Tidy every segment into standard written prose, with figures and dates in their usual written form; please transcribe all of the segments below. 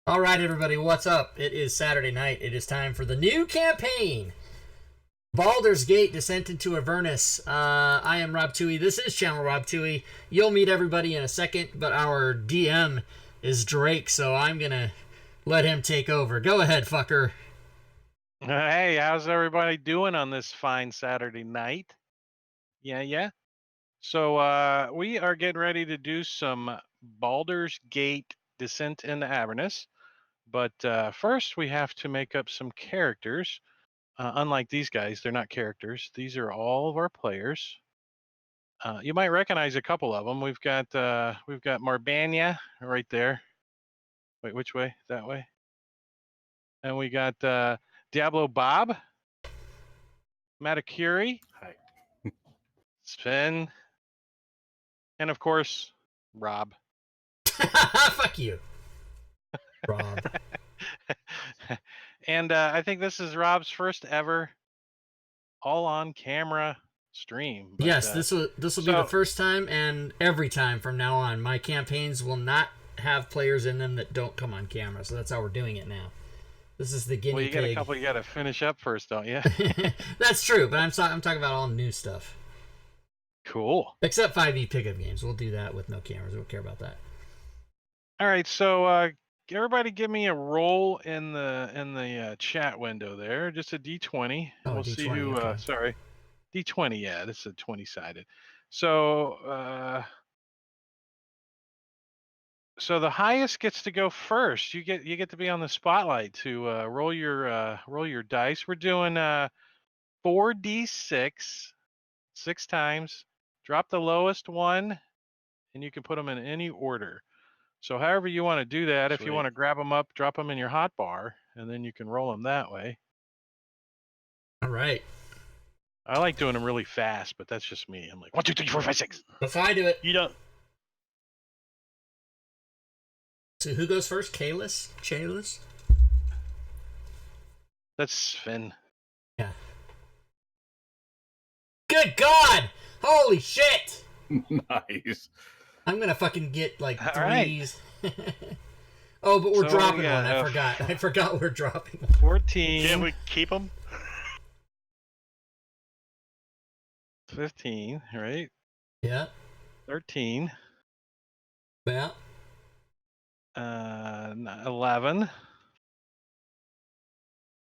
All right, everybody, what's up? It is Saturday night. It is time for the new campaign, Baldur's Gate: Descent into Avernus. I am Rob Toohey. This is Channel Rob Toohey. You'll meet everybody in a second, but our DM is Drake, so I'm gonna let him take over. Go ahead, fucker. Hey, how's everybody doing on this fine Saturday night? Yeah. So we are getting ready to do some Baldur's Gate Descent into Avernus. But first, we have to make up some characters. Unlike these guys, they're not characters. These are all of our players. You might recognize a couple of them. We've got Marbania right there. Wait, which way? That way. And we got Diablo Bob, Matakuri, Hi. Sven, and of course, Rob. Fuck you, Rob. And I think this is Rob's first ever all-on-camera stream. But, yes, this will be the first time, and every time from now on, my campaigns will not have players in them that don't come on camera. So that's how we're doing it now. This is the guinea pig. Well, you got a couple you got to finish up first, don't you? That's true, but I'm talking about all new stuff. Cool. Except 5e pickup games. We'll do that with no cameras. We don't care about that. All right, so everybody give me a roll in the chat window there. Just a D20. Oh, we'll D20, see who okay. Sorry. D20, yeah, this is a 20-sided. So so the highest gets to go first. You get to be on the spotlight to roll your dice. We're doing 4d6 6 times. Drop the lowest one, and you can put them in any order. So however you want to do that, if you want to grab them up, drop them in your hot bar, and then you can roll them that way. All right. I like doing them really fast, but that's just me. I'm like 1, 2, 3, 4, 5, 6. That's how I do it. You don't. So who goes first? Kalis? Chalis? That's Sven. Yeah. Good God! Holy shit! Nice. I'm gonna fucking get like All 3s. Oh, but we're So dropping yeah, one. I forgot we're dropping one. 14. Can't we keep them? 15, right? Yeah. 13. Yeah. 11.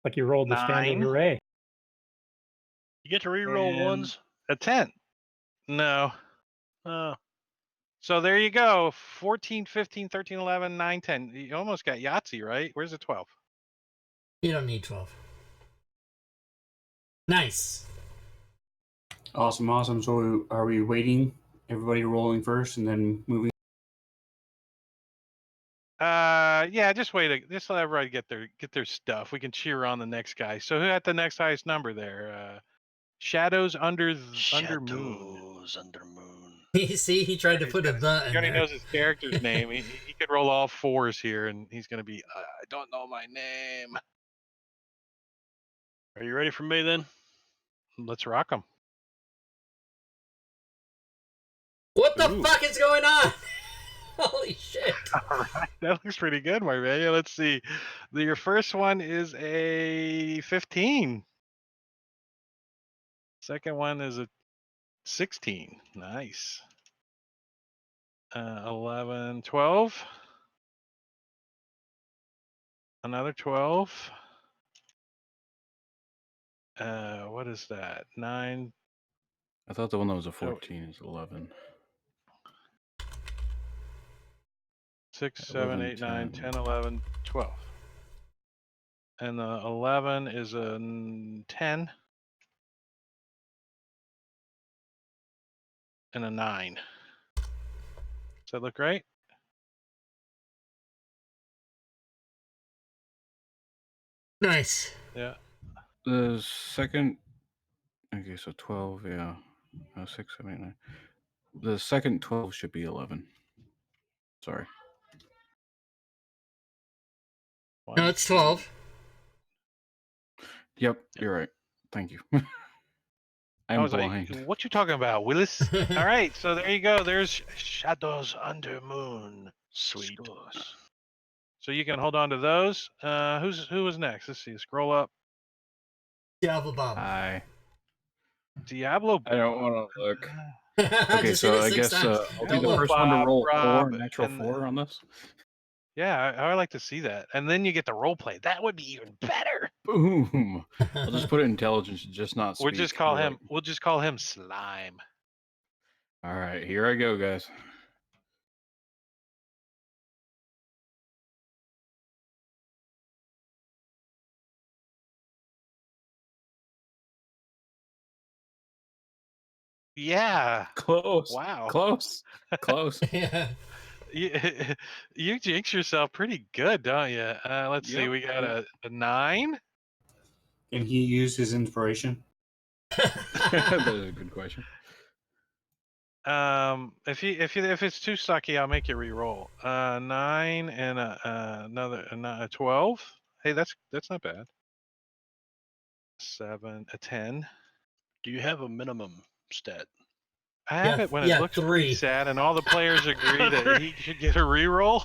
Like you rolled the 9. standard array. You get to re-roll And ones. a 10. No. Oh, So there you go. 14, 15, 13, 11, 9, 10. You almost got Yahtzee, right? Where's the 12? You don't need 12. Nice. Awesome. So are we waiting? Everybody rolling first and then moving? Yeah, just wait. Just let everybody get their stuff. We can cheer on the next guy. So who had the next highest number there? Shadows under Moon. Shadows under Moon. See, he tried to put a the in He already there. knows his character's name. He could roll all 4s here, and he's going to be, I don't know my name. Are you ready for me then? Let's rock him. What the Ooh. fuck is going on? Holy shit. All right, that looks pretty good, Marbella. Let's see. Your first one is a 15. Second one is a 16. Nice. 11, 12. Another 12. What is that? 9. I thought the one that was a 14 is 11. 6, 7, 8, 9, 10, 11, 12. And the 11 is a 10. And a 9. Does that look right? Nice. Yeah. The second, okay, so 12, yeah. 6, 7, 8, 9. The second 12 should be 11. Sorry. No, it's 12. Yep, you're right. Thank you. I I'm was blind. like, what you talking about, Willis? All right, so there you go. There's Shadows Under Moon. Sweet. So you can hold on to those. Who was next? Let's see. Scroll up. Diablo Bob. Diablo. I don't want to look. Okay, Just so hit it I 6 guess times. I'll be Don't the look. first one to roll Rob, 4, natural and 4 on this. Yeah, I like to see that. And then you get the role play. That would be even better. Boom. I'll just put it intelligence, just not speak. We'll just call Be him. like, We'll just call him Slime. all right, here I go, guys. Yeah. Close. Wow. Close. Close. Yeah. You jinx yourself pretty good, don't you? Let's see. Yep. We got a 9. Can he use his inspiration? That is a good question. If it's too sucky, I'll make you re-roll. 9 and another 12. Hey, that's not bad. 7, a 10. Do you have a minimum stat? I have it when it looks 3. pretty sad, and all the players agree that he should get a re-roll.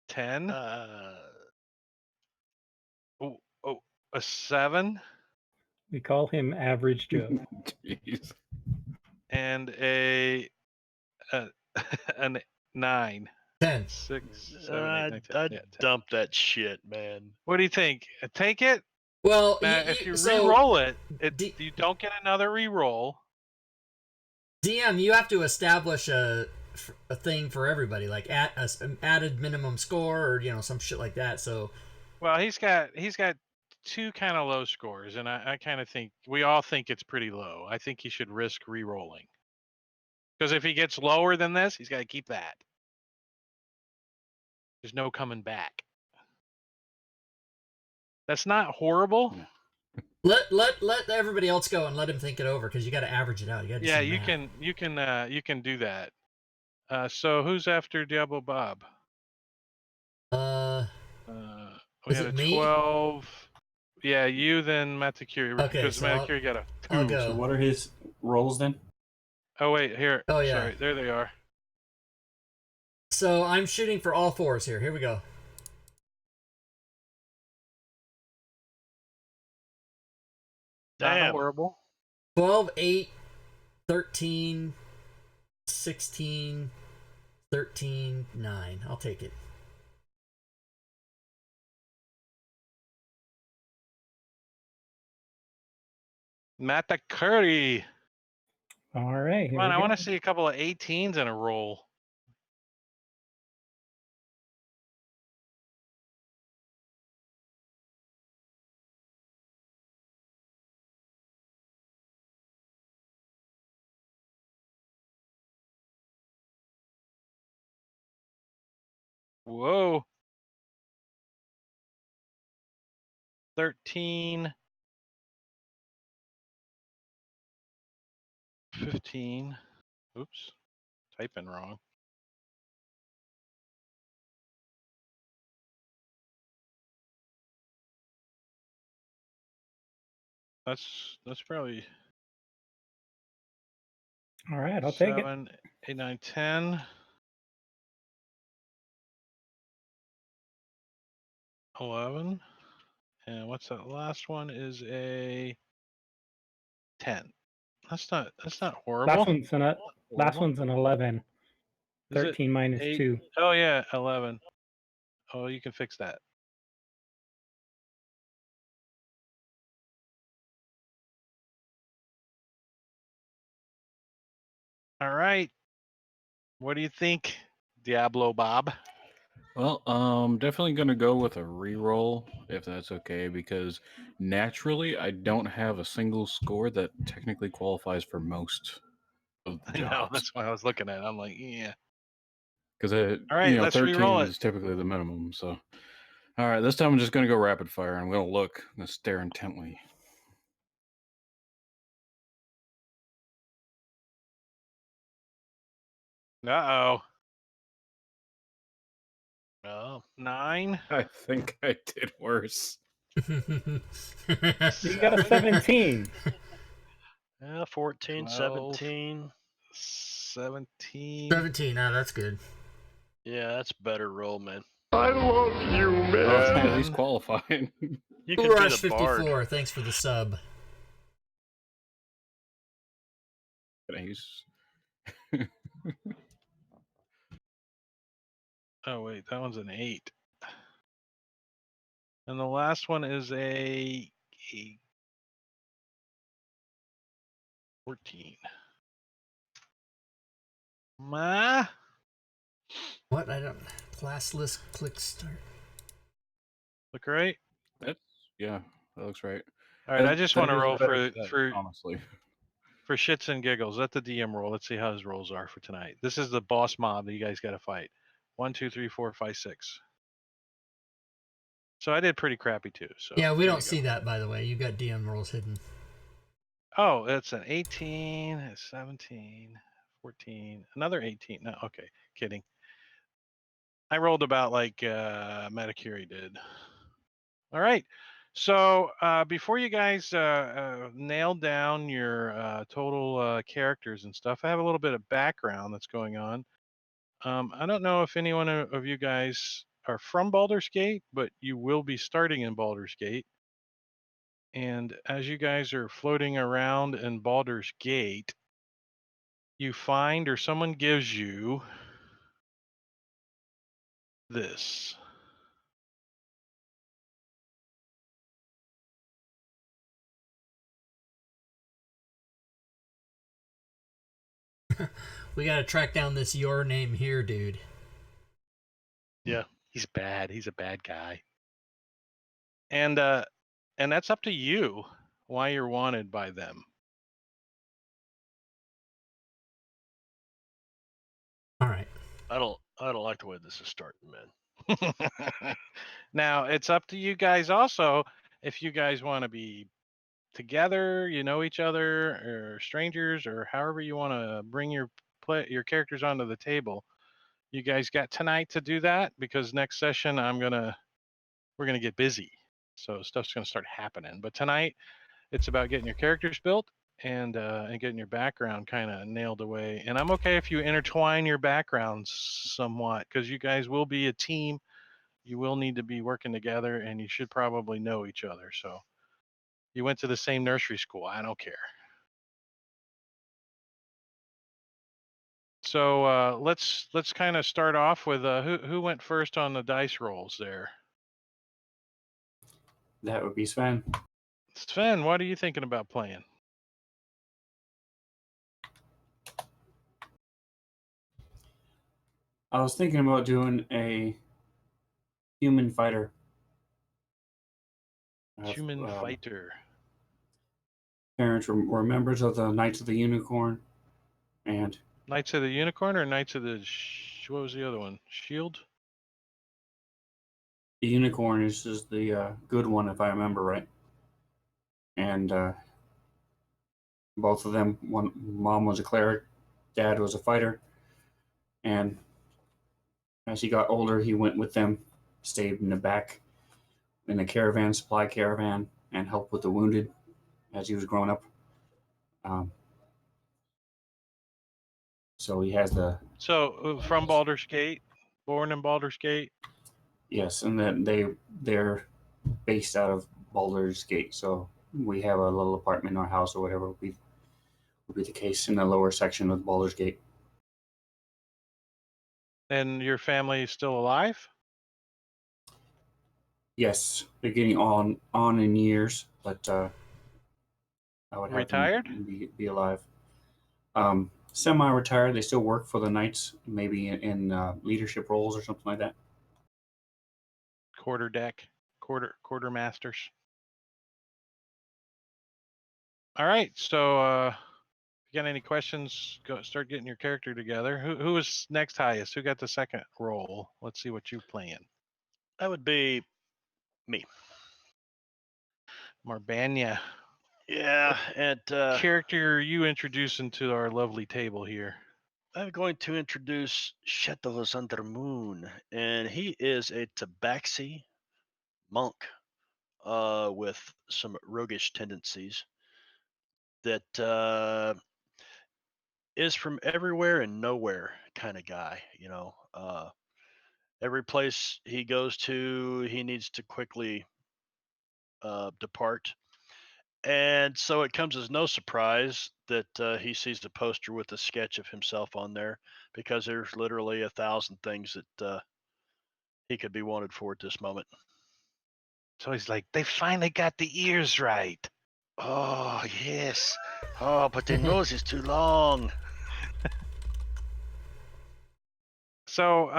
10. A 7 We call him Average Joe. Jeez. and a 9. 10. 6, 7, 8, 9, 10. I'd Yeah, 10. dump that shit, man. What do you think? Take it? Well, Now, if you so re-roll it, D- you don't get another re-roll. DM, you have to establish a thing for everybody, like added minimum score or some shit like that. So, Well, he's got 2 kind of low scores, and I kind of think we all think it's pretty low. I think he should risk re-rolling, because if he gets lower than this, he's got to keep that. There's no coming back. That's not horrible. let everybody else go and let him think it over, because you got to average it out. You got to Yeah, you can do that. So who's after Diablo Bob? We Is had it a me? 12. Yeah, you then Matakuri. Okay, because so Matakuri got a 2. I'll go. So what are his rolls then? Oh wait, here. Oh, yeah. Sorry, there they are. So I'm shooting for all 4s here. Here we go. Not Damn. horrible. 12, 8, 13, 16, 13, 9. I'll take it. Matakuri. All right. Come on, I want to see a couple of 18s in a roll. Whoa. 13. 15. Oops. Typing wrong. That's probably All right, I'll take it. 7, 8, 9, 10. 11. And what's that last one is a 10. That's not horrible. Last one's an 11. Is it 13 minus 8? 2. Oh yeah, 11. Oh, you can fix that. All right. What do you think, Diablo Bob? Well, definitely gonna go with a re-roll if that's okay, because naturally I don't have a single score that technically qualifies for most of the I know, jobs. that's why I was looking at it. I'm like, yeah. Because All right, let's 13 re-roll it. is typically the minimum. So, all right, this time I'm just gonna go rapid fire. I'm gonna look, I'm gonna stare intently. Uh-oh. Oh, 9. I think I did worse. You got a 17. yeah, 14, 12. 17. 17. 17. That's good. Yeah, that's better roll, man. I love you, Oh, man. he's qualified. You can be Rush the bard. 54, thanks for the sub. He's Oh wait, that one's an 8. And the last one is a 14. Ma? What? I don't. Classless click start. Look right. that looks right. All right, I That- just that want to is a roll better for set, honestly. for shits and giggles. Let the DM roll. Let's see how his rolls are for tonight. This is the boss mob that you guys got to fight. 1, 2, 3, 4, 5, 6. So I did pretty crappy too. So Yeah, we there don't you see go. that, by the way. You got DM rolls hidden. Oh, it's an 18, a 17, 14, another 18. No, okay, kidding. I rolled about like Metacuri did. All right. So before you guys nail down your total characters and stuff, I have a little bit of background that's going on. I don't know if anyone of you guys are from Baldur's Gate, but you will be starting in Baldur's Gate. And as you guys are floating around in Baldur's Gate, you find or someone gives you this. We gotta track down this your name here, dude. Yeah. He's bad. He's a bad guy. And that's up to you why you're wanted by them. All right. I don't like the way this is starting, man. Now, it's up to you guys also if you guys want to be together, you know each other, or strangers, or however you want to bring your characters onto the table. You guys got tonight to do that because next session we're gonna get busy, so stuff's gonna start happening. But tonight it's about getting your characters built and getting your background kind of nailed away. And I'm okay if you intertwine your backgrounds somewhat because you guys will be a team. You will need to be working together, and you should probably know each other. So you went to the same nursery school. I don't care. So let's kind of start off with who went first on the dice rolls there. That would be Sven. Sven, what are you thinking about playing? I was thinking about doing a human fighter. Human fighter. Parents were members of the Knights of the Unicorn, and Knights of the Unicorn or Knights of the what was the other one? Shield. the Unicorn is the good one, if I remember right. And both of them, one mom was a cleric, dad was a fighter, and as he got older, he went with them, stayed in the back in the caravan, supply caravan, and helped with the wounded as he was growing up. So he has the So from Baldur's Gate, born in Baldur's Gate. yes, and then they're based out of Baldur's Gate. So we have a little apartment in our house or whatever would be the case in the lower section of Baldur's Gate. And your family is still alive? Yes, they're getting on in years, but I would have Retired? them be alive. Semi-retired. They still work for the Knights, maybe in leadership roles or something like that. Quartermasters. All right. So if you got any questions, go start getting your character together. Who was next highest? Who got the second roll? Let's see what you playing. That would be me. Marbanya. Yeah, and Character you introducing to our lovely table here? I'm going to introduce Shadows Under Moon, and he is a tabaxi monk with some roguish tendencies that is from everywhere and nowhere kind of guy, you know. Every place he goes to, he needs to quickly depart. And so it comes as no surprise that he sees the poster with a sketch of himself on there, because there's literally 1,000 things that he could be wanted for at this moment. So he's like, they finally got the ears right. Oh, yes. Oh, but the nose is too long. So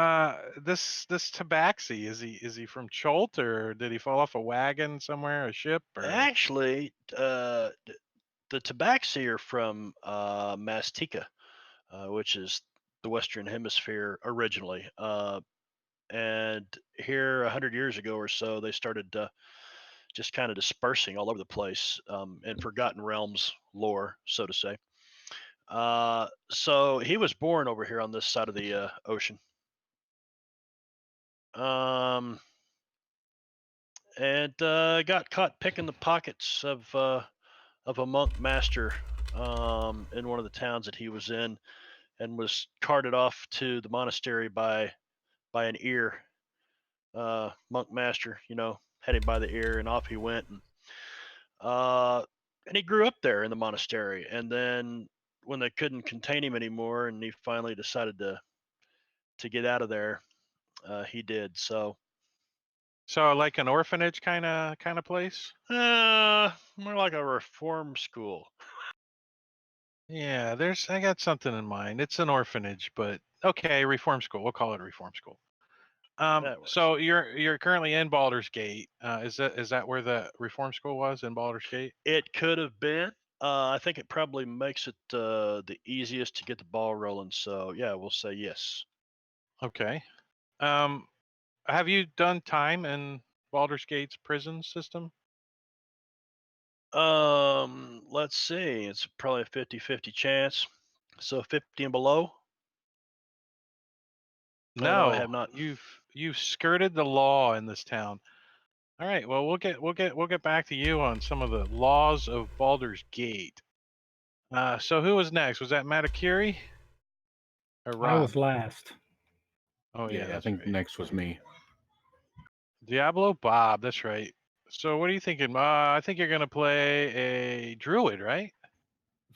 this Tabaxi, is he from Cholt, or did he fall off a wagon somewhere, a ship, or? Actually, the Tabaxi are from Mastika, which is the Western Hemisphere originally. And here, 100 years ago or so, they started just kind of dispersing all over the place in Forgotten Realms lore, so to say. So he was born over here on this side of the ocean. And got caught picking the pockets of a monk master in one of the towns that he was in, and was carted off to the monastery by an ear monk master. Had him by the ear, and off he went. And he grew up there in the monastery. And then when they couldn't contain him anymore, and he finally decided to get out of there, he did. So like an orphanage kind of place? more like a reform school. Yeah, I got something in mind. It's an orphanage, but okay, reform school. We'll call it a reform school. That works. So you're currently in Baldur's Gate. Is that where the reform school was, in Baldur's Gate? It could have been. I think it probably makes it the easiest to get the ball rolling. So yeah, we'll say yes. Okay. Have you done time in Baldur's Gate's prison system? Let's see. It's probably a 50-50 chance. So 50 and below. No, I have not. You've skirted the law in this town. All right. Well, we'll get back to you on some of the laws of Baldur's Gate. So who was next? Was that Matakiri or I Rob? was last. Oh yeah, I that's think right. next was me. Diablo Bob. That's right. So what are you thinking? I think you're gonna play a druid, right?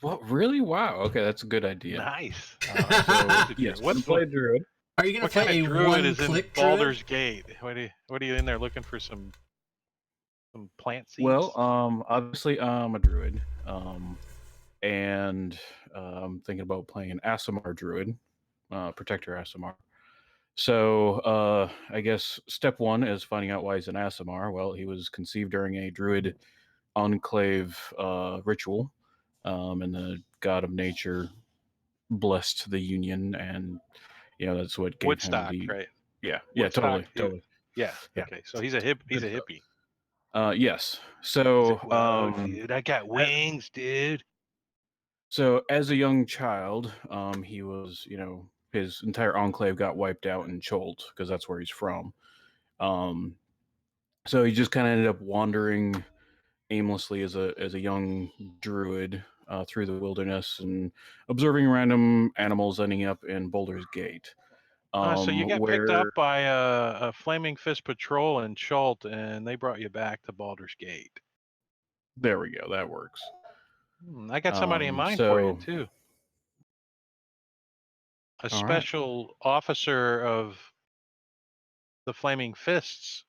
What? Really? Wow. Okay, that's a good idea. Nice. So yes, What's play druid. Are you gonna what kind play of a druid is in one-click Baldur's druid? Gate? What are you in there looking for? Some plant seeds? Well, obviously I'm a druid, and thinking about playing an Aasimar druid, Protector Aasimar. So I guess step one is finding out why he's an Aasimar. Well, he was conceived during a druid enclave ritual, and the god of nature blessed the union, and that's what gave Woodstock, him the right? yeah Woodstock, totally. Yeah. Yeah. Okay. So he's a hippie. Yes. He's So like, whoa, dude, I got wings, dude. So as a young child, he was, his entire enclave got wiped out in Cholt because that's where he's from. So he just kind of ended up wandering aimlessly as a young druid through the wilderness and observing random animals, ending up in Baldur's Gate. So you got picked Where up by a Flaming Fist patrol in Chult, and they brought you back to Baldur's Gate. there we go, that works. I got somebody in mind for you So too. A all right. special officer of the Flaming Fists.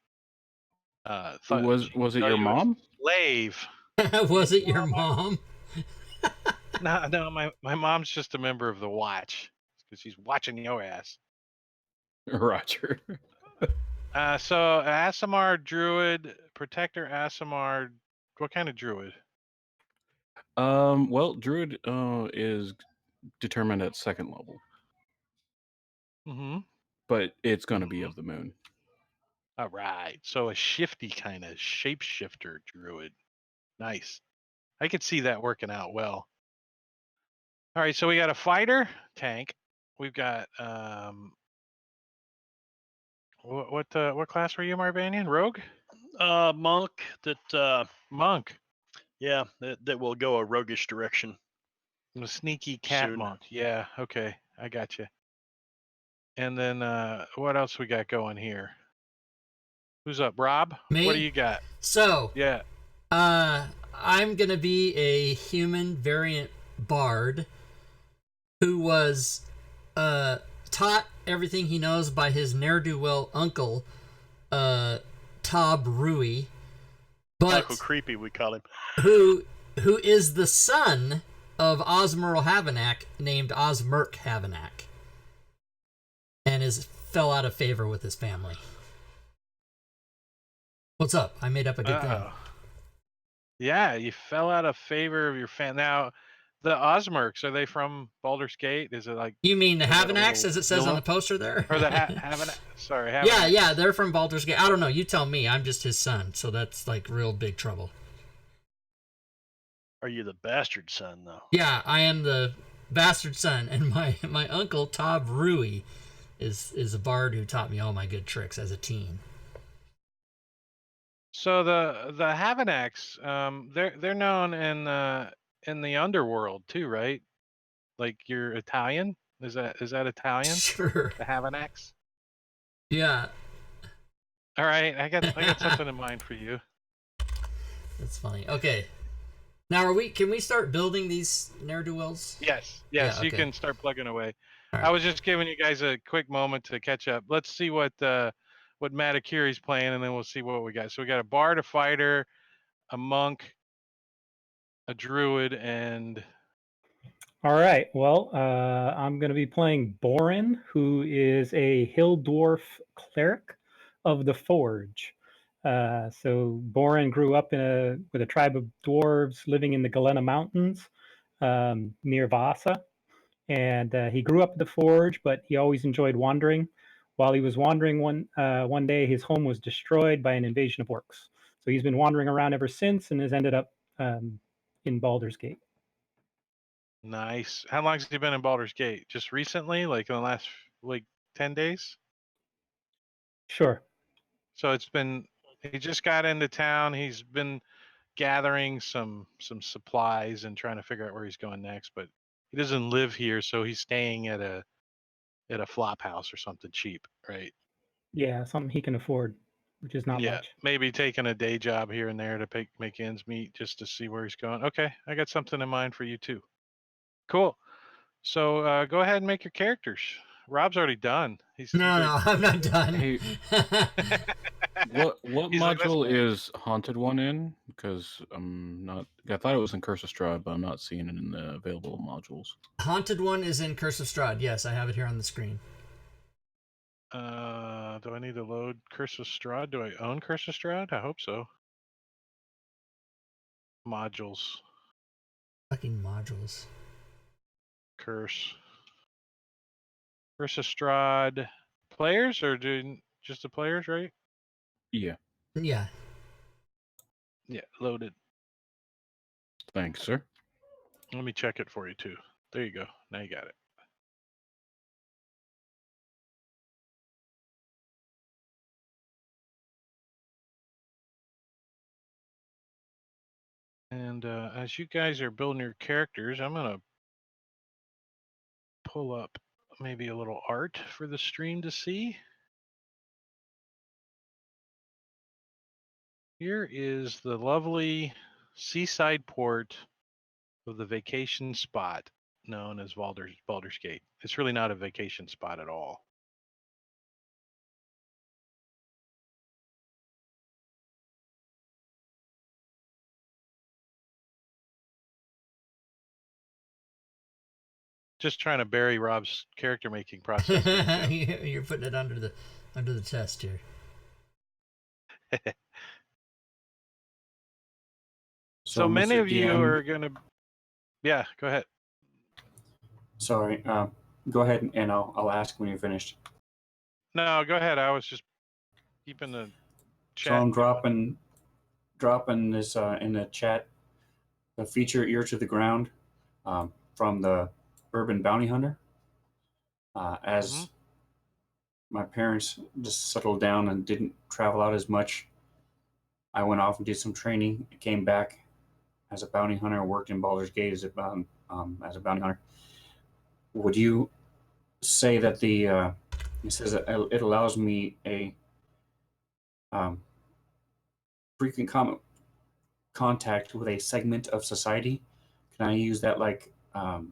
Was it your you a mom? slave? Was it your mom? No, my mom's just a member of the Watch because she's watching your ass. Roger. So Aasimar Druid, Protector Aasimar. What kind of Druid? Well, druid is determined at second level. Mm-hmm. But it's going to be of the moon. All right. So a shifty kind of shapeshifter druid. Nice. I could see that working out well. All right. So we got a fighter tank. We've got what class were you, Marbanian? Rogue? Monk that Monk. yeah, that will go a roguish direction. A sneaky cat Soon. monk. Yeah. Okay. I got you. And then what else we got going here? Who's up, Rob? Me? What do you got? So, Yeah. I'm gonna be a human variant bard who was taught everything he knows by his ne'er-do-well uncle, Tob Rui, but Uncle Creepy, we call him. who is the son of Osmerl Havenack, named Osmerk Havenack, and fell out of favor with his family. What's up? I made up a good thing. Yeah, you fell out of favor of your fan. Now, the Osmerks, are they from Baldur's Gate? Is it like... You mean the is that a Havenacks, little as it says on villa? the poster there? Or the Havenack? Sorry, Yeah, Havenacks. yeah, they're from Baldur's Gate. I don't know. You tell me. I'm just his son, so that's like real big trouble. Are you the bastard son, though? Yeah, I am the bastard son, and my uncle Tob Rui is a bard who taught me all my good tricks as a teen. So the Havenacks, they're known in the underworld too, right? Like you're Italian? Is that Italian? Sure. The Havenacks? Yeah, All right, I got something in mind for you. that's funny. Okay, now can we start building these ne'er-do-wells? Yes, Yeah, you okay. can start plugging away. All I right. was just giving you guys a quick moment to catch up. Let's see what Matakiri's playing, and then we'll see what we got. So we got a bard, a fighter, a monk, a druid, and All right. Well, I'm going to be playing Borin, who is a hill dwarf cleric of the Forge. So Borin grew up with a tribe of dwarves living in the Galena Mountains near Vasa. And he grew up at the Forge, but he always enjoyed wandering. While he was wandering one day, his home was destroyed by an invasion of orcs. So he's been wandering around ever since and has ended up in Baldur's Gate. nice. How long has he been in Baldur's Gate? Just recently, like in the last 10 days? Sure. So he just got into town. He's been gathering some supplies and trying to figure out where he's going next, but he doesn't live here, so he's staying at a flop house or something cheap, right? Yeah, something he can afford, which is not Yeah, much. maybe taking a day job here and there to make ends meet just to see where he's going. Okay, I got something in mind for you too. Cool. So go ahead and make your characters. Rob's already done. He's No, like, I'm not done. Hey, what He's like, module is Haunted One in? Because I thought it was in Curse of Strahd, but I'm not seeing it in the available modules. Haunted One is in Curse of Strahd. Yes, I have it here on the screen. do I need to load Curse of Strahd? Do I own Curse of Strahd? I hope so. Modules. Fucking modules. Curse of Strahd. Players or just the players, right? Yeah. Yeah. Yeah, loaded. Thanks, sir. Let me check it for you too. There you go. Now you got it. And as you guys are building your characters, I'm going to pull up maybe a little art for the stream to see. Here is the lovely seaside port of the vacation spot known as Baldur's Gate. It's really not a vacation spot at all. Just trying to bury Rob's character making process. You're putting it under the test here. So many Mr. of you DM, are going to... Yeah, go ahead. Sorry. Go ahead and I'll ask when you're finished. No, go ahead. I was just keeping the chat. So I'm going. dropping this in the chat. The feature Ear to the Ground from the Urban Bounty Hunter. As my parents just settled down and didn't travel out as much, I went off and did some training. Came back as a bounty hunter. Worked in Baldur's Gate as a bounty hunter. Would you say that the It says it allows me a frequent contact with a segment of society. Can I use that like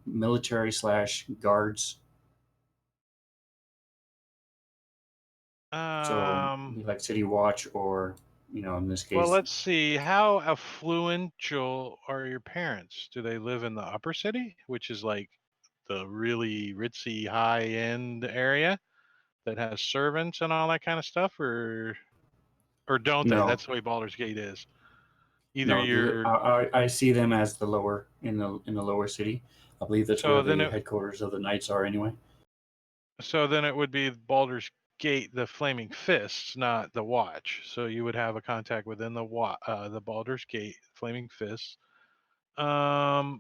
military / guards? So like City Watch, or in this case, Well, let's see. How affluential are your parents? Do they live in the upper city, which is like the really ritzy high end area that has servants and all that kind of stuff, or don't they? no, That's the way Baldur's Gate is. Either no. you're I see them as the lower in the lower city. I believe that's where so then the it headquarters of the knights are anyway. so then it would be Baldur's Gate, the Flaming Fists, not the Watch. So you would have a contact within the Baldur's Gate Flaming Fists. And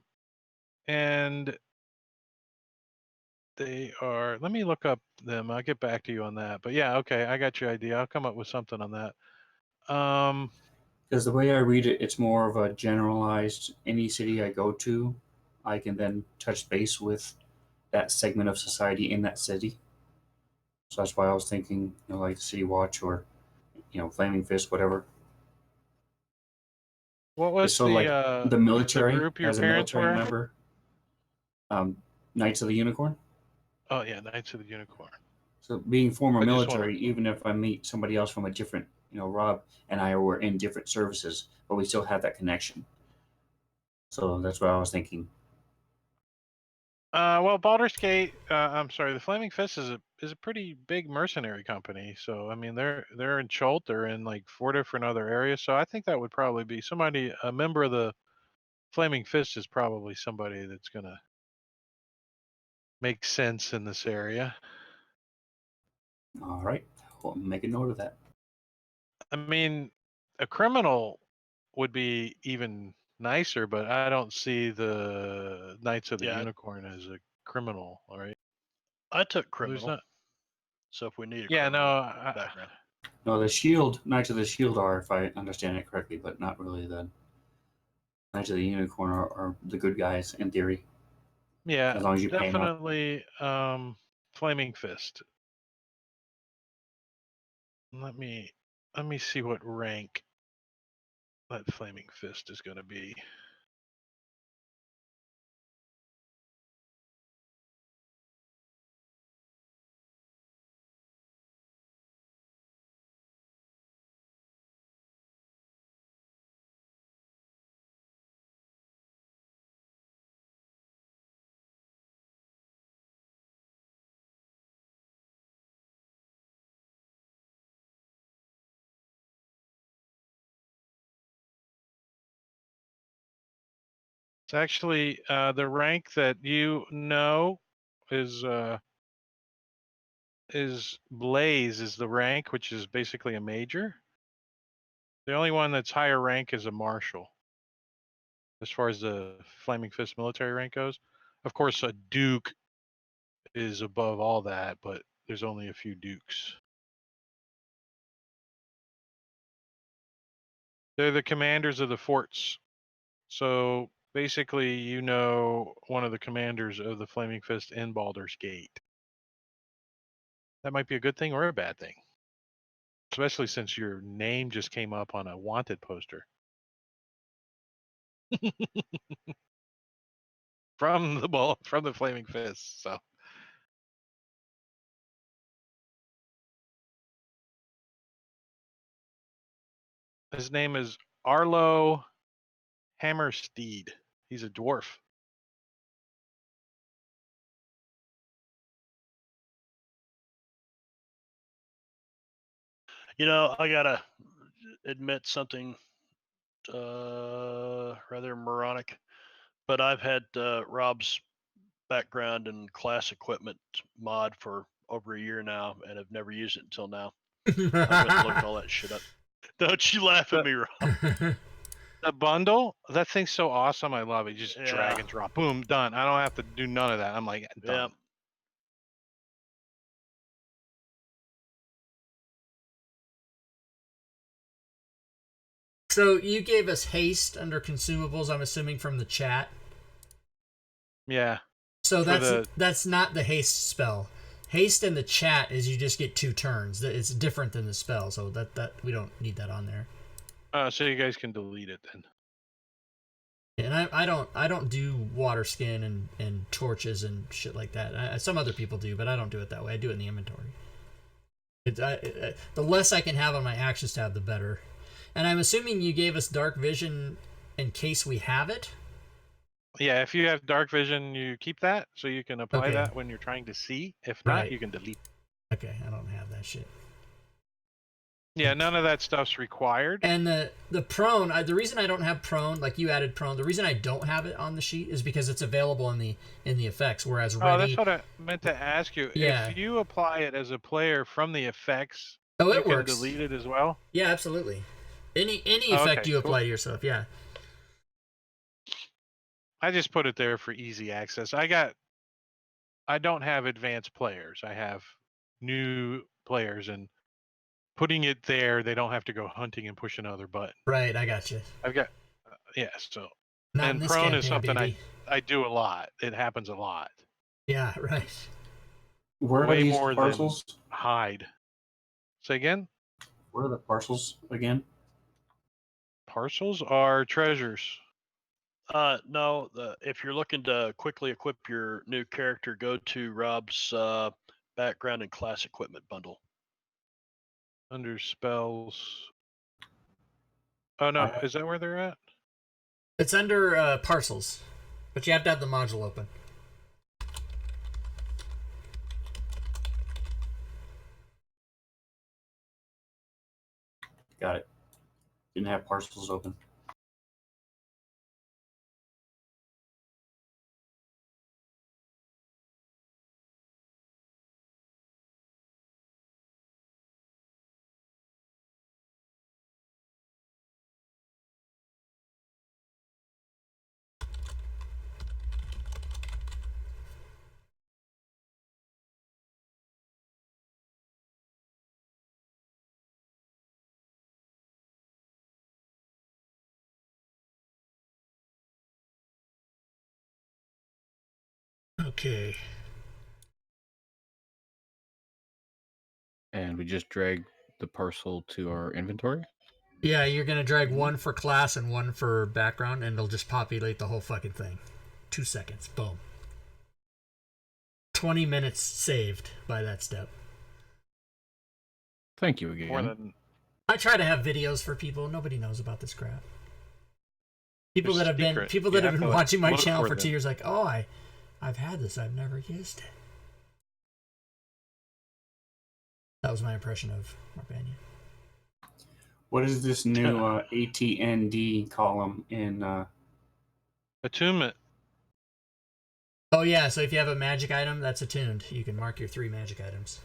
they are. Let me look up them. I'll get back to you on that. But yeah, okay, I got your idea. I'll come up with something on that. Because the way I read it, it's more of a generalized. Any city I go to, I can then touch base with that segment of society in that city. So that's why I was thinking, like City Watch, or Flaming Fist, whatever. What It's was sort of like the the military. group your As a parents military were? member, Knights of the Unicorn. Oh yeah, Knights of the Unicorn. So being former I just want military, even if I meet somebody else from a different, Rob and I were in different services, but we still have that connection. So that's what I was thinking. well, Baldur's Gate. I'm sorry, the Flaming Fist is a pretty big mercenary company. So I mean, they're in Chult. They're in like 4 different other areas. So I think that would probably be somebody. A member of the Flaming Fist is probably somebody that's gonna make sense in this area. All right, we'll make a note of that. I mean, a criminal would be even nicer, but I don't see the Knights of the Yeah, Unicorn as a criminal. All right, I took there's criminal, not. so if we need a Yeah, no. criminal background. No, Knights of the Shield are, if I understand it correctly, but not really the Knights of the Unicorn are the good guys in theory, Yeah, as long as you pay them up. definitely. Flaming Fist. Let me see what rank that Flaming Fist is going to be. It's actually the rank that is Blaze is the rank, which is basically a major. The only one that's higher rank is a marshal, as far as the Flaming Fist military rank goes. Of course, a duke is above all that, but there's only a few dukes. They're the commanders of the forts. So basically, one of the commanders of the Flaming Fist in Baldur's Gate. That might be a good thing or a bad thing, especially since your name just came up on a wanted poster from the Flaming Fist. So his name is Arlo Hammersteed. He's a dwarf. I gotta admit something rather moronic, but I've had Rob's background in class equipment mod for over a year now, and have never used it until now. I went and looked all that shit up. Don't you laugh at me, Rob? The bundle, that thing's so awesome. I love it. You just drag Yeah. and drop. Boom, done. I don't have to do none of that. I'm like, done. Yeah. So you gave us haste under consumables, I'm assuming from the chat. Yeah. So For that's not the haste spell. Haste in the chat is you just get 2 turns. It's different than the spell, so that we don't need that on there. So you guys can delete it then. And I don't do water skin and torches and shit like that. Some other people do, but I don't do it that way. I do it in the inventory. The less I can have on my actions tab, the better. And I'm assuming you gave us dark vision in case we have it. Yeah, if you have dark vision, you keep that, so you can apply Okay. that when you're trying to see. If not, Right. you can delete. Okay, I don't have that shit. Yeah, none of that stuff's required. And the prone, the reason I don't have prone, like you added prone, the reason I don't have it on the sheet is because it's available in the effects, whereas ready. Oh, that's what I meant to ask you. Yeah. If you apply it as a player from the effects, Oh, you it can works. delete it as well. Yeah, absolutely. Any Oh, effect okay, you cool. apply to yourself, yeah. I just put it there for easy access. I don't have advanced players. I have new players, and putting it there, they don't have to go hunting and push another button. Right, I got you. I've got, yeah, so. Not in And this prone campaign, is something baby. I do a lot. It happens a lot. Yeah, right. Where are Way these more parcels? than hide. Say again? Where are the parcels again? Parcels are treasures. No, if you're looking to quickly equip your new character, go to Rob's background and class equipment bundle. Under spells. Oh no, is that where they're at? It's under parcels, but you have to have the module open. Got it. Didn't have parcels open. Okay. And we just drag the parcel to our inventory. Yeah, you're gonna drag one for class and one for background, and it'll just populate the whole fucking thing. 2 seconds. Boom. 20 minutes saved by that step. Thank you again. I try to have videos for people. Nobody knows about this crap. People It's that have been secret. watching my look channel for for 2 them. years, like, oh, I've had this. I've never used it. That was my impression of Marbania. What is this new ATND column in? Attunement. Oh yeah, so if you have a magic item that's attuned, you can mark your 3 magic items.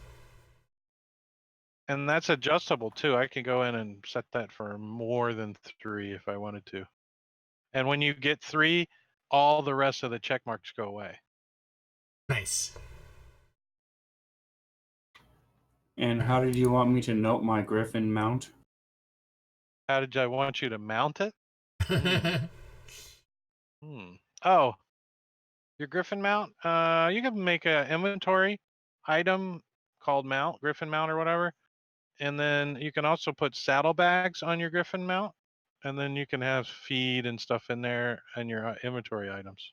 And that's adjustable too. I can go in and set that for more than 3 if I wanted to. And when you get 3, all the rest of the check marks go away. Nice. And how did you want me to note my griffin mount? How did I want you to mount it? Oh, your griffin mount? You can make an inventory item called mount, griffin mount or whatever. And then you can also put saddlebags on your griffin mount. And then you can have feed and stuff in there and your inventory items.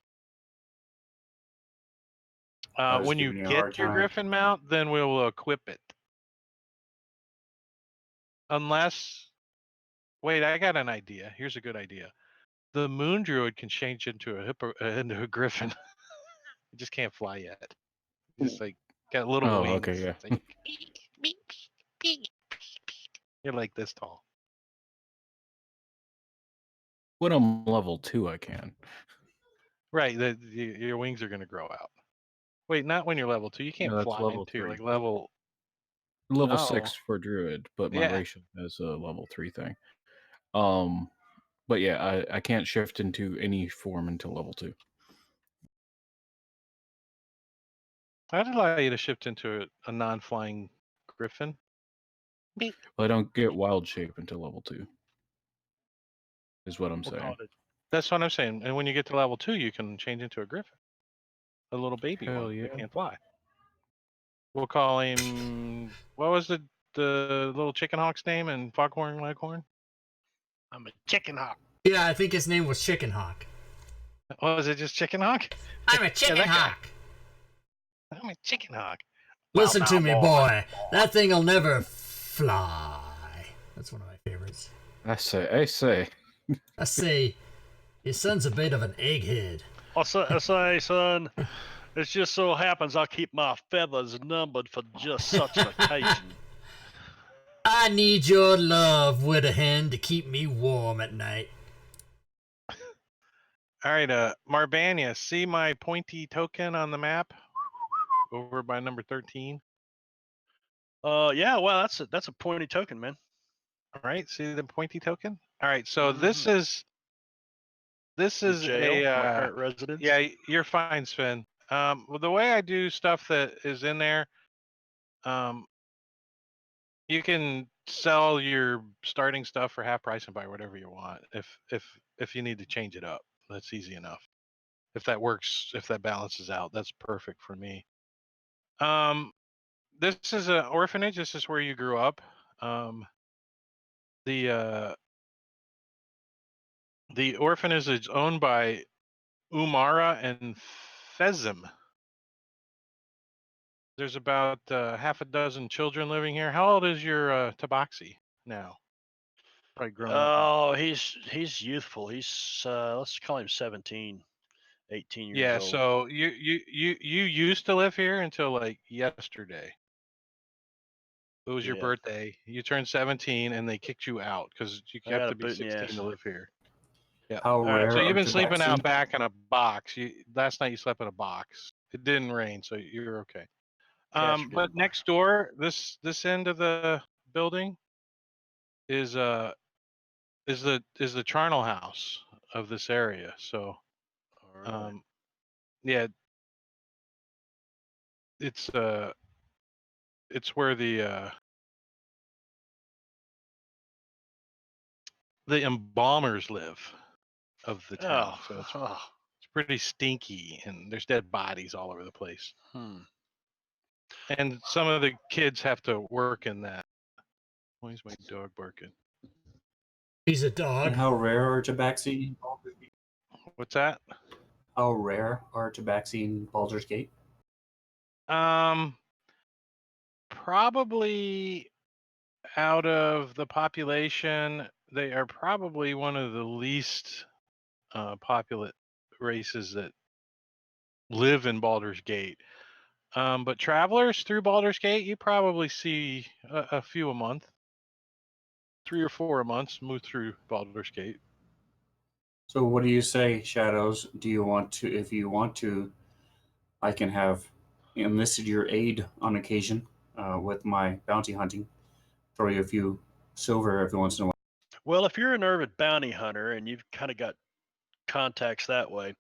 When you get your griffin mount, then we'll equip it. Unless, wait, I got an idea. Here's a good idea. The moon druid can change into a griffin. It just can't fly yet. Just like got little wings. Okay, yeah. Like, you're like this tall. When I'm level 2, I can. Right, your wings are going to grow out. Wait, not when you're level 2. You can't No, that's fly level until you're 3. like level. Level No. 6 for druid, but my Yeah. ration has a level 3 thing. But yeah, I can't shift into any form until level 2. I'd allow you to shift into a non-flying griffin. Well, I don't get wild shape until level 2. Is what I'm saying. That's what I'm saying. And when you get to level 2, you can change into a griffin. A little baby Hell one yeah. that can't fly. We'll call him. What was the little chicken hawk's name in Foghorn Leghorn? I'm a chicken hawk. Yeah, I think his name was Chicken Hawk. Was it just chicken hawk? I'm a chicken that guy. hawk. I'm a chicken hawk. Listen Well, to now, me, boy. That thing'll never fly. That's one of my favorites. I say. I say, your son's a bit of an egghead. I say, son, it just so happens I keep my feathers numbered for just such an occasion. I need your love, widow hen, to keep me warm at night. All right, Marbania, see my pointy token on the map over by number 13? Yeah, well, that's a pointy token, man. All right, see the pointy token? All right, so this is The a jail, my current residence. yeah, you're fine, Sven. Well, the way I do stuff that is in there, you can sell your starting stuff for half price and buy whatever you want. If you need to change it up, that's easy enough. If that works, if that balances out, that's perfect for me. This is an orphanage. This is where you grew up. The orphanage is owned by Umara and Fezim. There's about half a dozen children living here. How old is your Tabaxi now? Probably grown up. Oh, he's youthful. He's let's call him 17, 18 years Yeah, old. so you used to live here until like yesterday. It was your Yeah. birthday. You turned 17 and they kicked you out because you I have got to a be boot in the 16 ass. to live here. Yeah. How right, rare So you've are been sleeping out tabaxi? back in a box. Last night you slept in a box. It didn't rain, so you're okay. Cats are But good. next door, this end of the building is the Charnel-House of this area. So All right. yeah, it's where the embalmers live of the town. So it's pretty stinky and there's dead bodies all over the place. And some of the kids have to work in that. Why is my dog barking? He's a And dog. how rare are tabaxi in Baldur's Gate? What's that? How rare are tabaxi in Baldur's Gate? Probably out of the population, they are probably one of the least populate races that live in Baldur's Gate. But travelers through Baldur's Gate, you probably see a few a month, 3 or 4 a month move through Baldur's Gate. So what do you say, Shadows? Do you want to, if you want to, I can have enlisted your aid on occasion with my bounty hunting. Throw you a few silver every once in a while. Well, if you're an avid bounty hunter and you've kind of got contacts that way,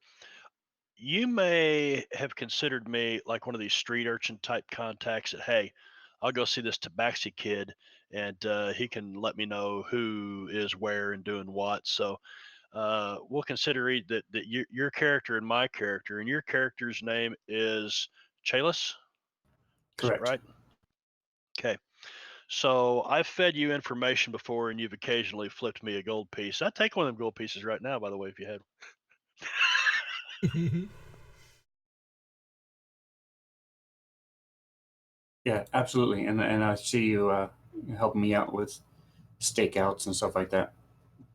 you may have considered me like one of these street urchin type contacts that, hey, I'll go see this Tabaxi kid and he can let me know who is where and doing what. So we'll consider that your character and my character, and your character's name is Chalice. Is that Correct. right? Okay. So I've fed you information before, and you've occasionally flipped me a gold piece. I'd take one of them gold pieces right now, by the way, if you had. Yeah, absolutely. And I see you helping me out with stakeouts and stuff like that.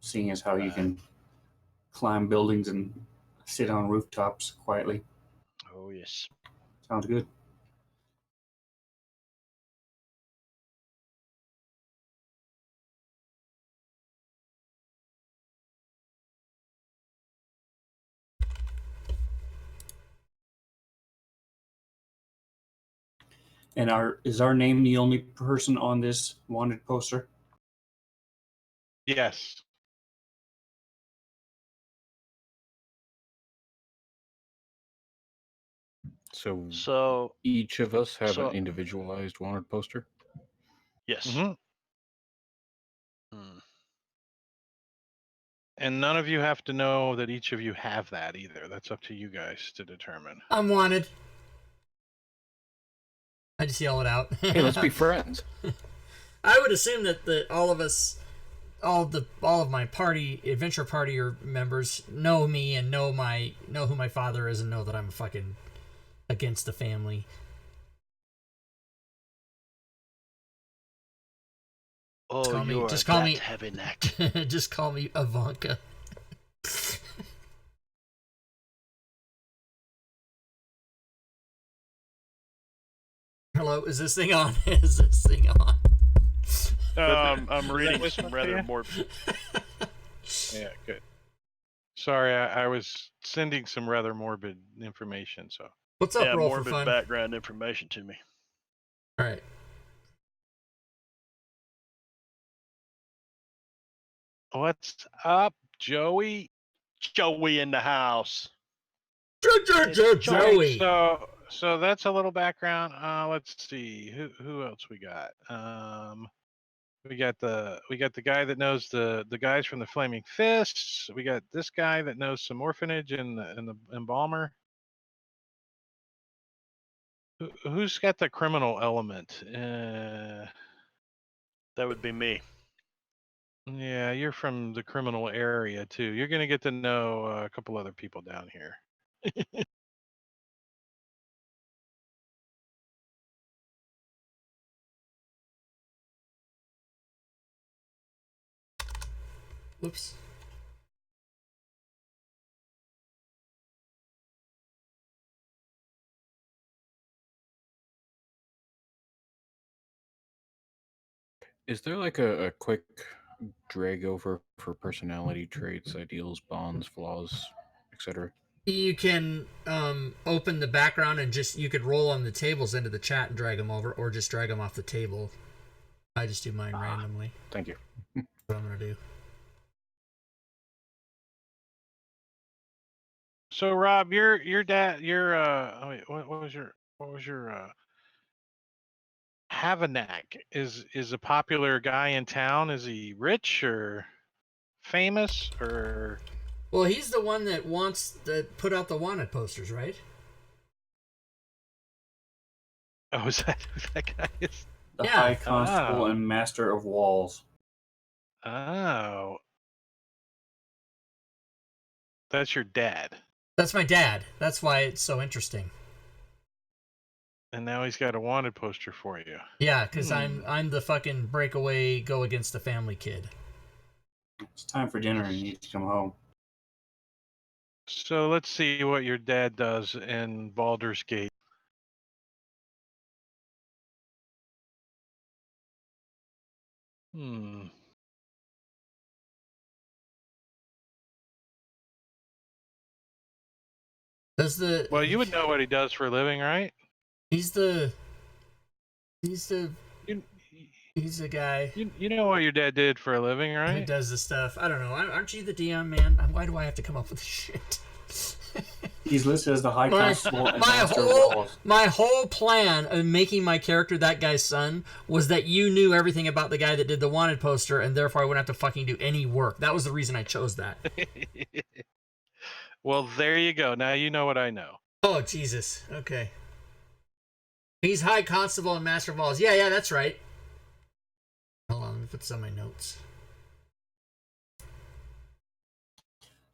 Seeing as how you can climb buildings and sit on rooftops quietly. Oh yes. Sounds good. And is our name the only person on this wanted poster? Yes. So Each of us have so- an individualized wanted poster. yes. Hmm. And none of you have to know that each of you have that either. That's up to you guys to determine. I'm wanted. I just yell it out. Hey, let's be friends. I would assume that all of us, all of my adventure party or members know me and know who my father is and know that I'm fucking against the family. Oh, you are just call that me heavy-necked. just call me Ivanka. Hello, is this thing on? Is this thing on? I'm reading whisper some to rather you? morbid. Yeah, good. Sorry, I was sending some rather morbid information. So What's up, Yeah, Roll for morbid Fun? background information to me. All right. what's up, Joey? Joey in the house. Joey. So that's a little background. Let's see who else we got. We got the guy that knows the guys from the Flaming Fists. We got this guy that knows some orphanage and the embalmer. Who's got the criminal element? That would be me. Yeah, you're from the criminal area too. You're gonna get to know a couple other people down here. Whoops. Is there like a quick drag over for personality traits, ideals, bonds, flaws, etc.? You can open the background and you could roll on the tables into the chat and drag them over, or just drag them off the table. I just do mine randomly. Thank you. That's what I'm gonna do. So Rob, your dad, oh wait, what was your Havenack is a popular guy in town? Is he rich or famous or? Well, he's the one that put out the wanted posters, right? Oh, is that who that guy is? The Yeah. High Constable Oh. and Master of Walls. Oh, that's your dad, That's my dad. That's why it's so interesting. and now he's got a wanted poster for you. Yeah, because I'm the fucking breakaway, go against the family kid. It's time for dinner and you need to come home. So let's see what your dad does in Baldur's Gate. Hmm. Well, you would know what he does for a living, right? He's the You, guy you know what your dad did for a living, who right? does the stuff. I don't know. Aren't you the DM, man? Why do I have to come up with this shit? He's listed as the High Constable and my Master of whole Walls. my whole plan of making my character that guy's son was that you knew everything about the guy that did the wanted poster, and therefore I wouldn't have to fucking do any work. That was the reason I chose that. Well, there you go. Now you know what I know. Oh, Jesus. Okay. He's High Constable and Master of Walls. Yeah, that's right. Hold on, let me put this on my notes.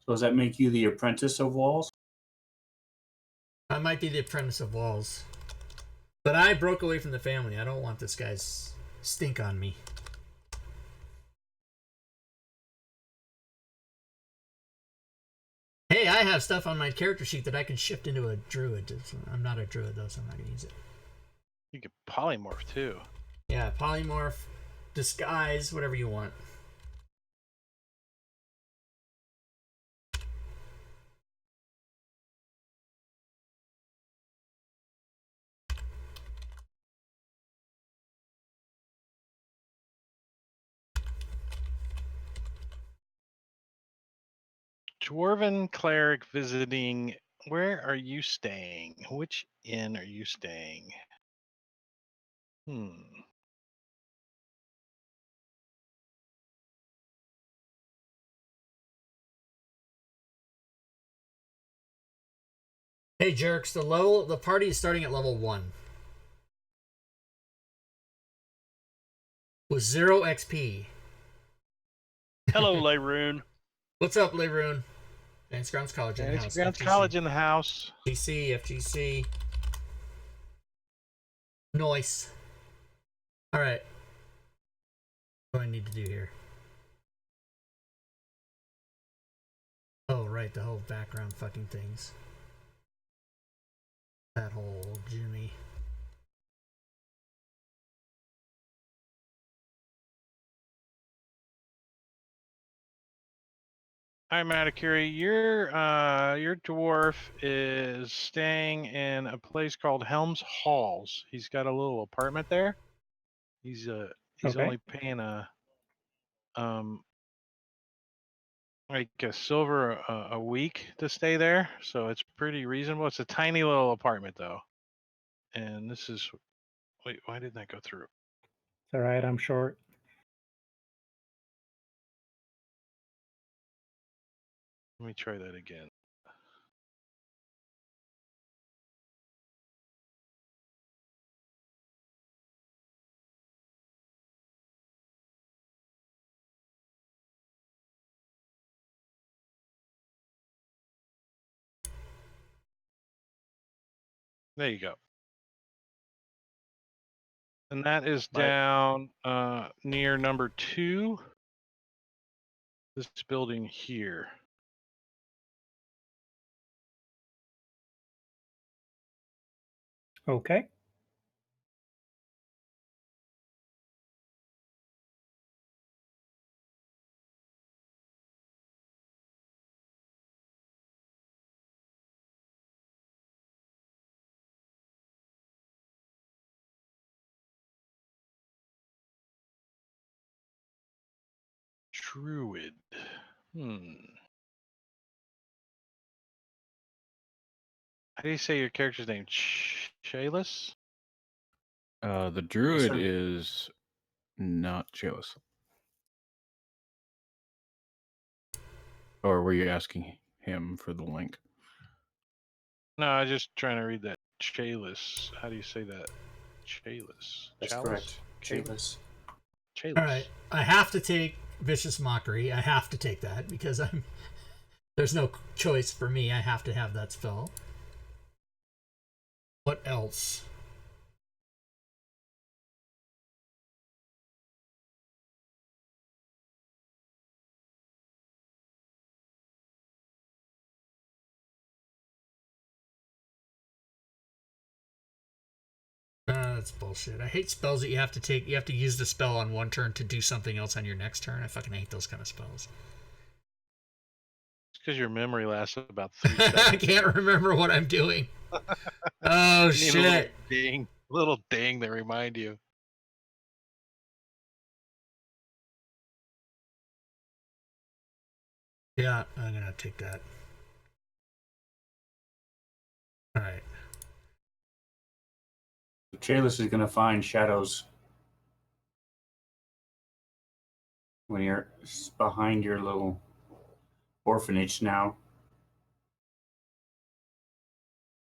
So does that make you the Apprentice of Walls? I might be the Apprentice of Walls. But I broke away from the family. I don't want this guy's stink on me. Hey, I have stuff on my character sheet that I can shift into a druid. I'm not a druid, though, so I'm not going to use it. You could polymorph too. Yeah, polymorph, disguise, whatever you want. Dwarven cleric visiting. Where are you staying? Which inn are you staying? Hey, jerks, the party is starting at level 1. with 0 XP. Hello, Layroon. What's up, Leroon? Fancy Grounds College in the Fancy house. Grounds FGC. College in the house. FGC. Nice. Alright. What do I need to do here? Oh, right, the whole background fucking things. That whole Jimmy. Hi, Matakuri. Your dwarf is staying in a place called Helms Halls. He's got a little apartment there. He's Okay. only paying like a silver a week to stay there, so it's pretty reasonable. It's a tiny little apartment though, and this is wait, why didn't that go through? It's all right. I'm short. Let me try that again. There you go. And that is Right. down near number 2. This building here. Okay. Druid. How do you say your character's name? Shayless? The druid sir. is not Chalice. Or were you asking him for the link? No, I was just trying to read that. Shayless. How do you say that? Shayless. That's Chalice? correct. Chalice. Shayless. Alright. I have to take Vicious Mockery. I have to take that because there's no choice for me. I have to have that spell. What else? That's bullshit. I hate spells that you have to take. You have to use the spell on one turn to do something else on your next turn. I fucking hate those kind of spells. It's because your memory lasts about 3 I seconds. can't remember what I'm doing. Oh You need a shit. little ding that remind you. Yeah, I'm gonna take that. Alright. Chalice is going to find shadows when you're behind your little orphanage now.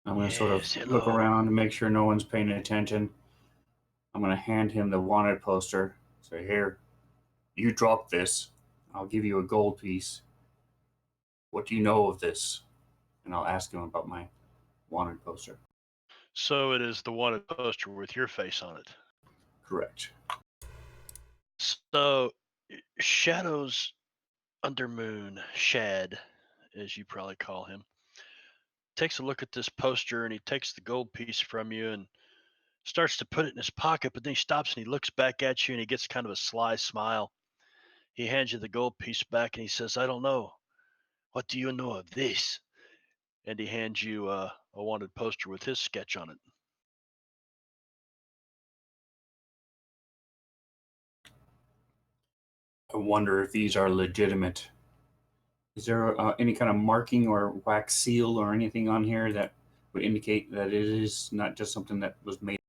I'm going to sort Yes, of look hello. around and make sure no one's paying attention. I'm going to hand him the wanted poster. Say, here, you drop this. I'll give you a gold piece. What do you know of this? And I'll ask him about my wanted poster. So it is the wanted poster with your face on it. Correct. So Shadow's Undermoon, Shad, as you probably call him, takes a look at this poster and he takes the gold piece from you and starts to put it in his pocket, but then he stops and he looks back at you and he gets kind of a sly smile. He hands you the gold piece back and he says, I don't know. What do you know of this? And he hands you a wanted poster with his sketch on it. I wonder if these are legitimate. Is there any kind of marking or wax seal or anything on here that would indicate that it is not just something that was made?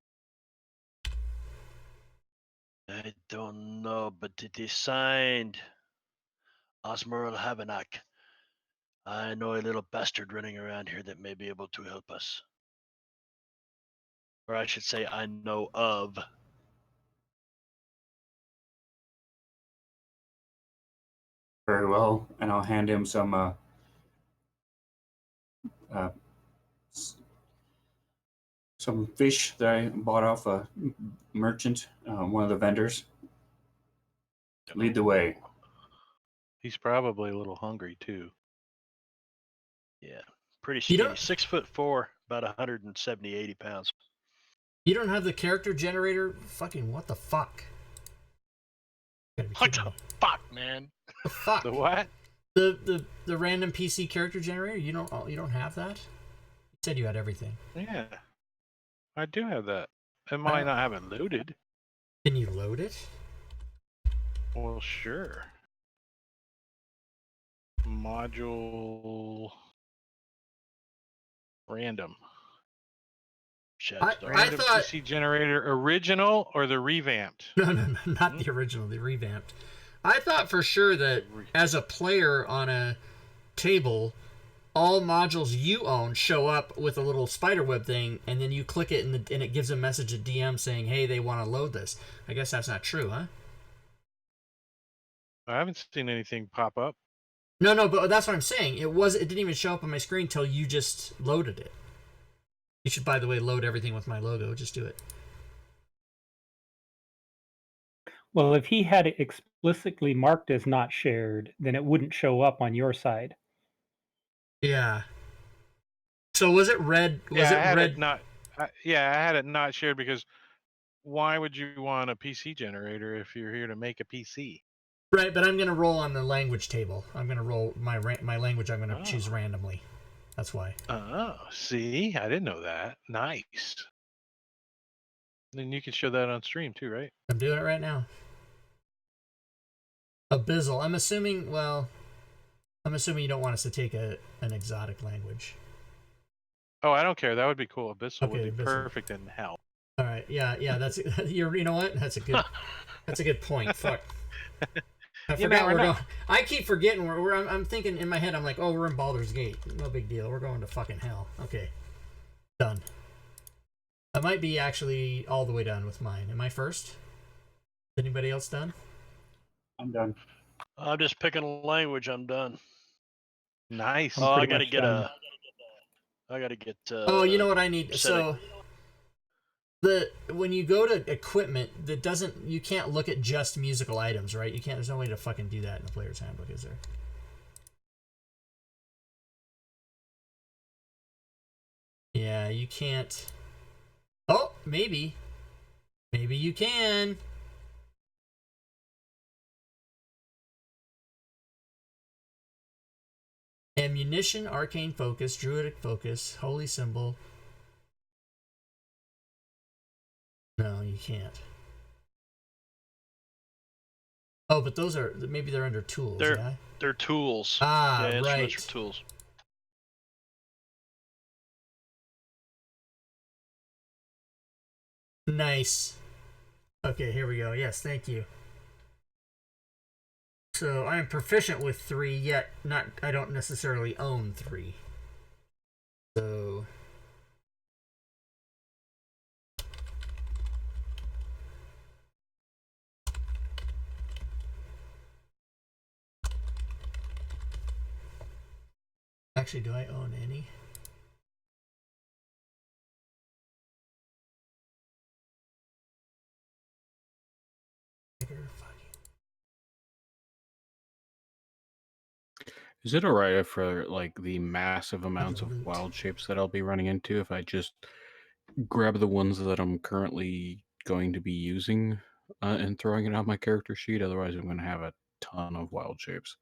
I don't know, but it is signed Osmeril Havenak. I know a little bastard running around here that may be able to help us. Or I should say, I know of. Very well, and I'll hand him some uh, some fish that I bought off a merchant, one of the vendors. Lead the way. He's probably a little hungry too. Yeah, pretty You skinny. don't- 6'4", about 170, 80 pounds. You don't have the character generator? Fucking what the fuck? You gotta be What kidding the me. fuck, man? The fuck? The what? The random PC character generator? You don't have that? You said you had everything. Yeah, I do have that. It might not have it loaded. Can you load it? Well, sure. Module random. Shadow's I Dark. Random thought- PC generator original or the revamped? No, not the original, the revamped. I thought for sure that as a player on a table, all modules you own show up with a little spiderweb thing, and then you click it, and it gives a message at DM saying, "Hey, they want to load this." I guess that's not true, huh? I haven't seen anything pop up. No, but that's what I'm saying. It didn't even show up on my screen till you just loaded it. You should, by the way, load everything with my logo. Just do it. Well, if he had it explicitly marked as not shared, then it wouldn't show up on your side. Yeah. So was it red? Was Yeah, it I had red? it not. Yeah, I had it not shared because why would you want a PC generator if you're here to make a PC? Right, but I'm gonna roll on the language table. I'm gonna roll my language. I'm gonna choose randomly. That's why. Oh, see, I didn't know that. Nice. Then you can show that on stream too, right? I'm doing it right now. Abyssal. I'm assuming you don't want us to take an exotic language. Oh, I don't care. That would be cool. Abyssal Okay, would be Abyssal. perfect in hell. All right, yeah. That's you know what? That's a good point. Fuck. I You forgot never we're know. going. I keep forgetting I'm thinking in my head. I'm like, oh, we're in Baldur's Gate. No big deal. We're going to fucking hell. Okay, done. I might be actually all the way done with mine. Am I first? Is anybody else done? I'm done. I'm just picking a language. I'm done. Nice. I'm Oh, I pretty gotta much get done. I gotta get. Oh, you know what I need? set So when you go to equipment, you can't look at just musical items, right? You can't. There's no way to fucking do that in the player's handbook, is there? Yeah, you can't. Oh, maybe you can. Ammunition, arcane focus, druidic focus, holy symbol. No, you can't. Oh, but those are maybe they're under tools. Yeah. They're tools. Ah, yeah, instruments right. are tools. Nice. Okay, here we go. Yes, thank you. So I am proficient with 3, yet I don't necessarily own 3. So actually, do I own any? Is it alright if for like the massive amounts of wild shapes that I'll be running into, if I just grab the ones that I'm currently going to be using and throwing it on my character sheet? Otherwise, I'm going to have a ton of wild shapes.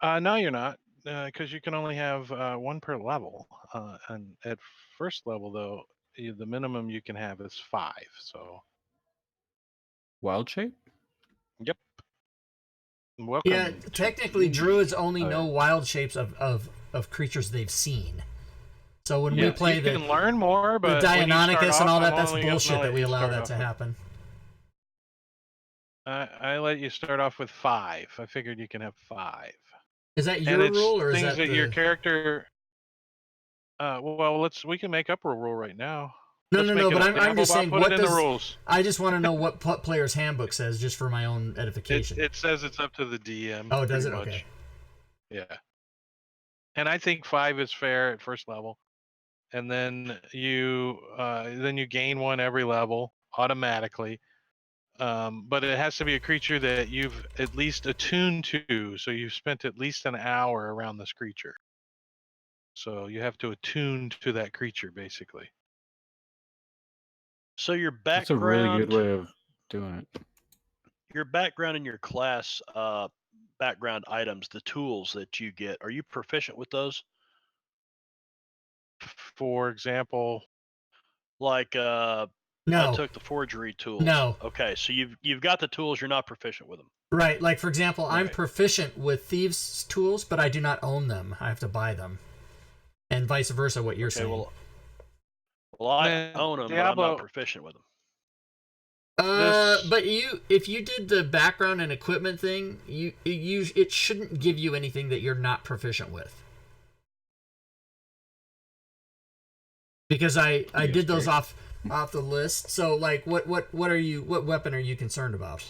No, you're not, because you can only have 1 per level. And at first level, though, the minimum you can have is 5. So. Wild shape? Yep. Welcome. Yeah, technically, druids only Oh, know yeah. wild shapes of creatures they've seen. So when we play you can learn more, the but when you start Dianonicus and all off, that, I'm that's only gonna bullshit let that we you allow start that off to with- happen. I let you start off with 5. I figured you can have 5. Is that And your it's rule, or is things that that your character? Well, we can make up a rule right now. No, Let's no, make no. it But up. I'm Yeah, just Bob, saying. put What it in does? the rules. I just want to know what player's handbook says, just for my own edification. It says it's up to the DM. Oh, does pretty it? much. Okay. Yeah. And I think 5 is fair at first level, and then you gain 1 every level automatically. But it has to be a creature that you've at least attuned to, so you've spent at least an hour around this creature. So you have to attune to that creature, basically. So your That's a really background, good way of doing it. your background in your class, background items, the tools that you get, are you proficient with those? For example, Like I No. took the forgery tools. No. Okay, so you've got the tools, you're not proficient with them. Right. Like for example, I'm Right. proficient with thieves' tools, but I do not own them. I have to buy them, and vice versa. What you're Okay, saying. well, I Man, own them, but I'm Diablo- not proficient with them. this- But if you did the background and equipment thing, it shouldn't give you anything that you're not proficient with. Because I Yes, did those Jake. off the list. So like, what weapon are you concerned about?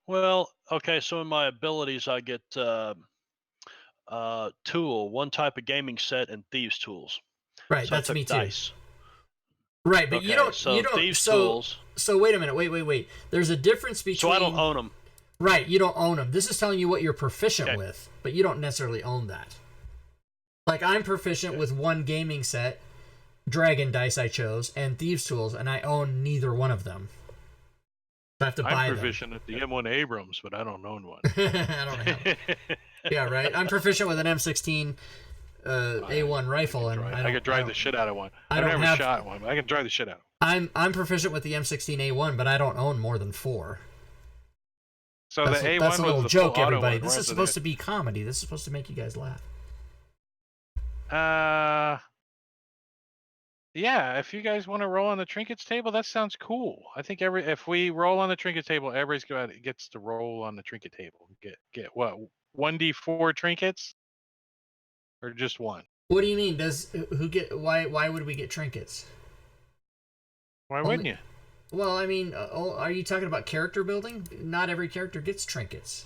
Well, okay, so in my abilities, I get tool, 1 type of gaming set, and thieves' tools. Right. So I That's took me too. dice. Right, but Okay, you don't. so You don't. thieves' So tools. so wait a minute. Wait. There's a difference between. So I don't own them. Right, you don't own them. This is telling you what you're proficient Okay. with, but you don't necessarily own that. Like, I'm proficient with 1 gaming set, dragon dice I chose, and thieves' tools, and I own neither one of them. I have to buy I'm them. proficient at the M1 Abrams, but I don't own one. I don't have them. Yeah, right. I'm proficient with an M16 A1 rifle, and I could drive the shit out of one. I've don't never have- shot one, but I can drive the shit out of one. I'm proficient with the M16 A1, but I don't own more than 4. So That's, the A1 that's a was little the joke, full auto everybody. one, This is wasn't supposed it? to be comedy. This is supposed to make you guys laugh. Yeah, if you guys want to roll on the trinkets table, that sounds cool. I think if we roll on the trinkets table, everybody gets to roll on the trinket table. Get what? 1d4 trinkets, or just 1? What do you mean? Why would we get trinkets? Why wouldn't you? Well, I mean, are you talking about character building? Not every character gets trinkets.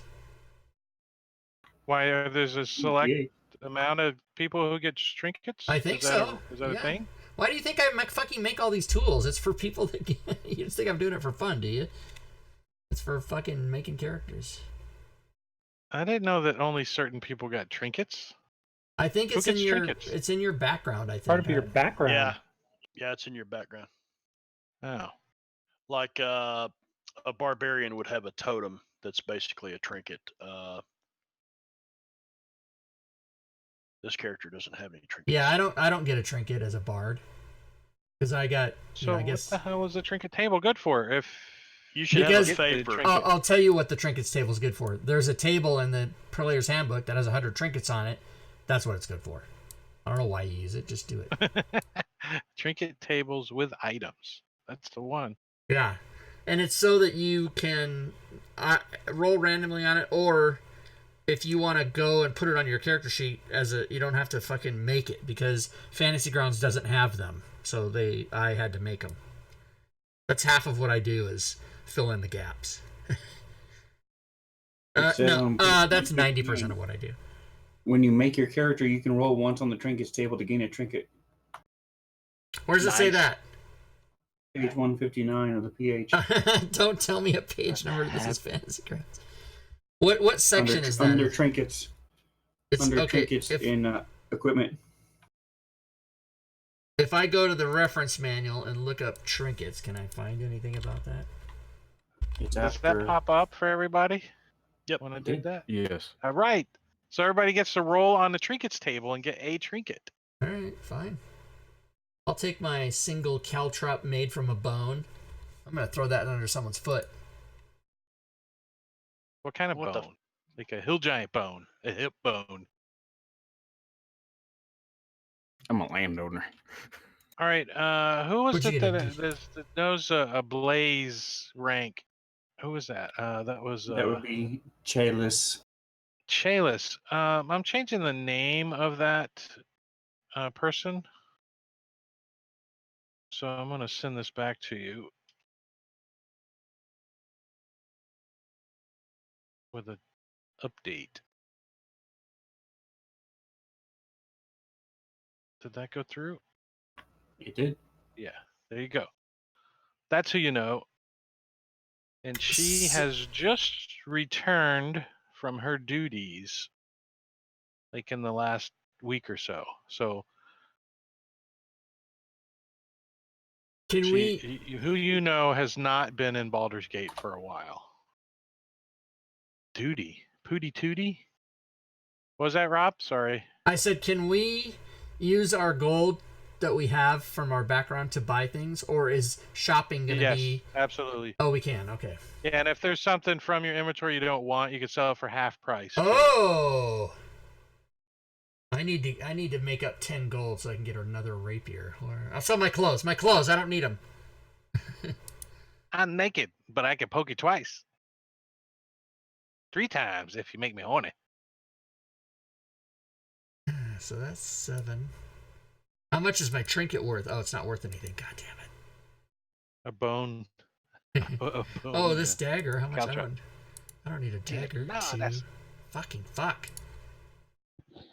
Why there's a select amount of people who get trinkets? I think is that so. Is that Yeah. a thing? Why do you think I fucking make all these tools? It's for people that you just think I'm doing it for fun, do you? It's for fucking making characters. I didn't know that only certain people got trinkets. I think Who it's in gets your trinkets? it's in your background. I think Part of your background. Yeah, it's in your background. Oh, Like a barbarian would have a totem that's basically a trinket. This character doesn't have any trinkets. Yeah, I don't get a trinket as a bard because I got. so I guess what the hell is the trinket table good for? If You should Because- have a favor. I'll tell you what the trinkets table is good for. There's a table in the player's handbook that has 100 trinkets on it. That's what it's good for. I don't know why you use it. Just do it. trinket tables with items, that's the one. Yeah, and it's so that you can roll randomly on it, or if you want to go and put it on your character sheet you don't have to fucking make it because Fantasy Grounds doesn't have them. So I had to make them. That's half of what I do is fill in the gaps. That's 90% of what I do. When you make your character, you can roll once on the trinkets table to gain a trinket. Where does it say Nice. that? Page 159 of the PH. Don't tell me a page number. This is Fantasy Grounds. What section under, is that? Under trinkets. It's Under okay. trinkets in equipment. If I go to the reference manual and look up trinkets, can I find anything about that? It's Does after. that pop up for everybody? Yep. When I It did did. that? Yes. All right. So everybody gets to roll on the trinkets table and get a trinket. All right, fine. I'll take my single caltrop made from a bone. I'm gonna throw that under someone's foot. What kind of What the- bone? Like a hill giant bone, a hip bone. I'm a landowner. All right. Who was What'd you it get, that knows a blaze rank? Who was that? That was That would be Chalice. Chalice. I'm changing the name of that person. So I'm going to send this back to you with an update. Did that go through? It did. Yeah, there you go. That's who you know. And she has just returned from her duties, like in the last week or so. So Can we? who you know has not been in Baldur's Gate for a while. Duty. Pooty Tooty? What was that, Rob? Sorry. I said, can we use our gold that we have from our background to buy things, or is shopping going to be? Absolutely. Oh, we can. Okay. Yeah, and if there's something from your inventory you don't want, you can sell it for half price. Oh. I need to make up 10 gold so I can get another rapier. Or I'll sell my clothes. My clothes, I don't need them. I'm naked, but I can poke you twice. 3 times if you make me horny. So that's 7. How much is my trinket worth? Oh, it's not worth anything. God damn it. A bone. Oh, this dagger. How much? Caltra. I don't need a dagger. No, See? that's- Fucking fuck.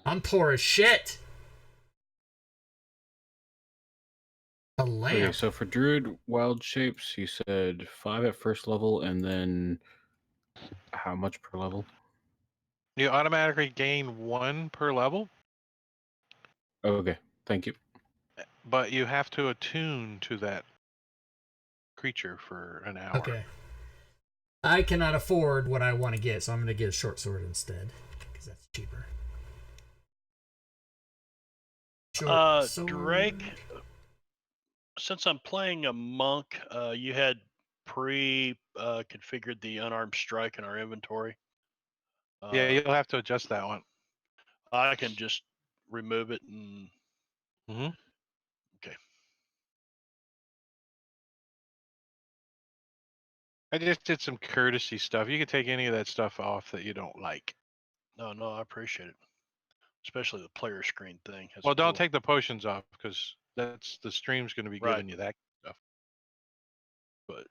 I'm poor as shit. A lamp. Okay, so for Druid Wild Shapes, you said 5 at first level, and then how much per level? You automatically gain 1 per level, Okay, thank you. but you have to attune to that creature for an hour. Okay. I cannot afford what I want to get, so I'm going to get a short sword instead, because that's cheaper. Short sword. Drake, since I'm playing a monk, you had configured the unarmed strike in our inventory. Yeah, you'll have to adjust that one. I can just remove it and. Mhm. Okay. I just did some courtesy stuff. You can take any of that stuff off that you don't like. No, I appreciate it. Especially the player screen thing. That's Well, don't cool. take the potions off because that's the stream's going to be Right. giving you that stuff. But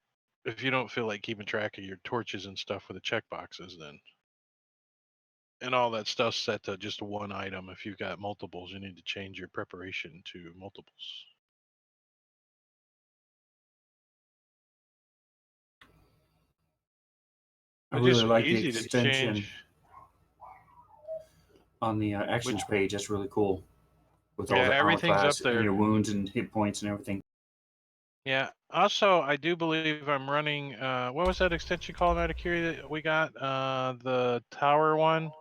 if you don't feel like keeping track of your torches and stuff with the checkboxes, then and all that stuff's set to just 1 item. If you've got multiples, you need to change your preparation to multiples. I It's really just like the easy to extension change. on the actions Which- page. That's really cool. With all Yeah, the everything's up hourglass there. and your wounds and hit points and everything. Yeah. Also, I do believe I'm running. What was that extension called out of curiosity that we got? The tower one.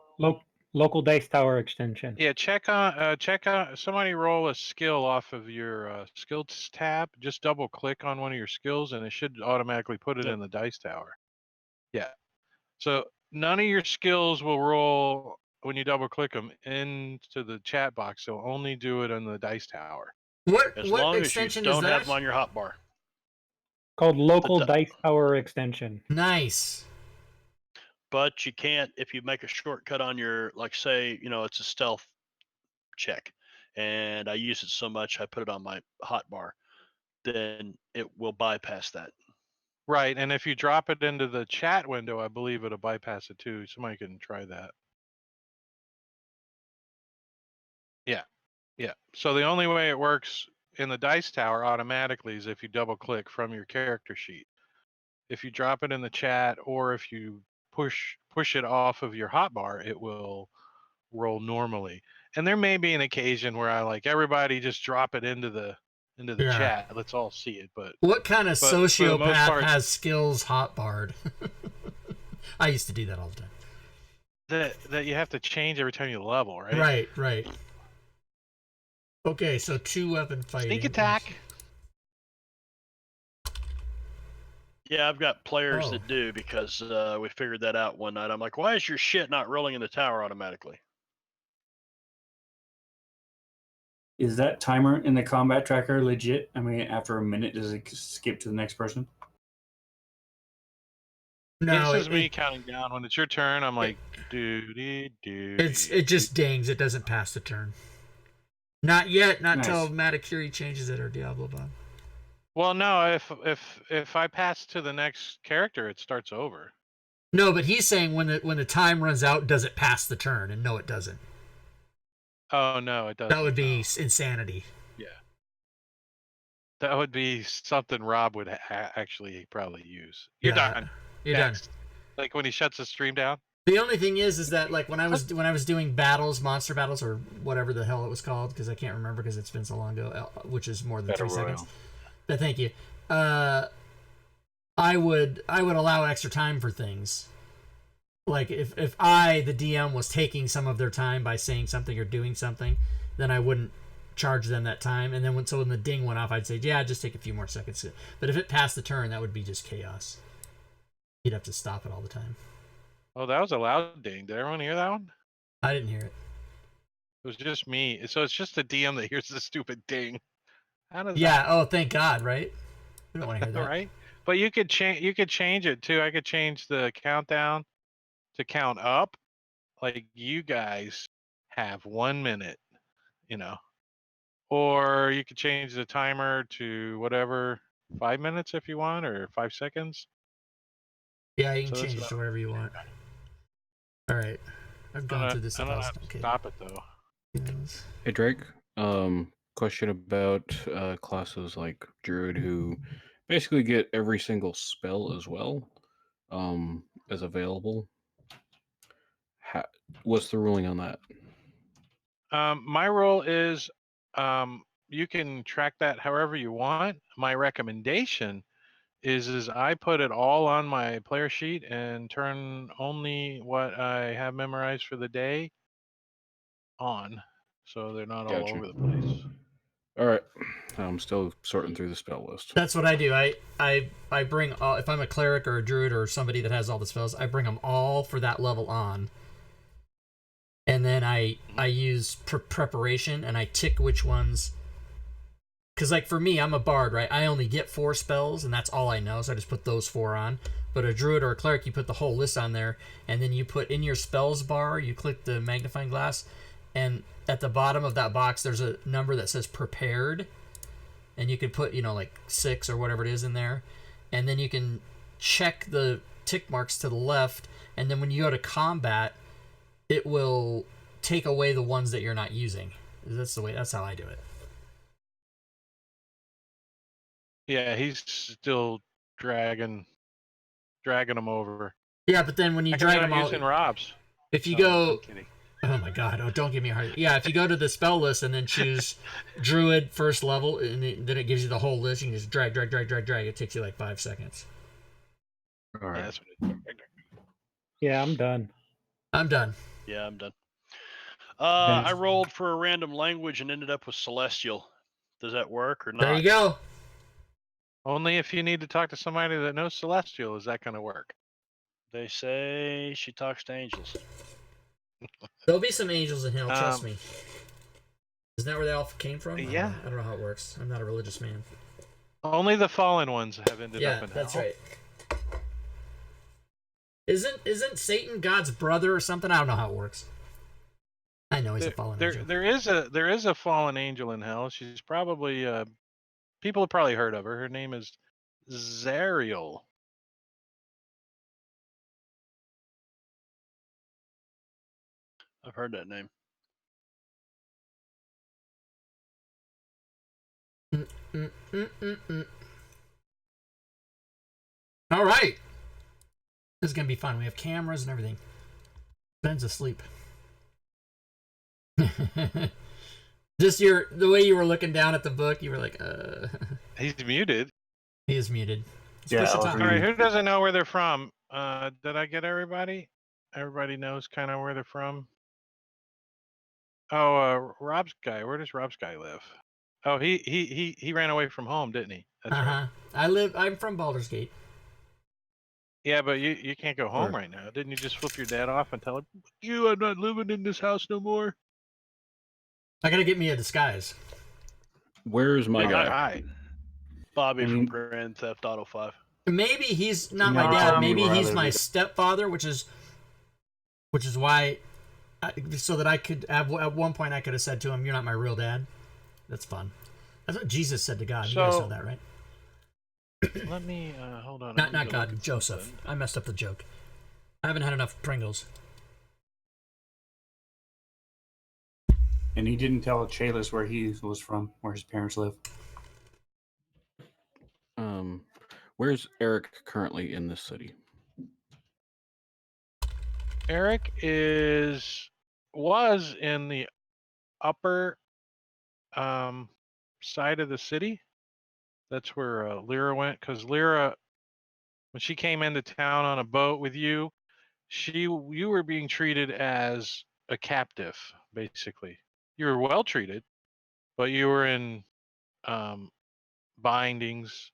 Local dice tower extension. Yeah. Check on. Somebody roll a skill off of your skills tab. Just double click on one of your skills, and it should automatically put it Yep. in the dice tower. Yeah. So none of your skills will roll when you double click them into the chat box. They'll only do it on the dice tower. As What long as you extension don't is have that? them on your hotbar. Called local The- dice tower extension. Nice. But you can't if you make a shortcut on your, like, say, it's a stealth check, and I use it so much I put it on my hotbar, then it will bypass that. Right, and if you drop it into the chat window, I believe it'll bypass it too. Somebody can try that. Yeah. So the only way it works in the dice tower automatically is if you double click from your character sheet. If you drop it in the chat or if you push it off of your hotbar, it will roll normally. And there may be an occasion where I like everybody just drop it into the Yeah. chat. Let's all see it. But What kind of But for the most sociopath part- has skills hotbarred? I used to do that all the time. that you have to change every time you level, right? Right. Okay, so 2 weapon fighting. Sneak attack. Yeah, I've got players Oh. that do because we figured that out one night. I'm like, why is your shit not rolling in the tower automatically? Is that timer in the combat tracker legit? I mean, after a minute, does it skip to the next person? No, This is me counting down. When it's your turn, I'm like, do. it just dings. It doesn't pass the turn. Not yet. Not Nice. till Matakiri changes it or Diablo Bomb. Well, no. If I pass to the next character, it starts over. No, but he's saying when the time runs out, does it pass the turn? And no, it doesn't. Oh no, it doesn't. That would be insanity. Yeah. That would be something Rob would actually probably use. You're done. You're Next. done. Like when he shuts the stream down. The only thing is that like when I was doing battles, monster battles, or whatever the hell it was called, because I can't remember because it's been so long ago, which is more than Battle 3 seconds. Royale. But thank you. I would allow extra time for things. Like if I, the DM, was taking some of their time by saying something or doing something, then I wouldn't charge them that time. And then when the ding went off, I'd say, yeah, just take a few more seconds. But if it passed the turn, that would be just chaos. You'd have to stop it all the time. Oh, that was a loud ding. Did everyone hear that one? I didn't hear it. It was just me. So it's just the DM that hears the stupid ding. How does Yeah. Oh, thank God. Right. We don't want to hear that? that. Right. But you could change. You could change it too. I could change the countdown to count up. Like you guys have 1 minute. Or you could change the timer to whatever, 5 minutes if you want, or 5 seconds. Yeah, you can So that's change it about- to whatever you want. All right. I've gone through this. I don't have to stop it though. Yes. Hey Drake, question about classes like Druid who basically get every single spell as well as available. What's the ruling on that? My role is you can track that however you want. My recommendation is I put it all on my player sheet and turn only what I have memorized for the day on, so they're not all Gotcha. over the place. All right, I'm still sorting through the spell list. That's what I do. I bring all, if I'm a cleric or a druid or somebody that has all the spells, I bring them all for that level on. And then I use preparation and I tick which ones. Because like for me, I'm a bard, right? I only get 4 spells and that's all I know. So I just put those 4 on. But a druid or a cleric, you put the whole list on there. And then you put in your spells bar, you click the magnifying glass. And at the bottom of that box, there's a number that says prepared. And you could put, like 6 or whatever it is in there. And then you can check the tick marks to the left. And then when you go to combat, it will take away the ones that you're not using. That's how I do it. Yeah, he's still dragging them over. Yeah, but then when you drag them using out, Rob's. if you I'm go, kidding. oh my God, don't give me a heart. Yeah, if you go to the spell list and then choose Druid first level, and then it gives you the whole list, you can just drag. It takes you like 5 seconds. All right. Yeah, that's what it is. Yeah, I'm done. I'm done. Yeah, I'm done. I rolled for a random language and ended up with Celestial. Does that work or not? There you go. Only if you need to talk to somebody that knows Celestial is that going to work. They say she talks to angels. There'll be some angels in hell, trust me. Isn't that where they all came from? Yeah. I don't know how it works. I'm not a religious man. Only the fallen ones have ended Yeah, up in that's hell. right. Isn't Satan God's brother or something? I don't know how it works. I know he's a fallen angel. There is a fallen angel in hell. She's probably people have probably heard of her. Her name is Zariel. I've heard that name. All right. This is going to be fun. We have cameras and everything. Ben's asleep. Just the way you were looking down at the book, you were like, He's muted. He is muted. Yeah, Push the I was top. All right, who doesn't know where they're from? Did I get everybody? Everybody knows kind of where they're from. Oh, Rob's guy. Where does Rob's guy live? Oh, he ran away from home, didn't he? That's right. I'm from Baldur's Gate. Yeah, but you can't go home right now. Didn't you just flip your dad off and tell him, I'm not living in this house no more? I gotta get me a disguise. Where's my Yeah, guy? hi. Bobby from Grand Theft Auto 5. Maybe he's not No, my dad. tell me Maybe where I he's live my either. stepfather, which is why, so that I could at one point I could have said to him, "You're not my real dad." That's fun. That's what Jesus said to God. You guys So- know that, right? Let me hold on. Not God, Joseph. Something. I messed up the joke. I haven't had enough Pringles. And he didn't tell Chaylis where he was from, where his parents live. Where's Eric currently in this city? Eric was in the upper side of the city. That's where Lyra went, because Lyra, when she came into town on a boat with you, you were being treated as a captive, basically. You were well treated, but you were in bindings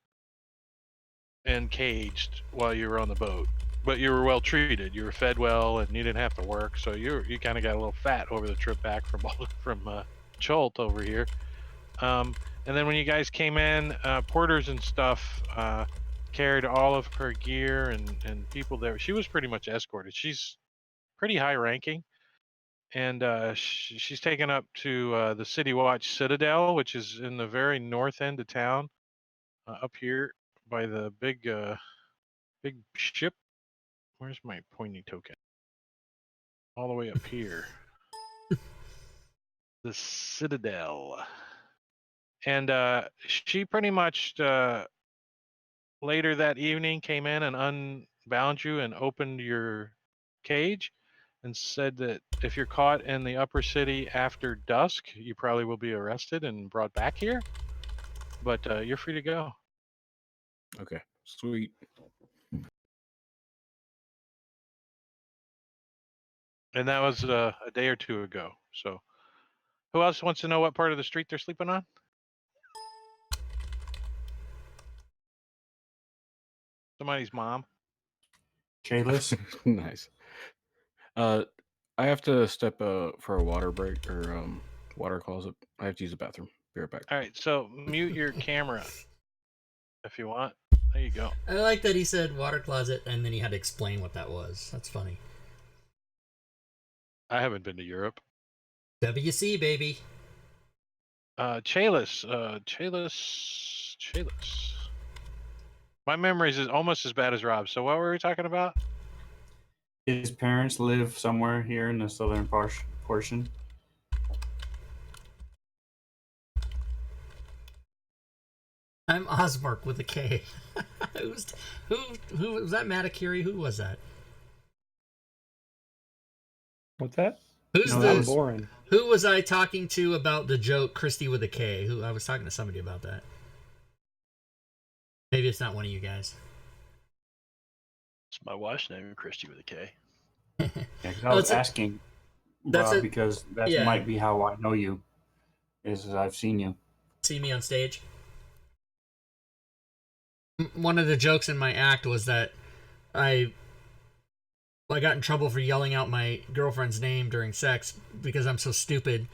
and caged while you were on the boat. But you were well treated. You were fed well, and you didn't have to work. So you kind of got a little fat over the trip back from Cholt over here. And then when you guys came in, porters and stuff carried all of her gear and people there. She was pretty much escorted. She's pretty high ranking, and she's taken up to the City Watch Citadel, which is in the very north end of town, up here by the big ship. Where's my pointy token? All the way up here. The Citadel. And she pretty much later that evening came in and unbound you and opened your cage and said that if you're caught in the upper city after dusk, you probably will be arrested and brought back here. But you're free to go. Okay, sweet. And that was a day or two ago. So who else wants to know what part of the street they're sleeping on? Somebody's mom. Chaylis? Nice. I have to step for a water break or water closet. I have to use the bathroom. Be right back. All right, so mute your camera if you want. There you go. I like that he said water closet and then he had to explain what that was. That's funny. I haven't been to Europe. WC, baby. Chaylis. My memories is almost as bad as Rob's. So what were we talking about? His parents live somewhere here in the southern portion. I'm Osmark with a K. Who was that? Matakiri? Who was that? What's that? Who's No, the that was- Boren. Who was I talking to about the joke Christy with a K? I was talking to somebody about that. Maybe it's not one of you guys. It's my wife's name, Christy with a K. Yeah, 'cause I was asking Rob because that yeah. might be how I know you, is I've seen you. See me on stage? One of the jokes in my act was that I got in trouble for yelling out my girlfriend's name during sex because I'm so stupid,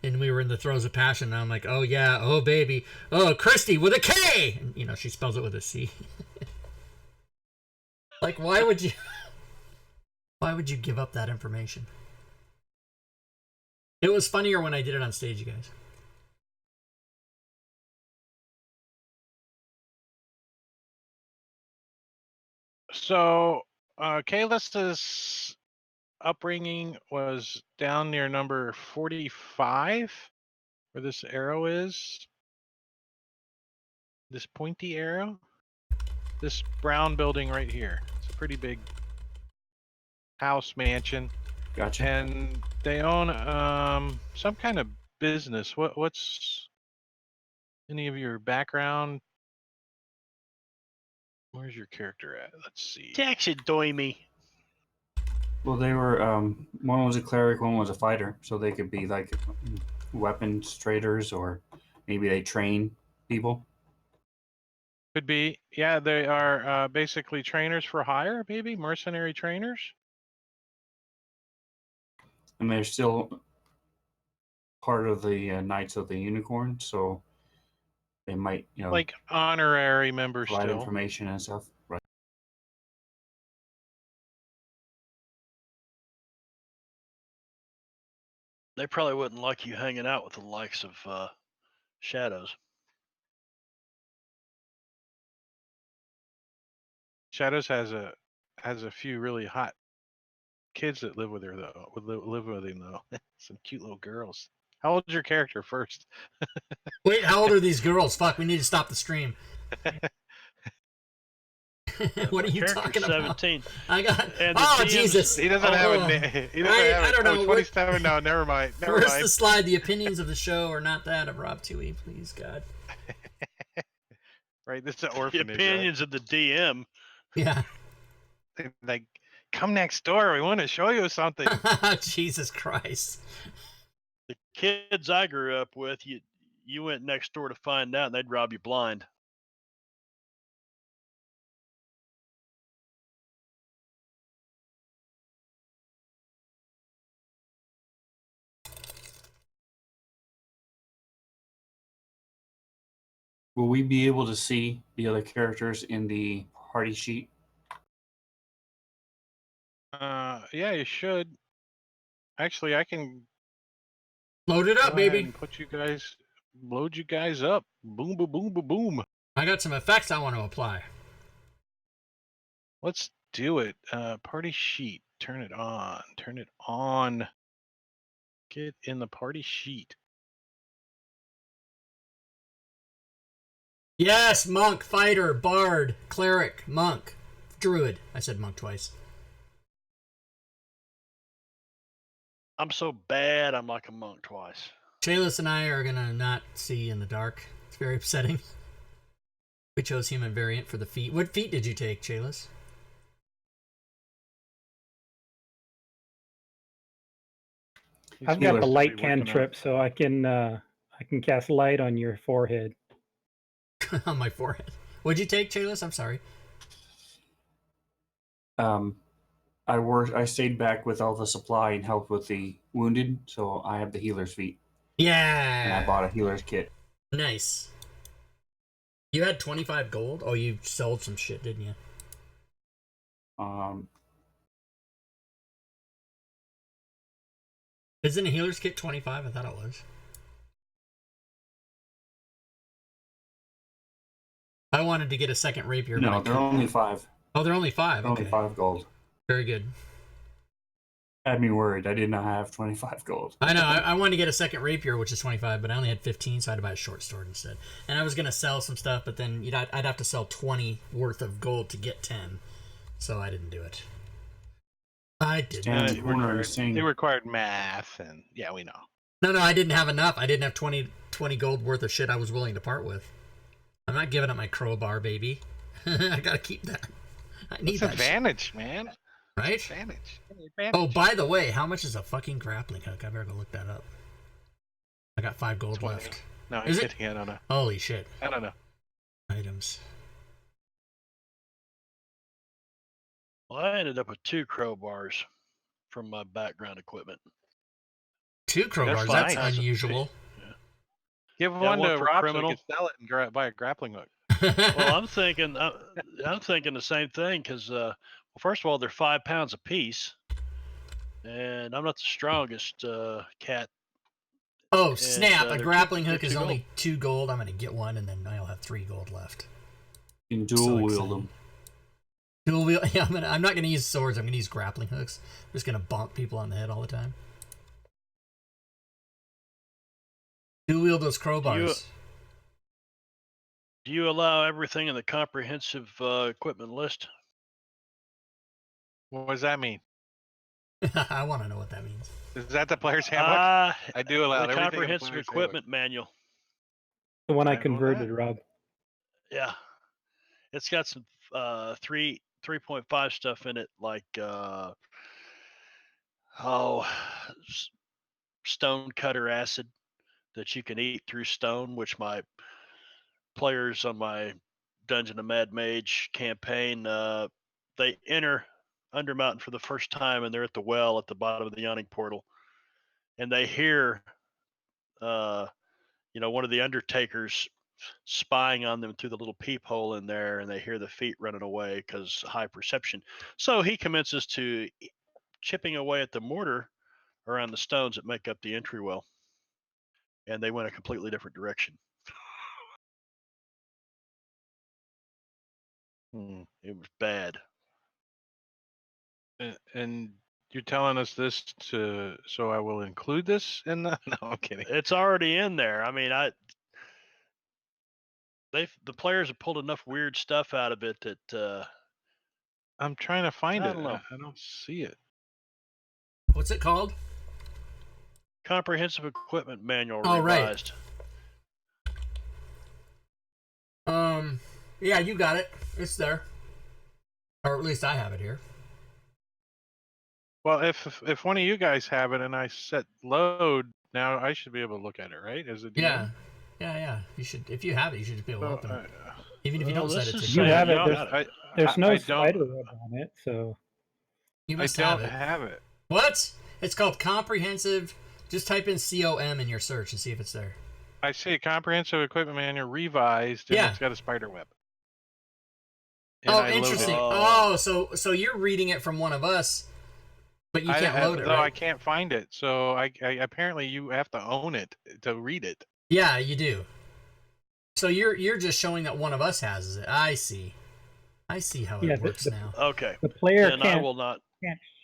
and we were in the throes of passion, and I'm like, oh yeah, oh baby, oh Christy with a K! And, she spells it with a C. Like, why would you give up that information? It was funnier when I did it on stage, you guys. So Kalis's upbringing was down near number 45, where this arrow is. This pointy arrow. This brown building right here. It's a pretty big house mansion. Gotcha. And they own some kind of business. What's any of your background? Where's your character at? Let's see. Taxidermy. Well, they were, one was a cleric, one was a fighter, so they could be like weapons traders, or maybe they train people. Could be. Yeah, they are basically trainers for hire, maybe mercenary trainers. And they're still part of the Knights of the Unicorn, so they might, Like honorary members provide still. information and stuff. Right. They probably wouldn't like you hanging out with the likes of Shadows. Shadows has a few really hot kids that live with her though. Live with him though. Some cute little girls. How old's your character first? Wait, how old are these girls? Fuck, we need to stop the stream. What are you Character's talking about? 17. I got. And the Oh DM's Jesus! He doesn't have a Oh, name. He doesn't have I don't know. 27. No, never mind. Never Where's mind. the slide? The opinions of the show are not that of Rob Toohey, please God. Right, this is an The orphanage. opinions of the DM. Yeah. Right? Like, come next door. We want to show you something. Jesus Christ. The kids I grew up with, you went next door to find out, and they'd rob you blind. Will we be able to see the other characters in the party sheet? Yeah, you should. Actually, I can Load it go up, ahead baby. and load you guys up. Boom, boom, boom, boom, boom. I got some effects I want to apply. Let's do it. Party sheet. Turn it on. Turn it on. Get in the party sheet. Yes, monk, fighter, bard, cleric, monk, druid. I said monk twice. I'm so bad, I'm like a monk twice. Chalice and I are gonna not see in the dark. It's very upsetting. We chose human variant for the feat. What feat did you take, Chalice? I've got the He's light working on it. cantrip, so I can cast light on your forehead. On my forehead. What'd you take, Chalice? I'm sorry. I stayed back with all the supply and helped with the wounded, so I have the healer's feet. Yeah. And I bought a healer's kit. Nice. You had 25 gold? Oh, you sold some shit, didn't you? Isn't a healer's kit 25? I thought it was. I wanted to get a second rapier. No, they're only 5. Oh, they're only 5. They're Okay. only 5 gold. Very good. Had me worried. I did not have 25 gold. I know. I wanted to get a second rapier, which is 25, but I only had 15, so I had to buy a short sword instead. And I was going to sell some stuff, but then I'd have to sell 20 worth of gold to get 10. So I didn't do it. I didn't. Stand in the corner and sing. It required math, and yeah, we know. No, I didn't have enough. I didn't have 20 gold worth of shit I was willing to part with. I'm not giving up my crowbar, baby. I gotta keep that. I need It's that advantage, shit. man. Right? Advantage. Oh, by the way, how much is a fucking grappling hook? I better go look that up. I got 5 gold 20. left. No, I'm Is it? kidding. I don't know. Holy shit. I don't know. Items. Well, I ended up with 2 crowbars from my background equipment. 2 crowbars, fine. that's unusual. Give Yeah, one one to for Rob criminal. so he can sell it and buy a grappling hook. Well, I'm thinking the same thing because, well, first of all, they're 5 pounds apiece, and I'm not the strongest cat. Oh, snap. they're A grappling hook they're is 2 only 2 gold. I'm going to get one, and then I'll have 3 gold left. You can So dual exciting. wield them. Dual wield. Yeah, I'm not going to use swords. I'm going to use grappling hooks. I'm just going to bonk people on the head all the time. Dual wield those crowbars. Do you allow everything in the comprehensive equipment list? What does that mean? I want to know what that means. Is that the player's handbook? I do allow the everything in the comprehensive player's equipment manual. The one I Okay, well, converted, Rob. Yeah, it's got some 3.5 stuff in it, like stone cutter acid that you can eat through stone, which my players on my Dungeon of Mad Mage campaign, they enter Undermountain for the first time, and they're at the well at the bottom of the yawning portal, and they hear one of the undertakers spying on them through the little peephole in there, and they hear the feet running away because high perception. So he commences to chipping away at the mortar around the stones that make up the entry well, and they went a completely different direction. It was bad. And you're telling us this so I will include this in the? No, I'm kidding. It's already in there. I mean, the players have pulled enough weird stuff out of it that I'm trying to find I it. don't know. I don't see it. What's it called? Comprehensive Equipment Manual Oh, right. revised. Yeah, you got it. It's there. Or at least I have it here. Well, if one of you guys have it and I set load, now I should be able to look at it, right? As a DM? Yeah. You should. If you have it, you should just be able to So, open it. Even if you Well, don't set this it to is You me. saying have it. y'all There's, got it. there's no I spider don't. web on it, so You I must don't have it. have it. What? It's called comprehensive. Just type in COM in your search and see if it's there. I see a comprehensive equipment manual revised, and Yeah. it's got a spider web. And Oh, I loaded interesting. it. Oh, so you're reading it from one of us, but you can't load it, Though I right? can't find it, so I apparently you have to own it to read it. Yeah, you do. So you're just showing that one of us has it. I see. I see how Yeah, it works now. Okay. the player Then I can't will not.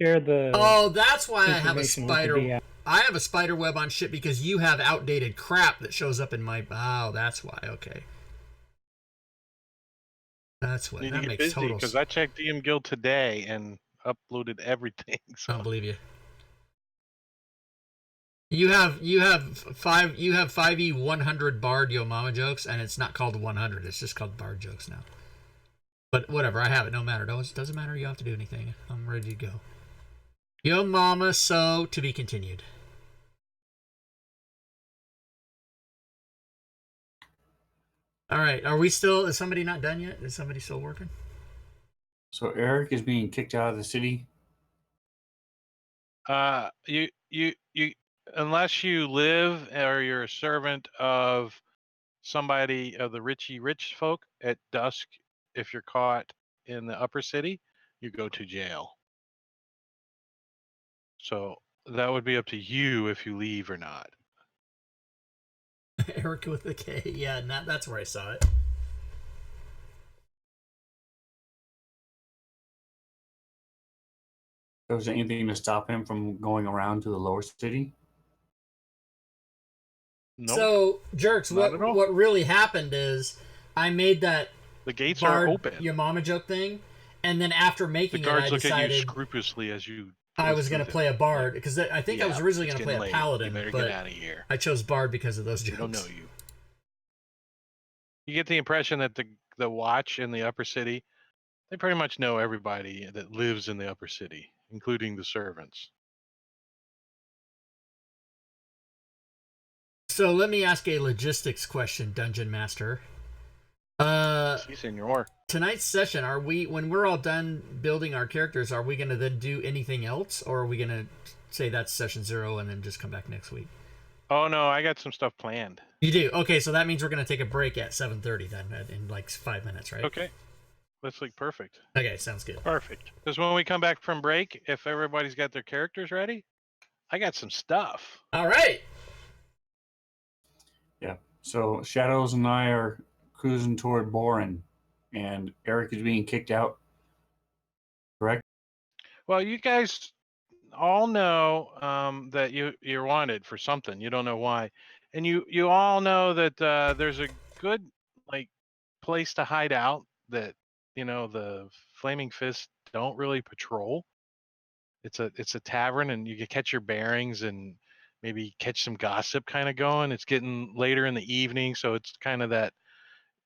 share the Oh, that's why I have a information with the spider. DM. I have a spider web on shit because you have outdated crap that shows up in my. Oh, that's why. Okay. That's what. Need That to get makes busy total. because I checked DM Guild today and uploaded everything. I So don't believe you. You have 5e 100 Bard Yo Mama jokes, and it's not called 100. It's just called Bard jokes now. But whatever, I have it. No matter. Doesn't matter. You don't have to do anything. I'm ready to go. Yo Mama, so to be continued. All right. Are we still? Is somebody not done yet? Is somebody still working? So Eric is being kicked out of the city. you unless you live or you're a servant of somebody of the rich folk at dusk, if you're caught in the upper city, you go to jail. So that would be up to you if you leave or not. Eric with the K. Yeah, that's where I saw it. Was there anything to stop him from going around to the lower city? Nope. So, Jerks, Not at all. what really happened is I made that The gates Bard are open. Your Mama joke thing, and then after The making it, guards I look at you decided scrupulously as you. I was going to through play a them. Bard because I think I was Yeah, originally it's going to play getting a late. Paladin, You better but get out of here. I chose Bard because of those We jokes. don't know you. You get the impression that the watch in the upper city, they pretty much know everybody that lives in the upper city, including the servants. So let me ask a logistics question, Dungeon Master. Si, senor. Tonight's session, are we, when we're all done building our characters, are we going to then do anything else, or are we going to say that's session 0 and then just come back next week? Oh no, I got some stuff planned. You do? Okay, so that means we're going to take a break at 7:30 then, in like 5 minutes, right? Okay, that's like perfect. Okay, sounds good. Perfect. Because when we come back from break, if everybody's got their characters ready, I got some stuff. All right. Yeah. So Shadows and I are cruising toward Boren, and Eric is being kicked out. Correct? Well, you guys all know that you're wanted for something. You don't know why, and you all know that there's a good like place to hide out that the Flaming Fists don't really patrol. It's a tavern, and you can catch your bearings and maybe catch some gossip kind of going. It's getting later in the evening, so it's kind of that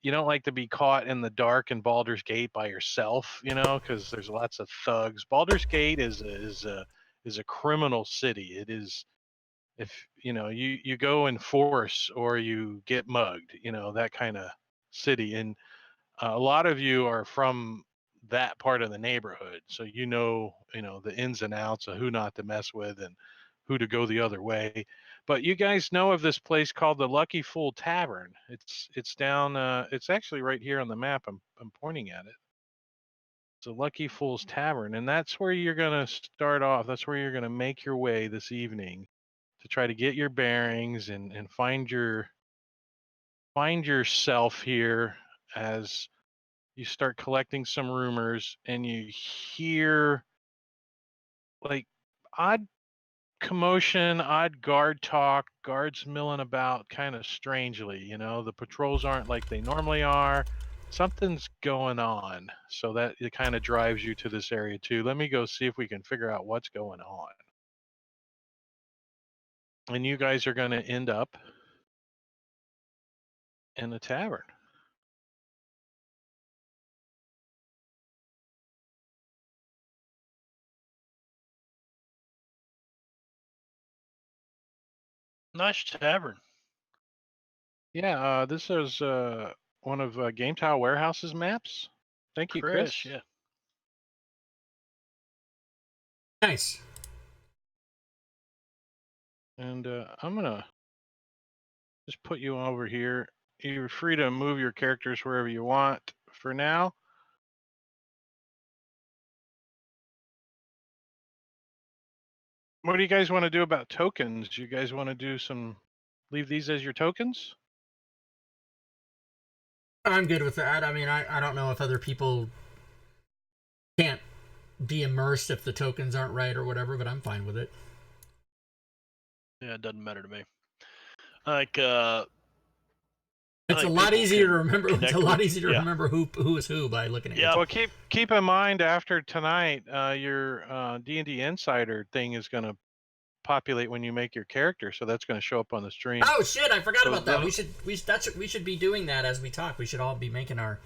you don't like to be caught in the dark in Baldur's Gate by yourself, because there's lots of thugs. Baldur's Gate is a criminal city. It is if you go in force or you get mugged, that kind of city. And a lot of you are from that part of the neighborhood, so the ins and outs of who not to mess with and who to go the other way. But you guys know of this place called the Lucky Fool Tavern. It's down. It's actually right here on the map. I'm pointing at it. It's a Lucky Fool's Tavern, and that's where you're gonna start off. That's where you're gonna make your way this evening to try to get your bearings and find yourself here as you start collecting some rumors, and you hear like odd commotion, odd guard talk, guards milling about kind of strangely. The patrols aren't like they normally are. Something's going on. So that it kind of drives you to this area too. Let me go see if we can figure out what's going on. And you guys are going to end up in the tavern. Nice tavern. Yeah, this is one of Game Tile Warehouse's maps. Thank you, Chris. Yeah. Nice. And I'm gonna just put you over here. You're free to move your characters wherever you want for now. What do you guys want to do about tokens? You guys want to do leave these as your tokens? I'm good with that. I mean, I don't know if other people can't be immersed if the tokens aren't right or whatever, but I'm fine with it. Yeah, it doesn't matter to me. Like, it's a lot easier to remember. It's a lot easier to yeah. remember who is who by looking at it. Yeah. Well, keep in mind after tonight, your D&D Insider thing is going to populate when you make your character, so that's going to show up on the stream. Oh shit! I forgot about that. that'll- We should be doing that as we talk. We should all be making our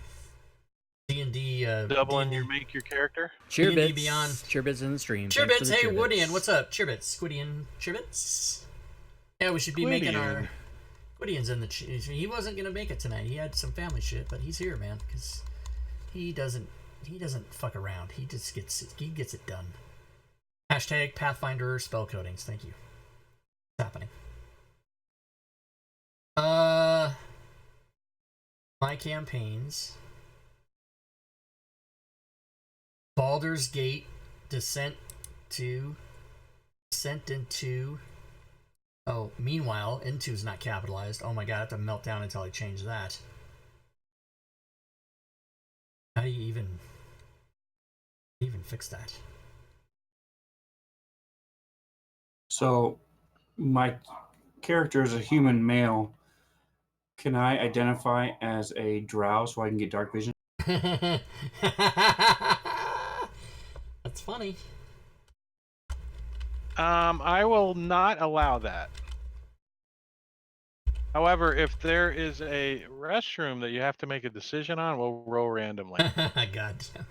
D&D. Doubling D&D. make your character. D&D Cheerbits. Beyond. Cheerbits in the stream. Thanks Cheerbits, for the hey cheerbits. Woodian, what's up? Cheerbits, Squidian, Cheerbits. Yeah, we should be making our. Squidian's in the. He wasn't gonna make it tonight. He had some family shit, but he's here, man, because he doesn't fuck around. He just gets it done. Hashtag Pathfinder spell coatings. Thank you. What's happening? My campaigns. Baldur's Gate, Descent into. Oh, meanwhile, into's not capitalized. Oh my god, I have to melt down until I change that. How do you even fix that? So, my character is a human male. Can I identify as a drow so I can get dark vision? That's funny. I will not allow that. However, if there is a restroom that you have to make a decision on, we'll roll randomly. God damn.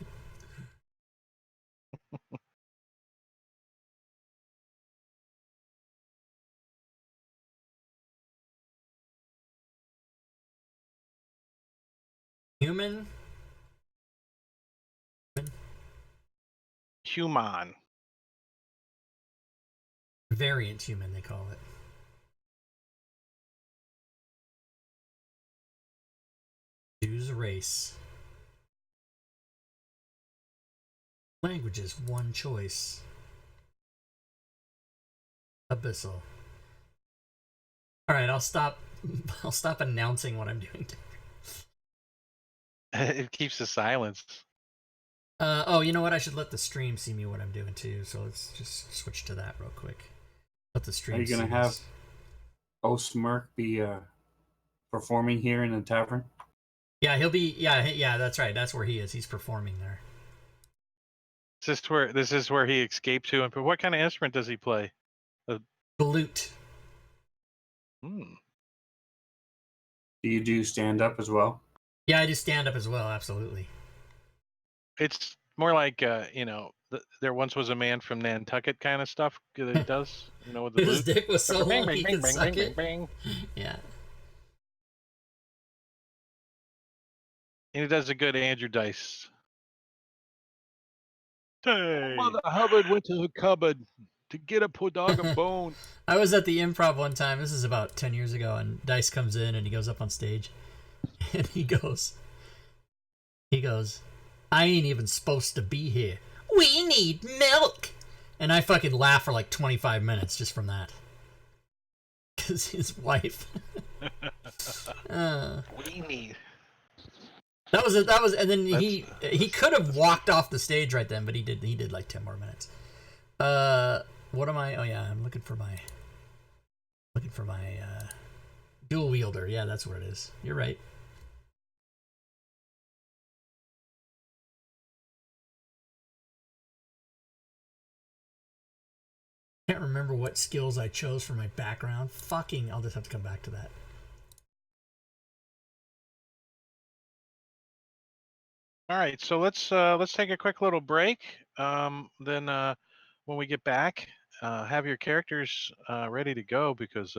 Human? Human. Variant human, they call it. Choose a race. Languages, one choice. Abyssal. Alright, I'll stop announcing what I'm doing. It keeps the silence. Oh, you know what? I should let the stream see me what I'm doing too. So let's just switch to that real quick. Let the stream. Are you gonna see have us. Osmirk be performing here in the tavern? Yeah, he'll be. Yeah, that's right. That's where he is. He's performing there. This is where he escaped to. And what kind of instrument does he play? Flute. Hmm. Do you do stand up as well? Yeah, I do stand up as well. Absolutely. It's more like there once was a man from Nantucket kind of stuff that he does. With the His lute. dick was so Bang, long bang, he bang, could bang, suck bang, it. bang, bang. Yeah. And he does a good Andrew Dice. Hey. Mother Hubbard went to the cupboard to get a podogga bone. I was at the Improv one time. This is about 10 years ago, and Dice comes in and he goes up on stage, and he goes, "I ain't even supposed to be here. We need milk." And I fucking laughed for like 25 minutes just from that. Because his wife. We need. That was, and then he That's- could have walked off the stage right then, but he did like 10 more minutes. What am I? Oh yeah, I'm looking for my dual wielder. Yeah, that's what it is. You're right. Can't remember what skills I chose for my background. Fucking, I'll just have to come back to that. All right, so let's take a quick little break. Then when we get back, have your characters ready to go because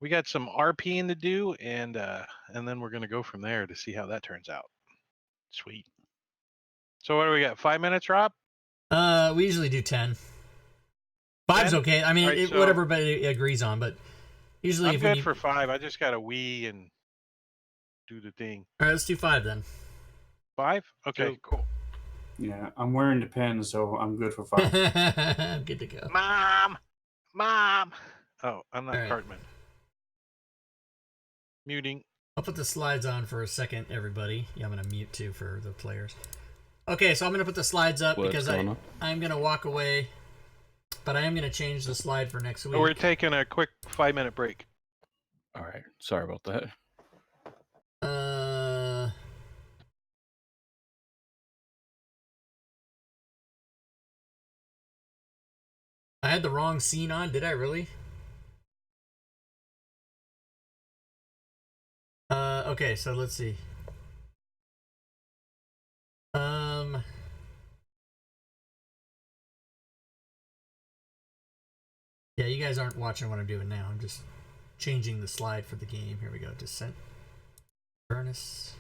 we got some RPing to do, and then we're gonna go from there to see how that turns out. Sweet. So what do we got? 5 minutes, Rob? We usually do 10. 5's 10? okay. I mean, Alright, so- whatever everybody agrees on, but usually I'm if we good need... for 5. I just got to wee and do the thing. All right, let's do 5 then. 5? Okay, Go. cool. Yeah, I'm wearing the pen, so I'm good for 5. I'm good to go. Mom. Oh, I'm not All right. Cartman. Muting. I'll put the slides on for a second, everybody. Yeah, I'm going to mute too for the players. Okay, so I'm going to put the slides up What's because going on? I'm going to walk away, but I am going to change the slide for next week. We're taking a quick 5-minute break. All right. Sorry about that. I had the wrong scene on. Did I really? Okay, so let's see. Yeah, you guys aren't watching what I'm doing now. I'm just changing the slide for the game. Here we go. Descent. Avernus.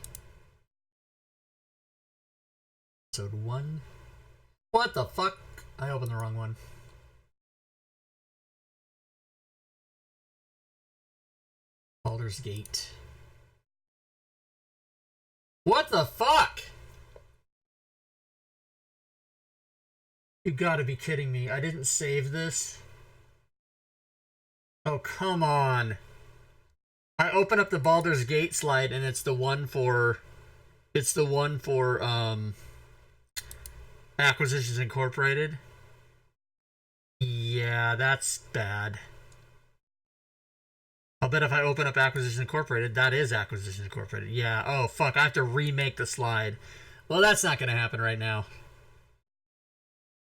Episode 1. What the fuck? I opened the wrong one. Baldur's Gate. What the fuck? You gotta be kidding me. I didn't save this. Oh, come on. I open up the Baldur's Gate slide and it's the one for Acquisitions Incorporated. Yeah, that's bad. I'll bet if I open up Acquisition Incorporated, that is Acquisition Incorporated. Yeah, oh fuck, I have to remake the slide. Well, that's not gonna happen right now.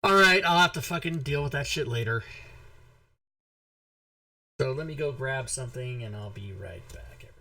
Alright, I'll have to fucking deal with that shit later. So let me go grab something and I'll be right back, everybody.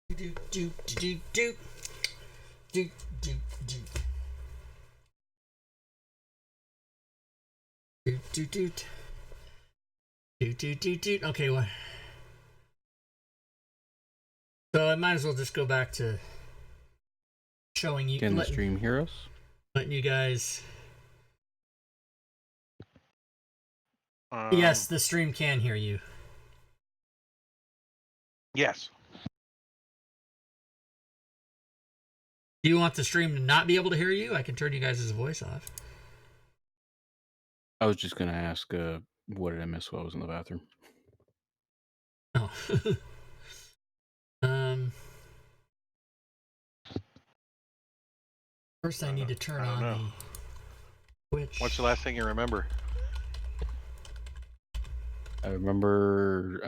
Do do do do do do do do do do do do do. Okay, what? So I might as well just go back to showing you, Can the stream hear us? letting you guys. Um, Yes, the stream can hear you. Yes. Do you want the stream to not be able to hear you? I can turn you guys' voice off. I was just gonna ask, what did I miss while I was in the bathroom? Oh. First I need to turn I don't on know. the Twitch. What's the last thing you remember? I remember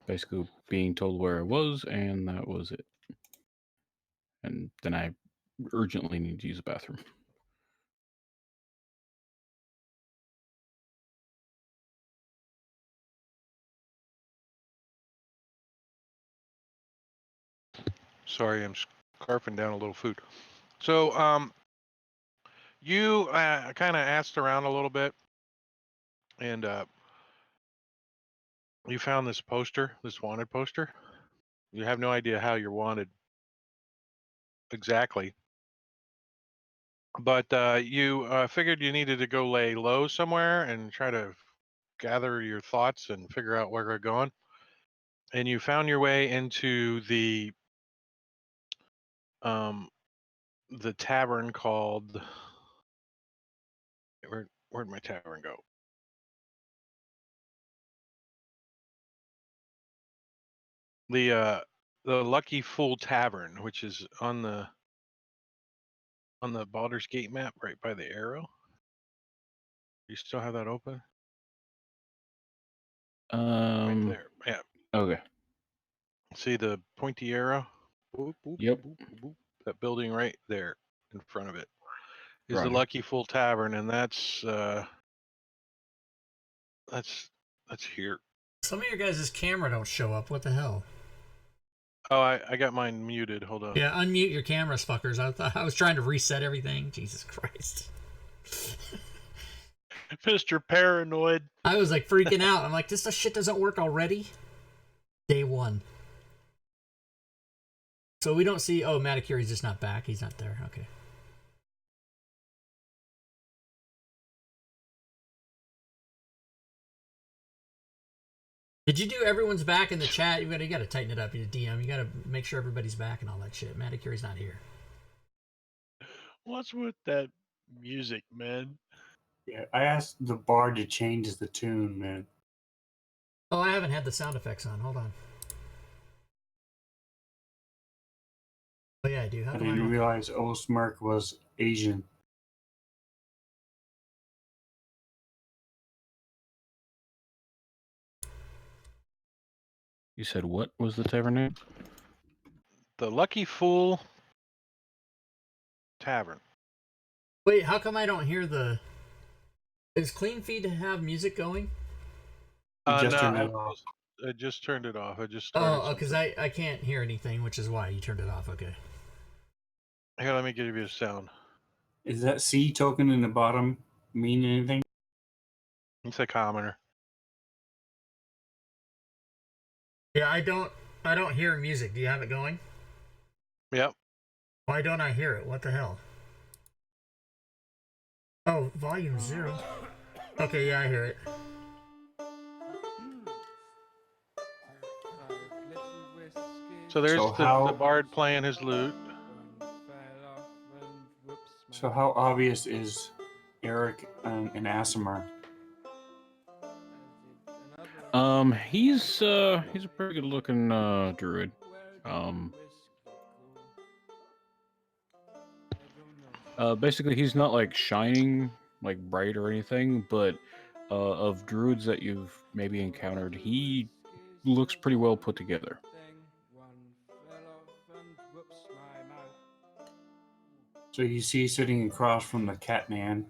basically being told where I was, and that was it. And then I urgently need to use the bathroom. Sorry, I'm scarfing down a little food. So, you kind of asked around a little bit, and you found this poster, this wanted poster. You have no idea how you're wanted exactly, but you figured you needed to go lay low somewhere and try to gather your thoughts and figure out where you're going. And you found your way into the tavern called, where'd my tavern go? The Lucky Fool Tavern, which is on the Baldur's Gate map, right by the arrow. You still have that open? Right there. Yeah. Okay. See the pointy arrow? Boop, boop, Yep. boop, boop. That building right there in front of it is the Roger. Lucky Fool Tavern, and that's here. Some of your guys' camera don't show up. What the hell? Oh, I got mine muted. Hold on. Yeah, unmute your cameras, fuckers. I was trying to reset everything. Jesus Christ. Mr. Paranoid. I was like freaking out. I'm like, this shit doesn't work already? Day one. So we don't see. Oh, Maticuri's just not back. He's not there. Okay. Did you do everyone's back in the chat? You gotta tighten it up. You DM. You gotta make sure everybody's back and all that shit. Maticuri's not here. What's with that music, man? Yeah, I asked the bard to change the tune, man. Oh, I haven't had the sound effects on. Hold on. Oh yeah, I do. How I do didn't realize Osmerk was Asian. You said what was the tavern name? The Lucky Fool Tavern. Wait, how come I don't hear the... Is Clean Feed have music going? Just No, turned it off. I just turned it off. I just started. Oh, because I can't hear anything, which is why you turned it off. Okay. Here, let me give you a sound. Is that C token in the bottom mean anything? It's a commoner. Yeah, I don't hear music. Do you have it going? Yep. Why don't I hear it? What the hell? Oh, volume 0. Okay, yeah, I hear it. So there's the bard playing his lute. So how obvious is Eric and Asimar? He's a pretty good looking druid. Basically he's not like shining like bright or anything, but of druids that you've maybe encountered, he looks pretty well put together. So you see sitting across from the cat man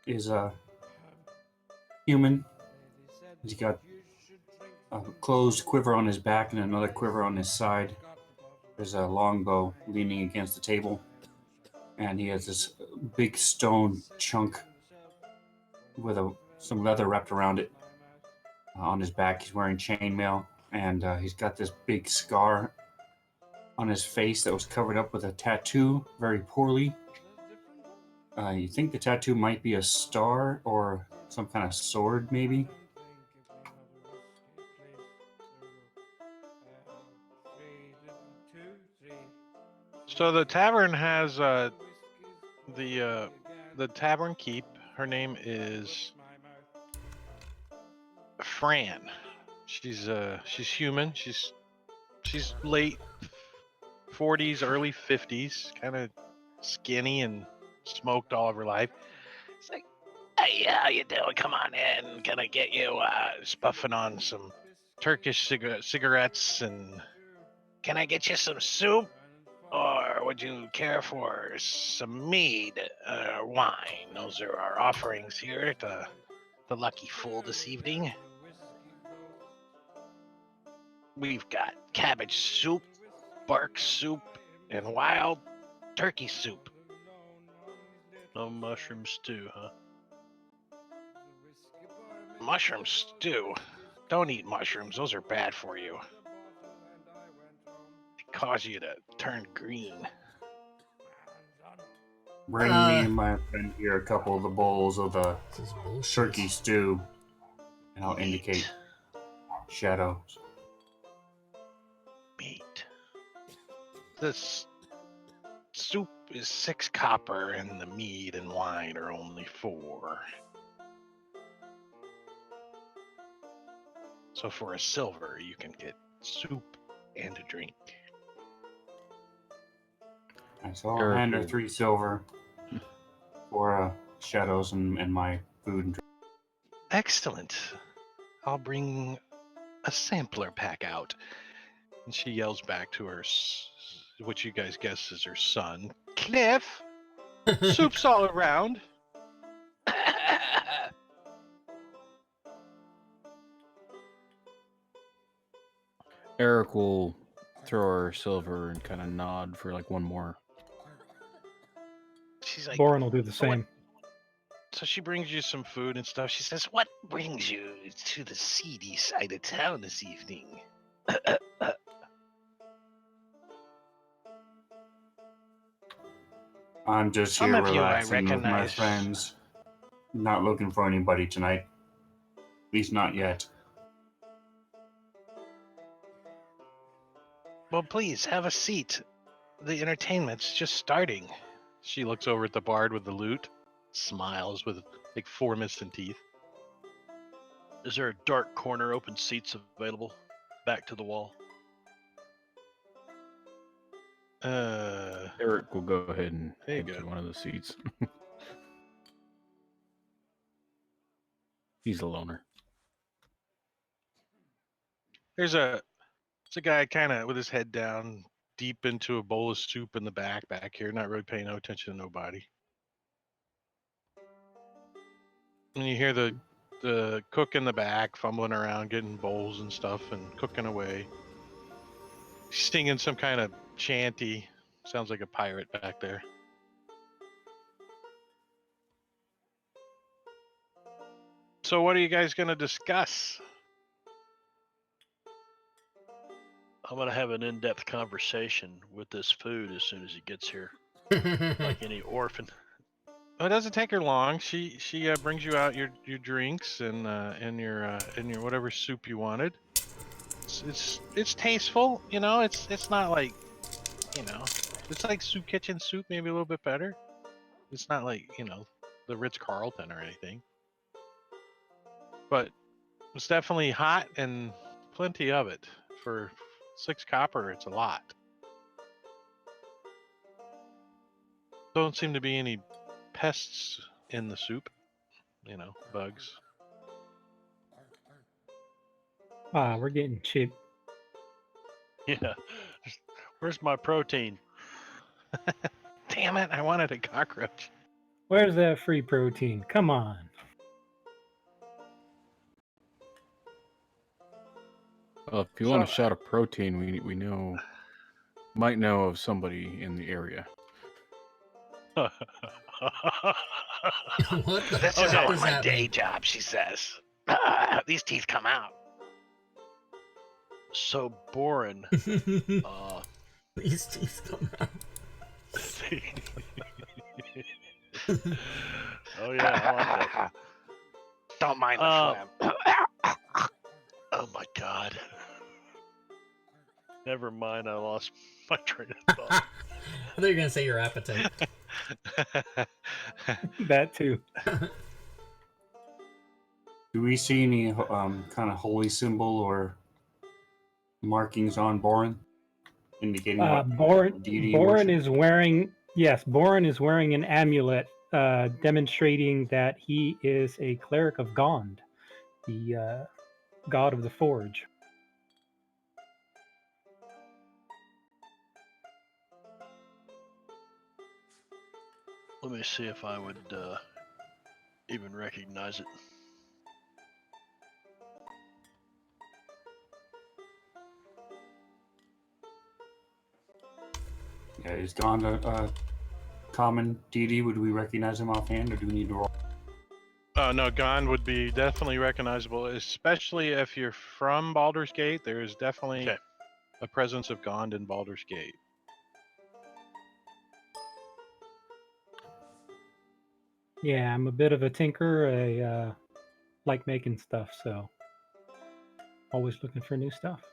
is a human. He's got a closed quiver on his back and another quiver on his side. There's a longbow leaning against the table. And he has this big stone chunk with some leather wrapped around it. On his back, he's wearing chainmail, and he's got this big scar on his face that was covered up with a tattoo very poorly. You think the tattoo might be a star or some kind of sword, maybe? So the tavern has the tavern keep. Her name is Fran. She's human. She's late 40s, early 50s, kind of skinny and smoked all of her life. It's like, hey, how you doing? Come on in. Gonna get you spuffing on some Turkish cigarettes, and can I get you some soup? Or would you care for some mead or wine? Those are our offerings here at the Lucky Fool this evening. We've got cabbage soup, bark soup, and wild turkey soup. No mushroom stew, huh? Mushroom stew? Don't eat mushrooms. Those are bad for you. They cause you to turn green. Bring me and my friend here a couple of the bowls of the This is bullshit. turkey stew, and I'll indicate shadows. Meat. This soup is 6 copper, and the mead and wine are only 4. So for a silver, you can get soup and a drink. And so I'll hand her Eric. 3 silver for shadows and my food and drink. Excellent. I'll bring a sampler pack out. And she yells back to her, what you guys guess is her son, Cliff. Soup's all around. Eric will throw her silver and kind of nod for like one more. She's like, Boren will do the "So what-" same. So she brings you some food and stuff. She says, what brings you to the seedy side of town this evening? I'm just Some here of you I relaxing with my recognize. friends. Not looking for anybody tonight. At least not yet. Well, please, have a seat. The entertainment's just starting. She looks over at the bard with the lute, smiles with like 4 missing teeth. Is there a dark corner open seats available? Back to the wall. Eric will go ahead and There you head to go. one of the seats. He's a loner. There's a guy kind of with his head down, deep into a bowl of soup in the back here, not really paying no attention to nobody. And you hear the cook in the back fumbling around, getting bowls and stuff, and cooking away. He's singing some kind of chanty. Sounds like a pirate back there. So what are you guys going to discuss? I'm gonna have an in-depth conversation with this food as soon as he gets here, like any orphan. Well, it doesn't take her long. She brings you out your drinks and your whatever soup you wanted. It's tasteful, you know. It's not like, you know, it's like Soup Kitchen soup, maybe a little bit better. It's not like, you know, the Ritz-Carlton or anything, but it's definitely hot and plenty of it. For 6 copper, it's a lot. Don't seem to be any pests in the soup, you know, bugs. Ah, we're getting cheap. Yeah. Where's my protein? Damn it, I wanted a cockroach. Where's that free protein? Come on. Well, if you want a shot of protein, we might know of somebody in the area. What the This fuck is all does my that day mean? job, she says. These teeth come out. So Boren, These teeth come out. oh yeah, I like that. Don't mind the phlegm. Oh my god. Never mind, I lost my train of thought. I thought you were gonna say your appetite. That too. Do we see any kind of holy symbol or markings on Boren, indicating what deity he Boren worships? is wearing Boren is wearing an amulet demonstrating that he is a cleric of Gond, the god of the forge. Let me see if I would even recognize it. Yeah, is Gond a common deity? Would we recognize him offhand, or do we need to roll? No, Gond would be definitely recognizable, especially if you're from Baldur's Gate. There is definitely Okay. a presence of Gond in Baldur's Gate. Yeah, I'm a bit of a tinker. I like making stuff, so always looking for new stuff.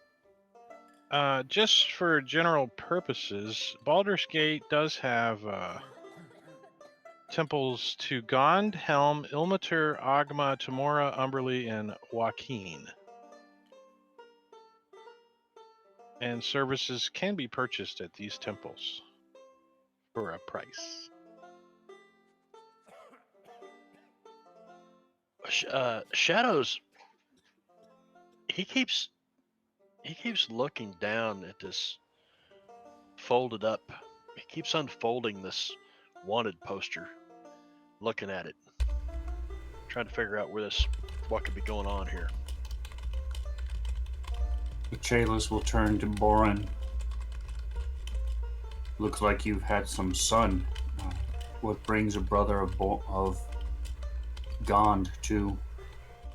Just for general purposes, Baldur's Gate does have temples to Gond, Helm, Ilmater, Agma, Tamora, Umberly, and Joaquin. And services can be purchased at these temples for a price. Shadows. He keeps looking down at this folded up. He keeps unfolding this wanted poster, looking at it, trying to figure out what could be going on here. The Chalice will turn to Boren. Looks like you've had some sun. What brings a brother of Gond to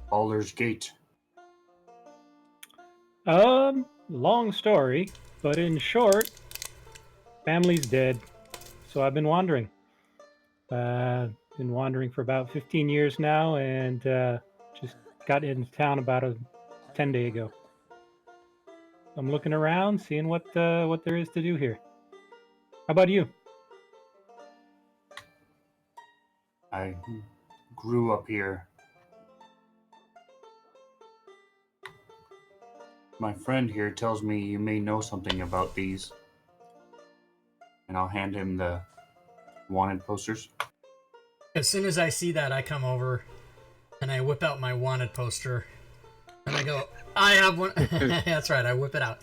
Baldur's Gate? Long story, but in short, family's dead, so I've been wandering. Been wandering for about 15 years now, and just got into town about 10 days ago. I'm looking around, seeing what there is to do here. How about you? I grew up here. My friend here tells me you may know something about these. And I'll hand him the wanted posters. As soon as I see that, I come over and I whip out my wanted poster. And I go, I have one. That's right, I whip it out.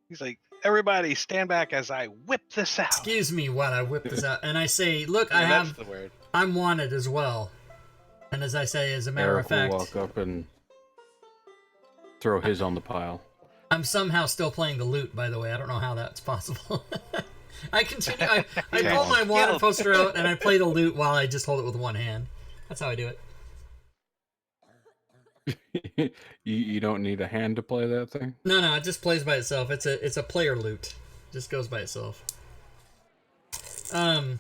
He's like, everybody stand back as I whip this out. Excuse me while I whip this out. And I say, look, Yeah, I that's have, the word. I'm wanted as well. And as I say, as a matter Eric of fact, will walk up and throw his on the pile. I'm somehow still playing the lute, by the way. I don't know how that's possible. I continue. I pull my wanted poster out and I play the lute while I just hold it with one hand. That's how I do it. You don't need a hand to play that thing? No, it just plays by itself. It's a player lute. It just goes by itself. And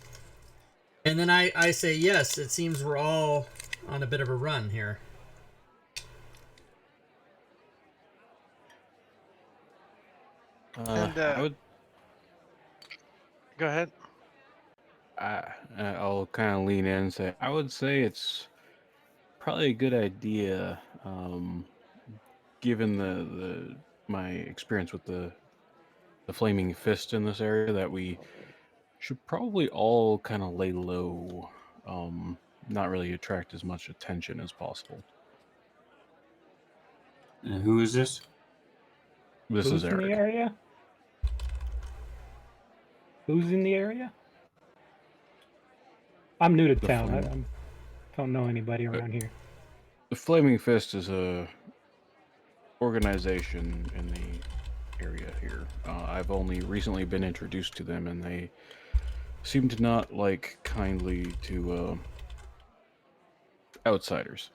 then I say, yes, it seems we're all on a bit of a run here. I would. Go ahead. I'll kind of lean in and say, I would say it's probably a good idea, given my experience with the flaming fist in this area, that we should probably all kind of lay low, not really attract as much attention as possible. And who is this? This Who's is in the Eric. area? Who's in the area? I'm new to town. I don't know anybody around here. The Flaming Fist is a organization in the area here. I've only recently been introduced to them, and they seem to not like kindly to outsiders.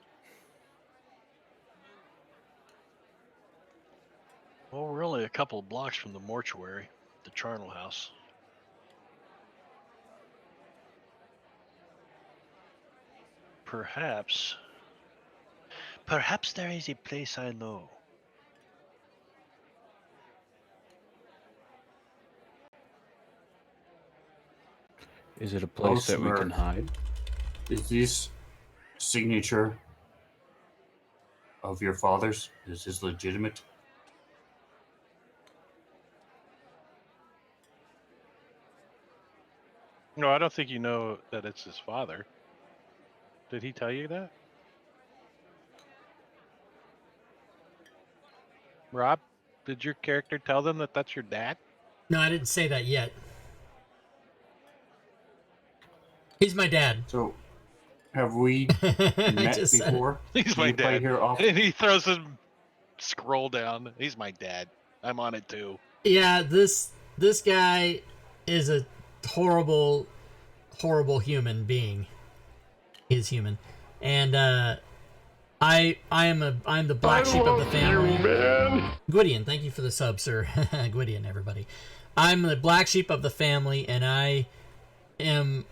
Well, we're only a couple of blocks from the mortuary, the Charnel-House. Perhaps there is a place I know. Is it a place that we can smirk. hide? Is this signature of your father's? Is his legitimate? No, I don't think you know that it's his father. Did he tell you that? Rob, did your character tell them that that's your dad? No, I didn't say that yet. He's my dad. So, have we I met just said it. before? He's Do my you play dad. here often? And he throws his scroll down. He's my dad. I'm on it too. Yeah, this guy is a horrible human being. He's human. And I'm the black sheep of the family. Gwydion, thank you for the sub, sir. Gwydion, everybody. I'm the black sheep of the family, and I am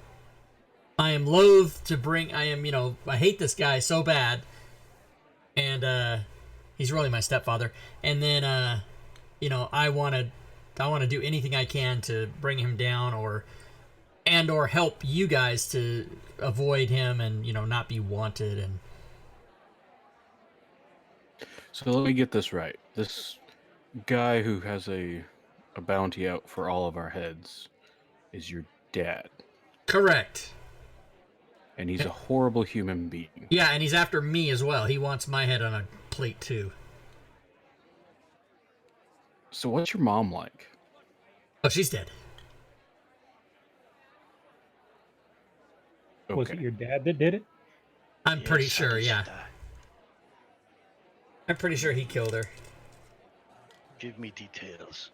loath to bring. I hate this guy so bad, and he's really my stepfather. And then I want to do anything I can to bring him down, or help you guys to avoid him, and not be wanted. And So let me get this right. This guy who has a bounty out for all of our heads is your dad, correct. and he's a horrible human being. Yeah, and he's after me as well. He wants my head on a plate too. So what's your mom like? Oh, she's dead. Was it your dad that did it? I'm pretty Yes, how sure, did she yeah. die? I'm pretty sure he killed her. Give me details.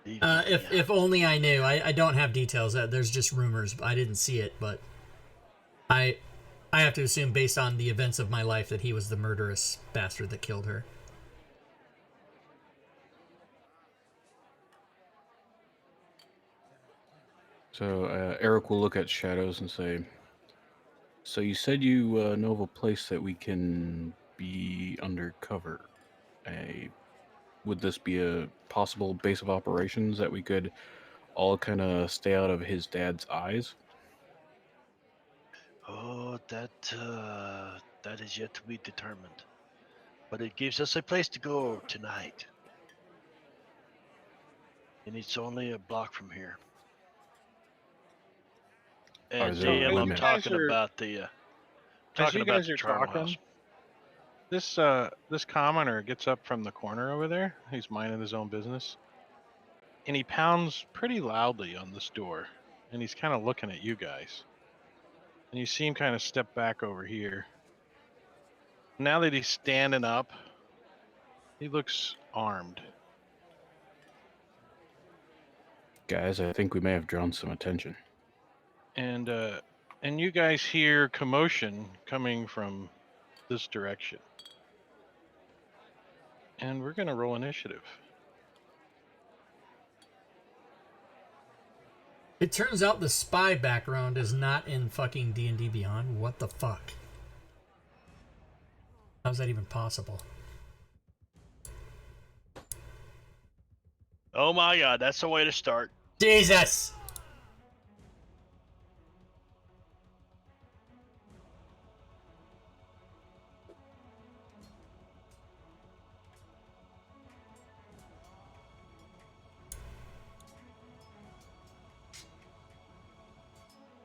If only I knew. I don't have details. There's just rumors. I didn't see it, but I have to assume, based on the events of my life, that he was the murderous bastard that killed her. So Eric will look at shadows and say, so you said you know of a place that we can be undercover. Would this be a possible base of operations that we could all kind of stay out of his dad's eyes? Oh, that is yet to be determined. But it gives us a place to go tonight. And it's only a block from here. And is there a DM, I'm limit? talking Guys are- about the As talking you about guys the are Charnel-House. talking, this commoner gets up from the corner over there. He's minding his own business, and he pounds pretty loudly on this door, and he's kind of looking at you guys. And you see him kind of step back over here. Now that he's standing up, he looks armed. Guys, I think we may have drawn some attention. And you guys hear commotion coming from this direction. And we're gonna roll initiative. It turns out the spy background is not in fucking D&D Beyond. What the fuck? How's that even possible? Oh my god, that's the way to start. Jesus!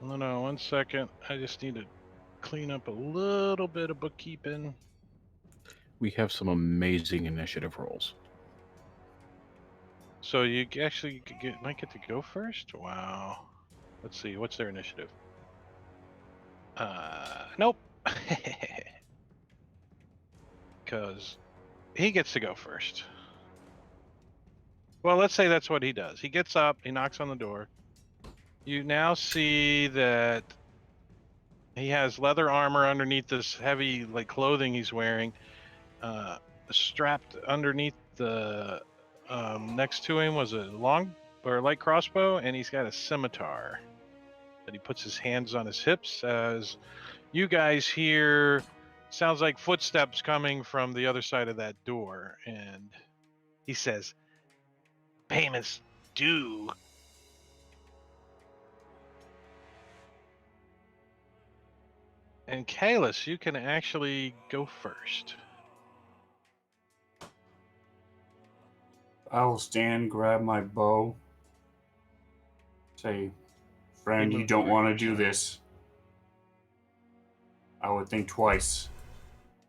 No, 1 second. I just need to clean up a little bit of bookkeeping. We have some amazing initiative rolls. So you actually might get to go first? Wow. Let's see, what's their initiative? Nope. Because he gets to go first. Well, let's say that's what he does. He gets up, he knocks on the door. You now see that he has leather armor underneath this heavy clothing he's wearing. Strapped underneath the next to him was a long or light crossbow, and he's got a scimitar that he puts his hands on his hips. As you guys hear, sounds like footsteps coming from the other side of that door, and he says, "Payments due." And Kalis, you can actually go first. I will stand, grab my bow, say, friend, you moved don't over want to here, do so- this. I would think twice.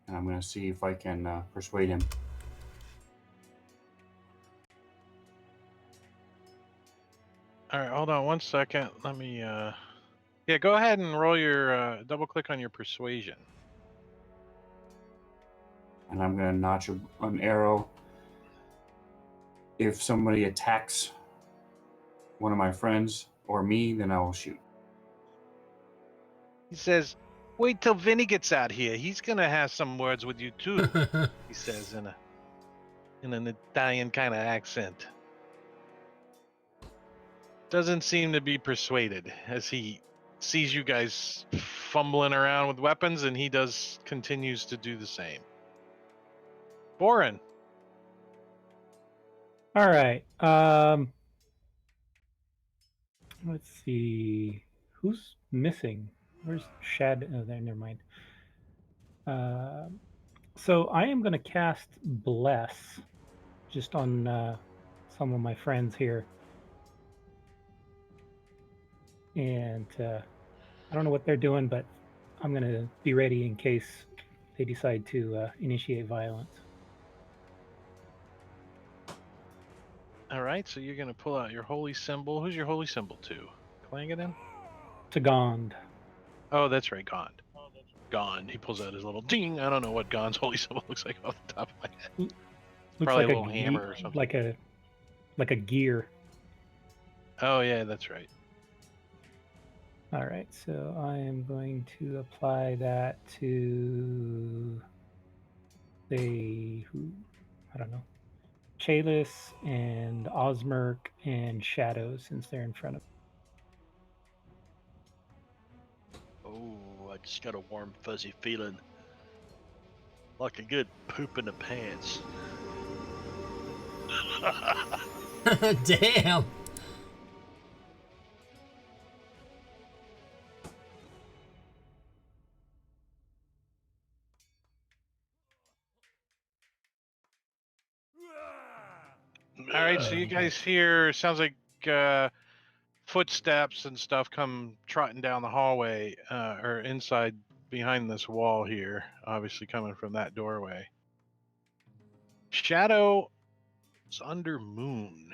And I'm going to see if I can persuade him. All right, hold on one second. Let me. Yeah, go ahead and roll your double click on your persuasion. And I'm going to notch an arrow. If somebody attacks one of my friends or me, then I will shoot. He says, "Wait till Vinny gets out here. He's gonna have some words with you too." He says in an Italian kind of accent. Doesn't seem to be persuaded as he sees you guys fumbling around with weapons, and he continues to do the same. Boren. All right. Let's see. Who's missing? Where's Shad? Oh, there. Never mind. So I am going to cast Bless just on some of my friends here. And I don't know what they're doing, but I'm going to be ready in case they decide to initiate violence. All right, so you're gonna pull out your holy symbol. Who's your holy symbol to? Clangadin? To Gond. Oh, that's right, Gond. Gond. He pulls out his little ding. I don't know what Gond's holy symbol looks like off the top of my head. Looks Probably like a little hammer or something. Like a gear. Oh yeah, that's right. All right, so I am going to apply that to I don't know, Chalice and Osmerk and Shadow, since they're in front of. Oh, I just got a warm, fuzzy feeling. Like a good poop in the pants. Damn. All right, so you guys hear, sounds like footsteps and stuff come trotting down the hallway, or inside behind this wall here, obviously coming from that doorway. Shadow is under Moon.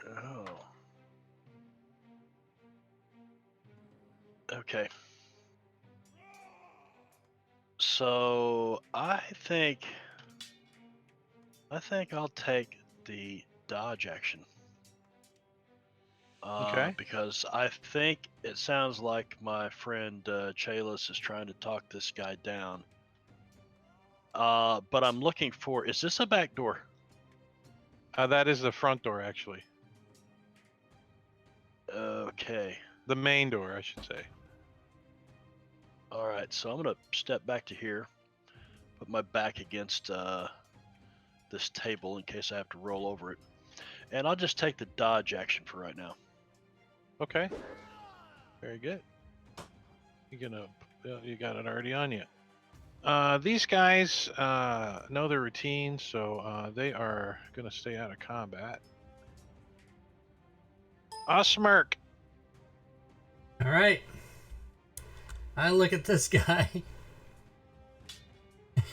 Oh. Okay. So I think I'll take the dodge action. Okay. Because I think it sounds like my friend Chalice is trying to talk this guy down. But I'm looking for, is this a back door? That is the front door, actually. Okay. The main door, I should say. All right, so I'm going to step back to here, put my back against this table in case I have to roll over it. And I'll just take the dodge action for right now. Okay. Very good. You got it already on you. These guys know their routine, so they are going to stay out of combat. Osmerk. All right. I look at this guy.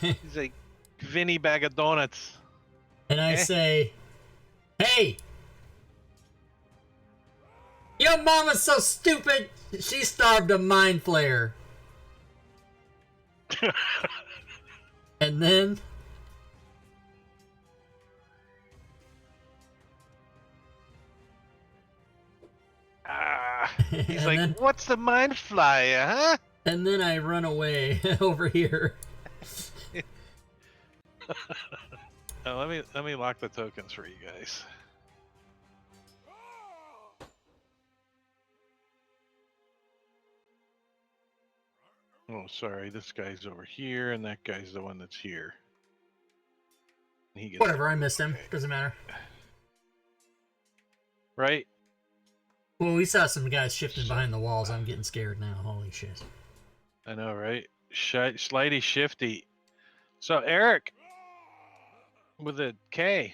He's a Vinny bag of donuts. And I say, hey, your mama's so stupid, she starved a mind flayer. And then He's and like, then, what's the mind flyer, huh? and then I run away over here. Let me lock the tokens for you guys. Oh, sorry. This guy's over here, and that guy's the one that's here. He gets Whatever, I missed him. Doesn't matter. right. Well, we saw some guys shifting behind the walls. I'm getting scared now. Holy shit. I know, right? Slighty shifty. So Eric with a K.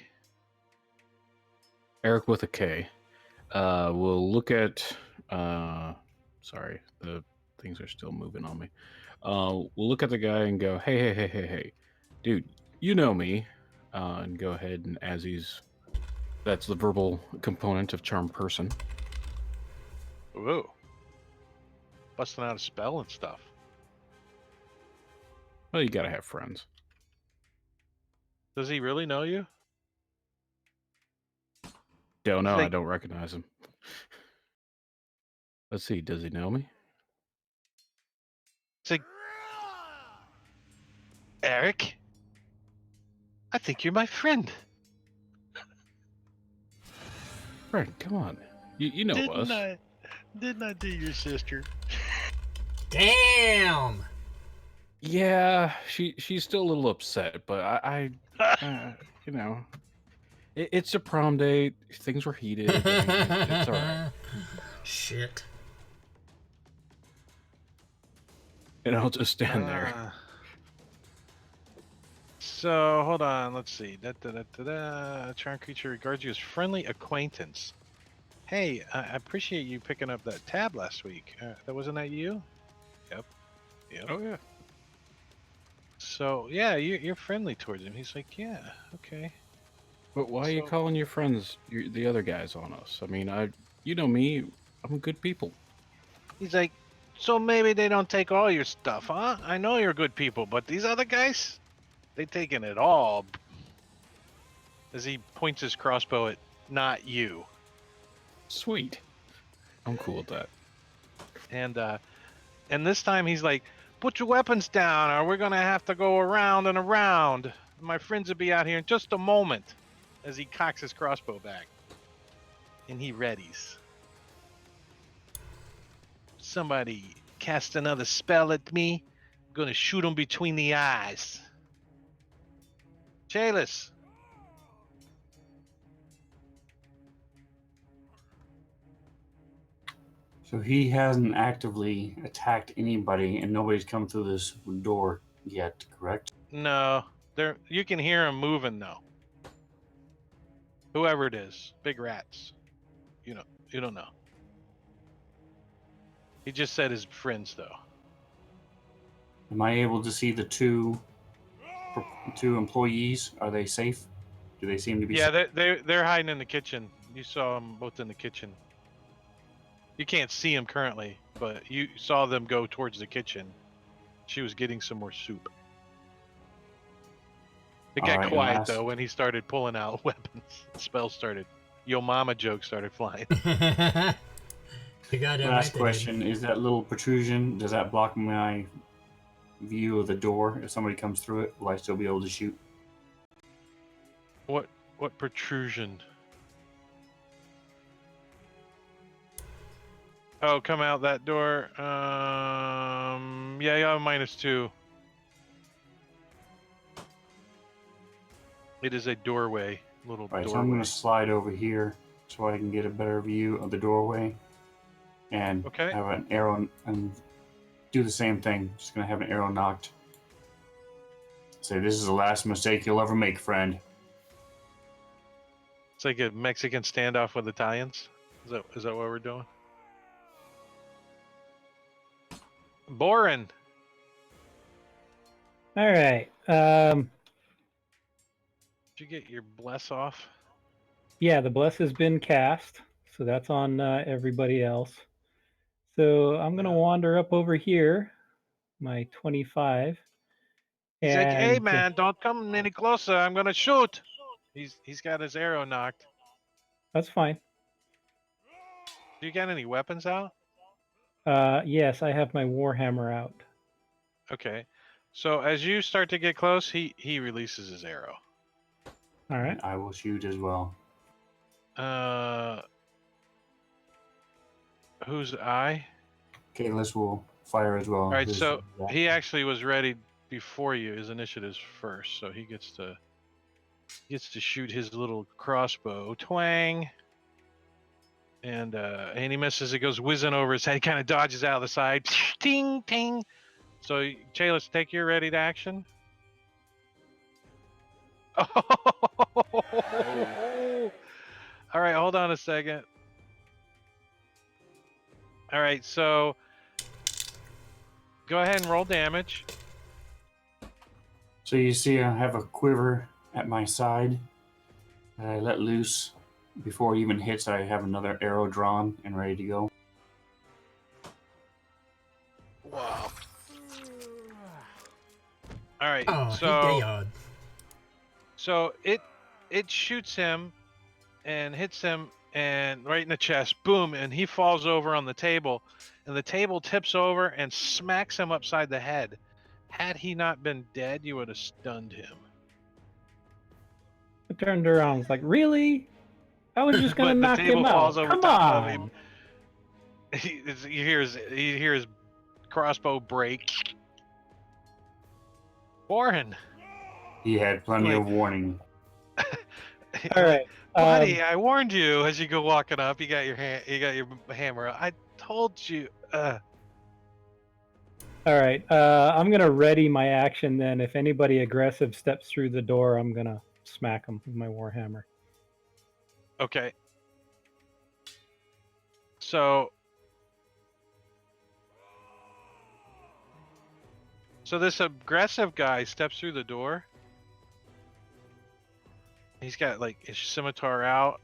Eric with a K. We'll look at. Sorry, the things are still moving on me. We'll look at the guy and go, hey, dude, you know me, and go ahead and that's the verbal component of charm person. Whoa. Busting out a spell and stuff. Well, you gotta have friends. Does he really know you? Don't know. Like- I don't recognize him. Let's see. Does he know me? It's like, Eric, I think you're my friend. Friend, come on. You know us. Didn't I do your sister? Damn. Yeah, she's still a little upset, but I you know, it's a prom date. Things were heated. I mean, it's all right. Shit. And I'll just stand there. So hold on, let's see. Charm creature regards you as friendly acquaintance. Hey, I appreciate you picking up that tab last week. That wasn't that you? Yep. Oh yeah. So yeah, you're friendly towards him. He's like, yeah, okay. But why are you So- calling your friends, the other guys, on us? I mean, you know me. I'm good people. He's like, so maybe they don't take all your stuff, huh? I know you're good people, but these other guys, they taking it all. As he points his crossbow at not you. Sweet. I'm cool with that. And this time he's like, put your weapons down or we're gonna have to go around and around. My friends will be out here in just a moment. As he cocks his crossbow back. And he readies. Somebody cast another spell at me. I'm gonna shoot him between the eyes. Chalice. So he hasn't actively attacked anybody, and nobody's come through this door yet, correct? No, you can hear him moving though. Whoever it is, big rats. You don't know. He just said his friends though. Am I able to see the two employees? Are they safe? Do they seem to be? Yeah, they're hiding in the kitchen. You saw them both in the kitchen. You can't see them currently, but you saw them go towards the kitchen. She was getting some more soup. It got Alright, quiet last- though when he started pulling out weapons. Spells started. Yo mama joke started flying. You got it. Last question: is that little protrusion? Does that block my view of the door? If somebody comes through it, will I still be able to shoot? What protrusion? Oh, come out that door. Yeah, you have -2. It is a doorway, little Right, doorway. so I'm going to slide over here so I can get a better view of the doorway, and Okay. have an arrow and do the same thing. Just going to have an arrow knocked. Say, this is the last mistake you'll ever make, friend. It's like a Mexican standoff with Italians. Is that what we're doing? Boren. All right. Did you get your bless off? Yeah, the bless has been cast, so that's on everybody else. So I'm gonna Yeah. wander up over here, my 25. He's like, hey and- man, don't come any closer. I'm gonna shoot. He's got his arrow knocked. That's fine. Do you got any weapons out? Yes, I have my warhammer out. Okay. So as you start to get close, he releases his arrow. All right. And I will shoot as well. Who's I? Kalis will fire as well. All right, His- so he actually was ready before you. His initiative's first, so he gets to shoot his little crossbow. Twang. And he misses. It goes whizzing over his head. He kind of dodges out of the side. Ting, ting. So, Chalice, take your ready to action. Oh! All right, hold on a second. All right, so go ahead and roll damage. So you see I have a quiver at my side that I let loose. Before it even hits, I have another arrow drawn and ready to go. Wow. All right, Oh, he so day-odd. so it shoots him and hits him and right in the chest, boom, and he falls over on the table, and the table tips over and smacks him upside the head. Had he not been dead, you would have stunned him. I turned around. Was like, really? I was just gonna But the knock table him out. falls over Come top on. of him. You hear his crossbow break. Warren. He had plenty of warning. All right. Buddy, I warned you as you go walking up. You got your hammer. I told you. All right. I'm gonna ready my action then. If anybody aggressive steps through the door, I'm gonna smack them with my warhammer. Okay. So this aggressive guy steps through the door. He's got like his scimitar out,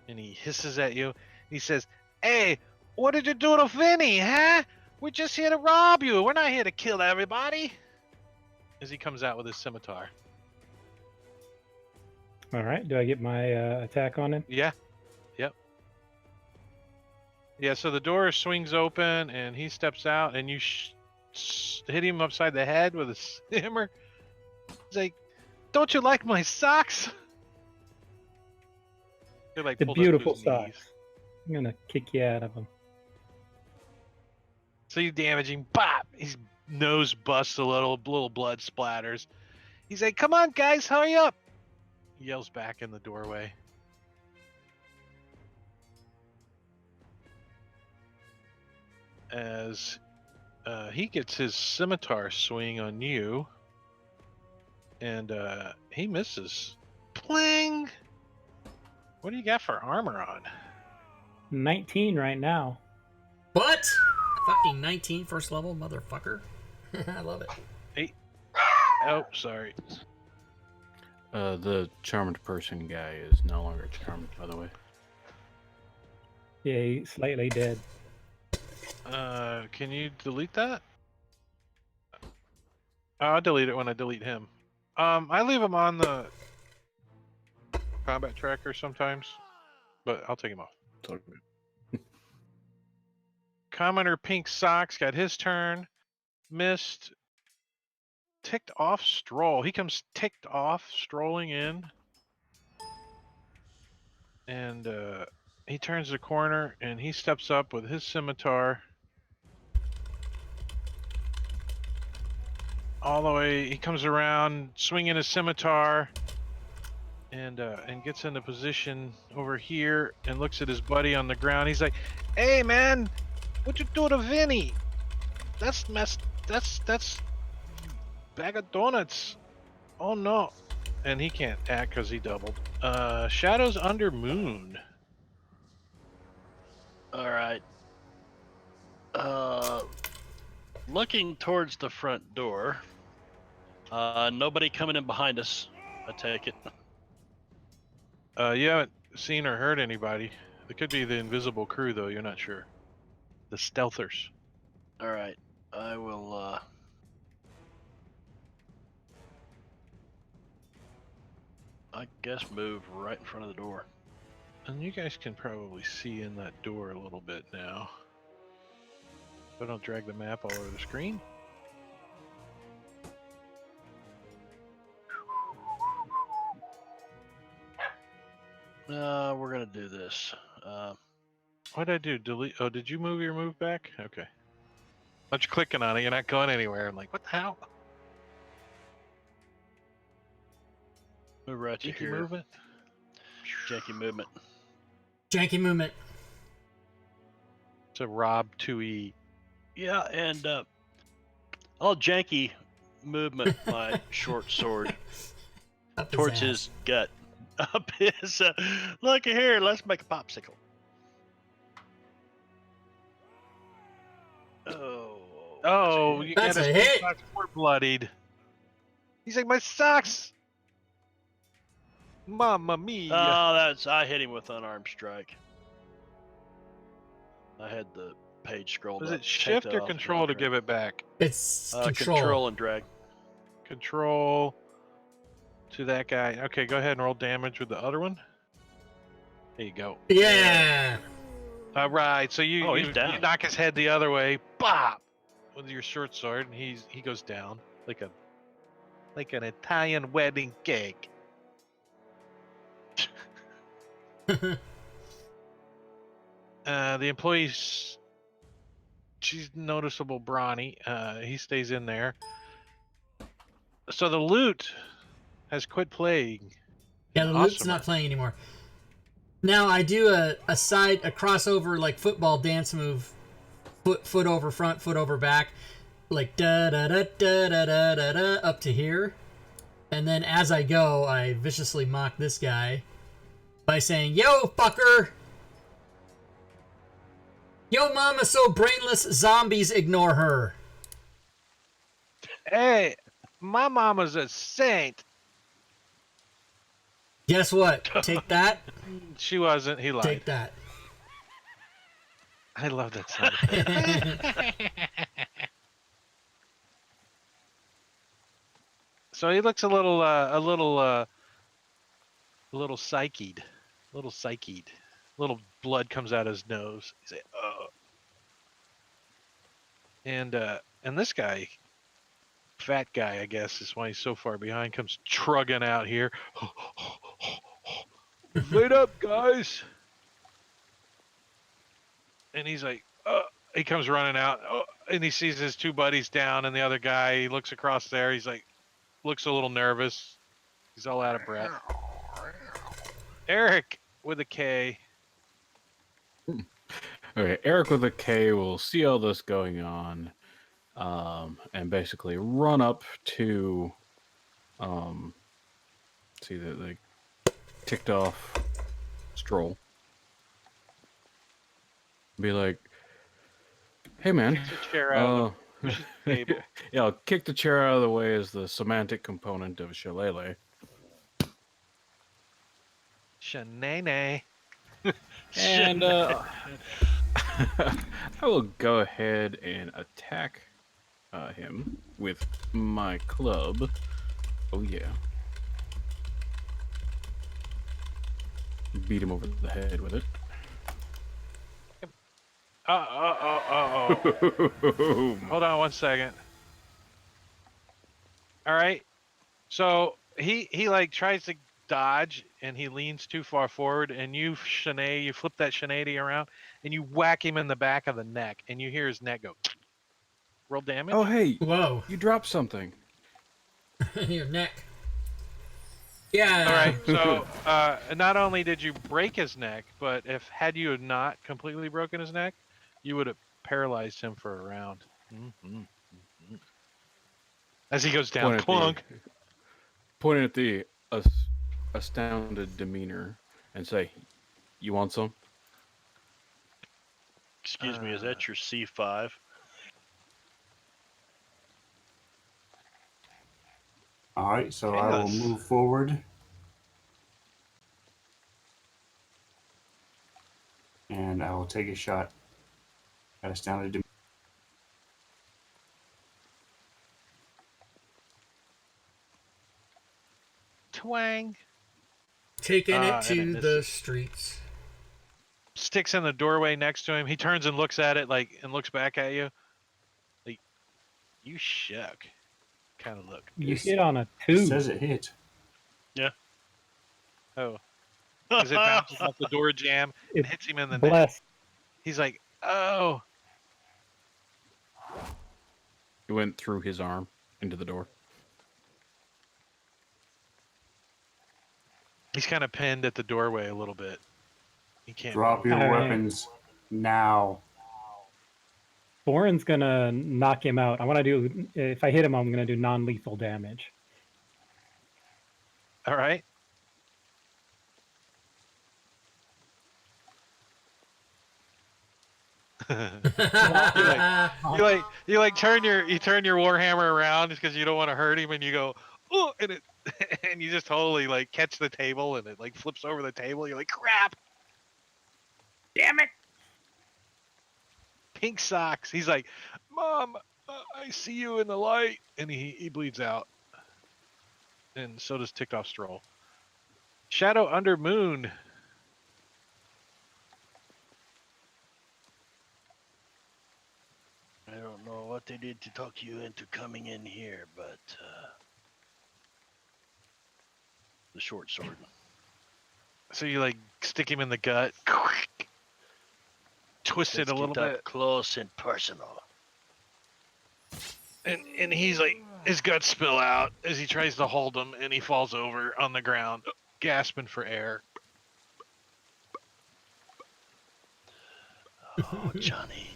and he hisses at you. He says, "Hey, what did you do to Vinny, huh? We're just here to rob you. We're not here to kill everybody." As he comes out with his scimitar. All right. Do I get my attack on him? Yeah. Yep. Yeah, so the door swings open, and he steps out, and you hit him upside the head with a hammer. He's like, "Don't you like my socks?" They're like The pulled up to beautiful his socks. knees. I'm gonna kick you out of them. So you damage him. Bop! His nose busts a little blood splatters. He's like, "Come on, guys, hurry up!" He yells back in the doorway. As he gets his scimitar swing on you, and he misses. Pling! What do you got for armor on? 19 right now. What? Fucking 19 first level, motherfucker. I love it. Oh, sorry. The charmed person guy is no longer charmed, by the way. Yeah, he's slightly dead. Can you delete that? I'll delete it when I delete him. I leave him on the combat tracker sometimes, but I'll take him off. It's all good. Commoner Pink Socks got his turn. Missed. Ticked off Stroll. He comes ticked off, strolling in. And he turns the corner and he steps up with his scimitar. All the way, he comes around, swinging his scimitar, and gets into position over here and looks at his buddy on the ground. He's like, "Hey, man, what you do to Vinny? That's messed. That's bag of donuts. Oh no!" And he can't act because he doubled. Shadows under Moon. All right. Looking towards the front door. Nobody coming in behind us. I take it. You haven't seen or heard anybody. It could be the invisible crew, though. You're not sure. The stealthers. All right. I will. I guess move right in front of the door. And you guys can probably see in that door a little bit now. If I don't drag the map all over the screen. We're gonna do this. What did I do? Delete? Oh, did you move your move back? Okay. I'm just clicking on it. You're not going anywhere. I'm like, what the hell? Move right to Janky here. movement. Janky movement. Janky movement. It's a Rob 2E. Yeah, and I'll janky movement my short sword Up his towards ass. his gut. Up his. Look here, let's make a popsicle. Oh, you That's got a his hit. socks were bloodied. He's like, my socks! Mamma mia. I hit him with unarmed strike. I had the page scrolled Was up. it Take shift that or off and control to drag. give it back? It's control. Control and drag. Control to that guy. Okay, go ahead and roll damage with the other one. There you go. Yeah. All right, so you, Oh, he's you down. knock his head the other way, bop, with your short sword, and he goes down like an Italian wedding cake. The employee's she's noticeable brawny. He stays in there. So the loot has quit playing. Yeah, the loot's Awesomer. not playing anymore. Now I do a crossover like football dance move, foot over front, foot over back, like da da da da da da da da up to here, and then as I go, I viciously mock this guy by saying, "Yo, fucker! Yo, mama, so brainless. Zombies ignore her." Hey, my mama's a saint. Guess what? Take that. She wasn't. He lied. Take that. I love that sound effect. So he looks a little psyched. Little blood comes out his nose. He's like, oh. And this guy, fat guy, I guess, is why he's so far behind, comes trugging out here. Wait up, guys. And he's like, he comes running out, and he sees his two buddies down, and the other guy, he looks across there. He's like, looks a little nervous. He's all out of breath. Eric with a K. Okay, Eric with a K will see all this going on, and basically run up to, see the ticked off Stroll. Be like, hey man, Kicks a chair out of the table. yeah, I'll kick the chair out of the way as the semantic component of shillelagh. Shanane. And I will go ahead and attack him with my club. Oh yeah. Beat him over the head with it. Hold on 1 second. All right. So he like tries to dodge and he leans too far forward and you flip that Sinead around and you whack him in the back of the neck and you hear his neck go. Roll damage. Oh hey, Whoa. you dropped something. Your neck. Yeah. All right. So not only did you break his neck, but had you not completely broken his neck, you would have paralyzed him for a round. As he goes down, plunk. Point at the astounded demeanor and say, "You want some?" Excuse me, is that your C5? All right, so I will move forward. And I will take a shot at astounded demeanor. Twang. Taking it and to it the misses. streets. Sticks in the doorway next to him. He turns and looks at it and looks back at you. Like, you shook. Kind of look. You hit on a 2. It says it hit. Oh. As it bounces off the door jamb and hits him in the neck. Bless. He's like, oh. It went through his arm into the door. He's kind of pinned at the doorway a little bit. He can't Drop move. your All right. weapons now. Boren's gonna knock him out. I want to do. If I hit him, I'm gonna do non-lethal damage. All right. you turn your warhammer around just because you don't want to hurt him, and you go, oh, and it and you just totally like catch the table, and it like flips over the table. You're like, crap, damn it, pink socks. He's like, Mom, I see you in the light, and he bleeds out, and so does Ticked Off Stroll. Shadow Under Moon. I don't know what they did to talk you into coming in here, but the short sword. So you like stick him in the gut, twist it a little Get up bit, close and personal. and he's like, his guts spill out as he tries to hold him, and he falls over on the ground, gasping for air. Oh, Johnny.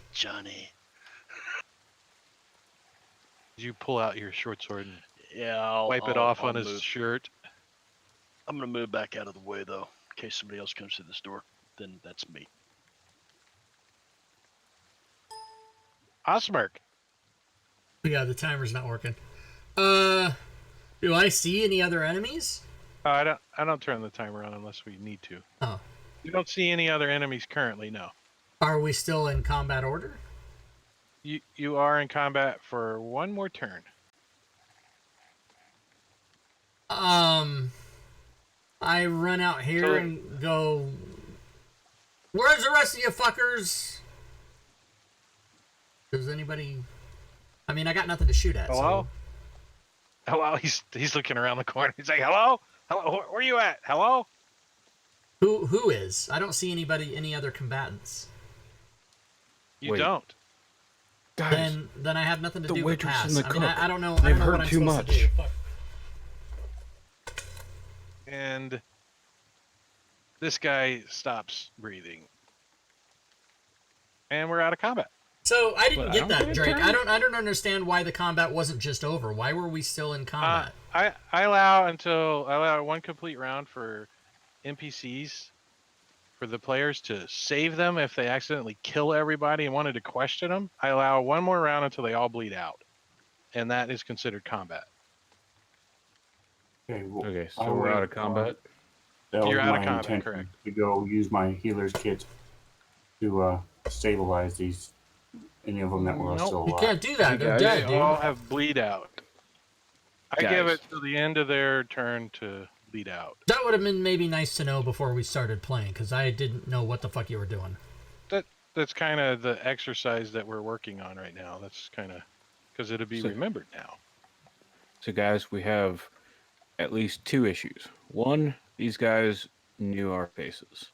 You pull out your short sword and Yeah, wipe it off on I'll his move. shirt. I'm gonna move back out of the way though, in case somebody else comes through this door. Then that's me. Osmerk. Yeah, the timer's not working. Do I see any other enemies? I don't turn the timer on unless we need to. Oh. You don't see any other enemies currently, no. Are we still in combat order? You are in combat for one more turn. I run out here and go, where's the rest of you fuckers? Does anybody... I mean, I got nothing to shoot at. Hello? So... Hello? He's looking around the corner. He's like, hello? Hello? Where are you at? Hello? Who is? I don't see any other combatants. You Wait. don't. Guys, Then I have nothing to the do with waitress pass. and the I mean, cook. I don't know. They've I don't know heard what I'm too supposed much. to do. Fuck. And this guy stops breathing. And we're out of combat. So I didn't But I get don't that, get a Drake. turn. I don't understand why the combat wasn't just over. Why were we still in combat? I allow one complete round for NPCs, for the players to save them if they accidentally kill everybody and wanted to question them. I allow one more round until they all bleed out, and that is considered combat. Okay, well, Okay, I so we're would, out of combat. That You're was out my of combat, intention, correct. to go use my healer's kit to stabilize any of them that were Nope. still You alive. can't do that. Hey, They're guys. dead, They dude. all have bleed out. I give Guys. it to the end of their turn to bleed out. That would have been maybe nice to know before we started playing, because I didn't know what the fuck you were doing. That's kind of the exercise that we're working on right now. That's kind of because it'll be So- remembered now. So, guys, we have at least two issues. One, these guys knew our faces.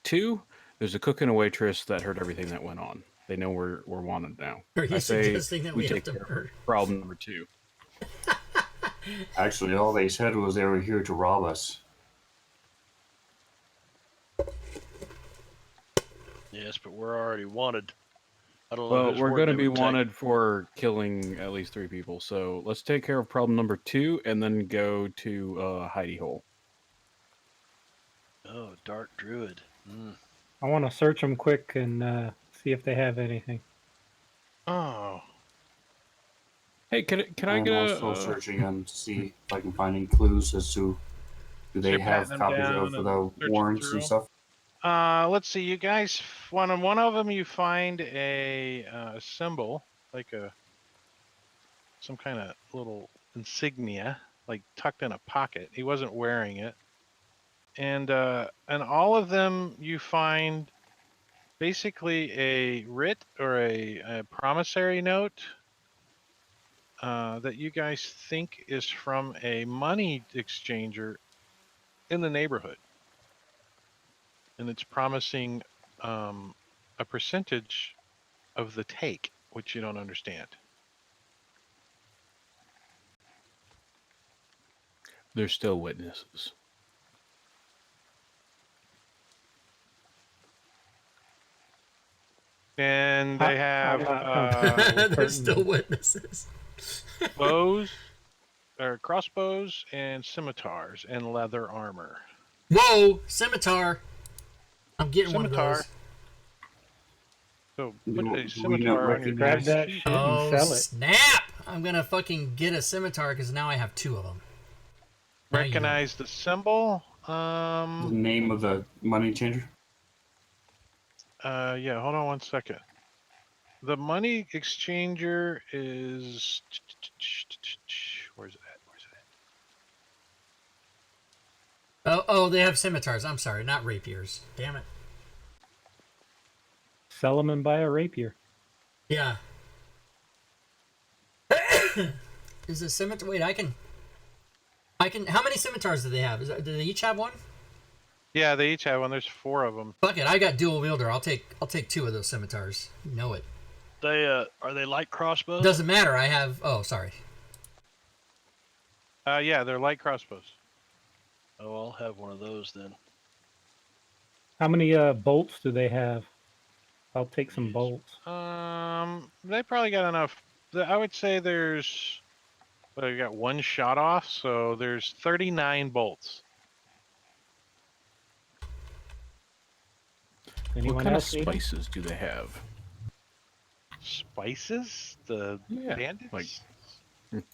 Two, there's a cook and a waitress that heard everything that went on. They know we're wanted now. Are you I say suggesting that we have take to care of murder? problem number two. Actually, all they said was they were here to rob us. Yes, but we're already wanted. I don't know. Well, whose we're word going to they be would take. wanted for killing at least 3 people. So let's take care of problem number 2 and then go to Hidey Hole. Oh, Dark Druid. Mm. I want to search them quick and see if they have anything. Oh, Hey, can I I'm get also a... searching them to see if I can find any clues as to do they you're have patting them copies down of and the searching warrants through and stuff. let's see. You guys, one of them, you find a symbol, like some kind of little insignia, like tucked in a pocket. He wasn't wearing it, and all of them you find basically a writ or a promissory note that you guys think is from a money exchanger in the neighborhood, and it's promising a percentage of the take, which you don't understand. There's still witnesses. And they have I'm not comfortable with There's still certain- witnesses. bows, or crossbows, and scimitars, and leather armor. Whoa, scimitar. I'm getting one of Scimitar. those. So Do put we a not scimitar on your Grab recognize- that sheet. shit and Oh, sell it. snap! I'm gonna fucking get a scimitar because now I have 2 of them. Now you know. Recognize the symbol. The name of the money changer? Yeah, hold on one second. The money exchanger is where's it at? Oh, they have scimitars. I'm sorry, not rapiers. Damn it. Sell them and buy a rapier. Yeah. Is a scimitar? Wait, I can. How many scimitars do they have? Do they each have one? Yeah, they each have one. There's 4 of them. Fuck it, I got dual wielder. I'll take 2 of those scimitars. You know it. They are they light crossbows? Doesn't matter. I have. Oh, sorry. Yeah, they're light crossbows. Oh, I'll have one of those then. How many bolts do they have? I'll take some bolts. They probably got enough. I would say there's. Well, you got 1 shot off, so there's 39 bolts. Anyone What kind of else need 'em? spices do they have? Spices? The Yeah, bandits? like-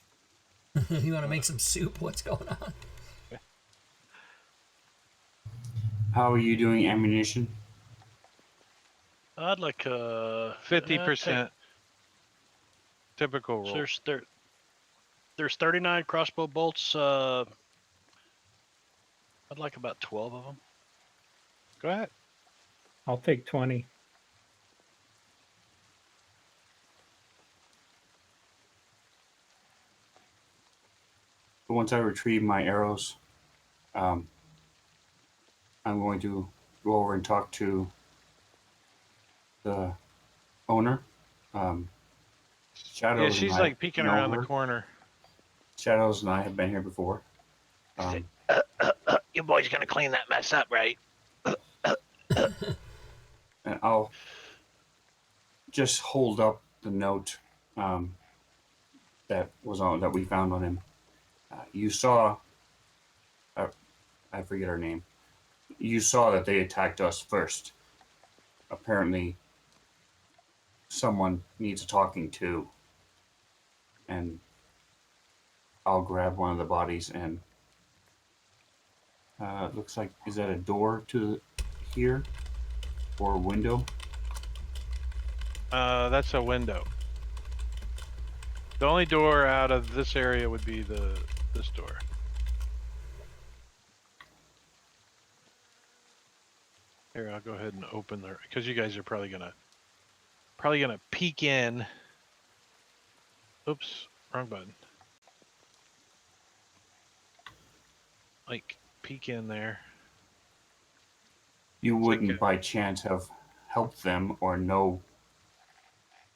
You want to make some soup? What's going on? How are you doing ammunition? I'd like 50%. Typical roll. There's 39 crossbow bolts. I'd like about 12 of them. Go ahead. I'll take 20. But once I retrieve my arrows, I'm going to go over and talk to the owner. Shadows. Yeah, she's and I like peeking know around her. the corner. Shadows and I have been here before. Your boy's gonna clean that mess up, right? And I'll just hold up the note that we found on him. You saw. I forget her name. You saw that they attacked us first. Apparently, someone needs a talking to. And I'll grab one of the bodies and. Looks like, is that a door to here? Or a window? That's a window. The only door out of this area would be this door. Here, I'll go ahead and open the, because you guys are probably gonna peek in. Oops, wrong button. Like peek in there. You It's like wouldn't by chance have helped them or know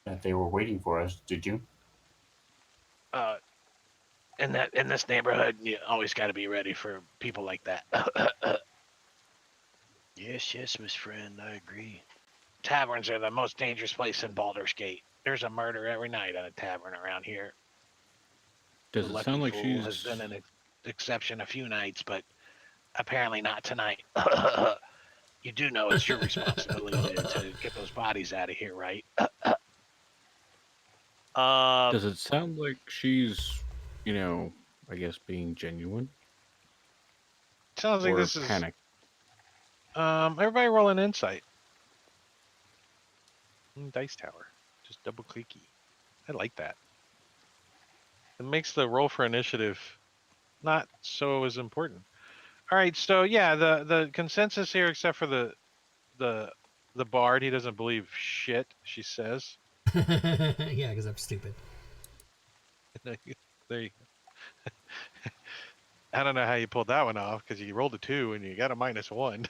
that they were waiting for us, did you? In this neighborhood, you always got to be ready for people like that. Yes, Miss Friend, I agree. Taverns are the most dangerous place in Baldur's Gate. There's a murder every night at a tavern around here. Does The it Lucky sound like Fool has she's been an exception a few nights, but apparently not tonight. You do know it's your responsibility to get those bodies out of here, right? Does it sound like she's, I guess being genuine Sounds like or this is panic? everybody roll an insight. Dice tower, just double clicky. I like that. It makes the roll for initiative not so as important. All right, so yeah, the consensus here, except for the bard, he doesn't believe shit she says. Yeah, because I'm stupid. There you go. I don't know how you pulled that one off because you rolled a 2 and you got a -1.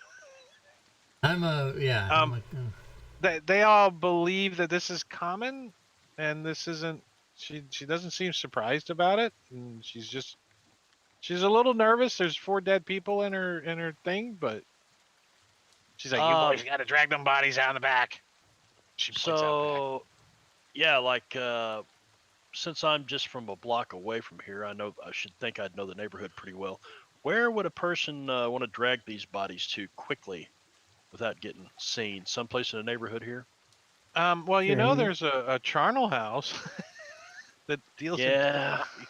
They all believe that this is common, and this isn't. She doesn't seem surprised about it, and she's a little nervous. There's 4 dead people in her thing, but she's like, You boys got to drag them bodies out in the back. She points out back. So, yeah, like since I'm just from a block away from here, I should think I'd know the neighborhood pretty well. Where would a person want to drag these bodies to quickly without getting seen? Someplace in the neighborhood here? Well, you Sure, know, and- there's a Charnel-House that deals in dead Yeah. bodies.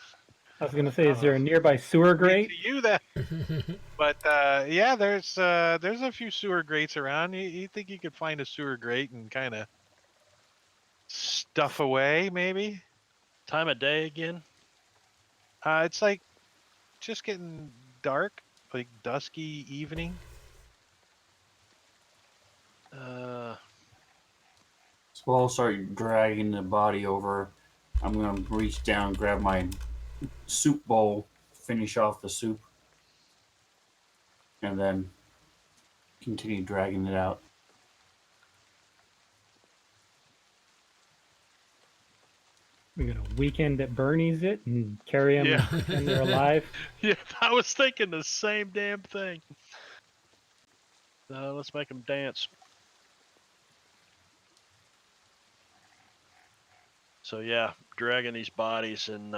I was going to say, is there a nearby sewer grate? To you that, but yeah, there's a few sewer grates around. You think you could find a sewer grate and kind of stuff away, maybe? Time of day again? It's like just getting dark, like dusky evening. So I'll start dragging the body over. I'm gonna reach down, grab my soup bowl, finish off the soup, and then continue dragging it out. We're going to weekend at Bernie's it and carry them Yeah. and pretend they're alive. Yeah, I was thinking the same damn thing. Let's make them dance. So yeah, dragging these bodies and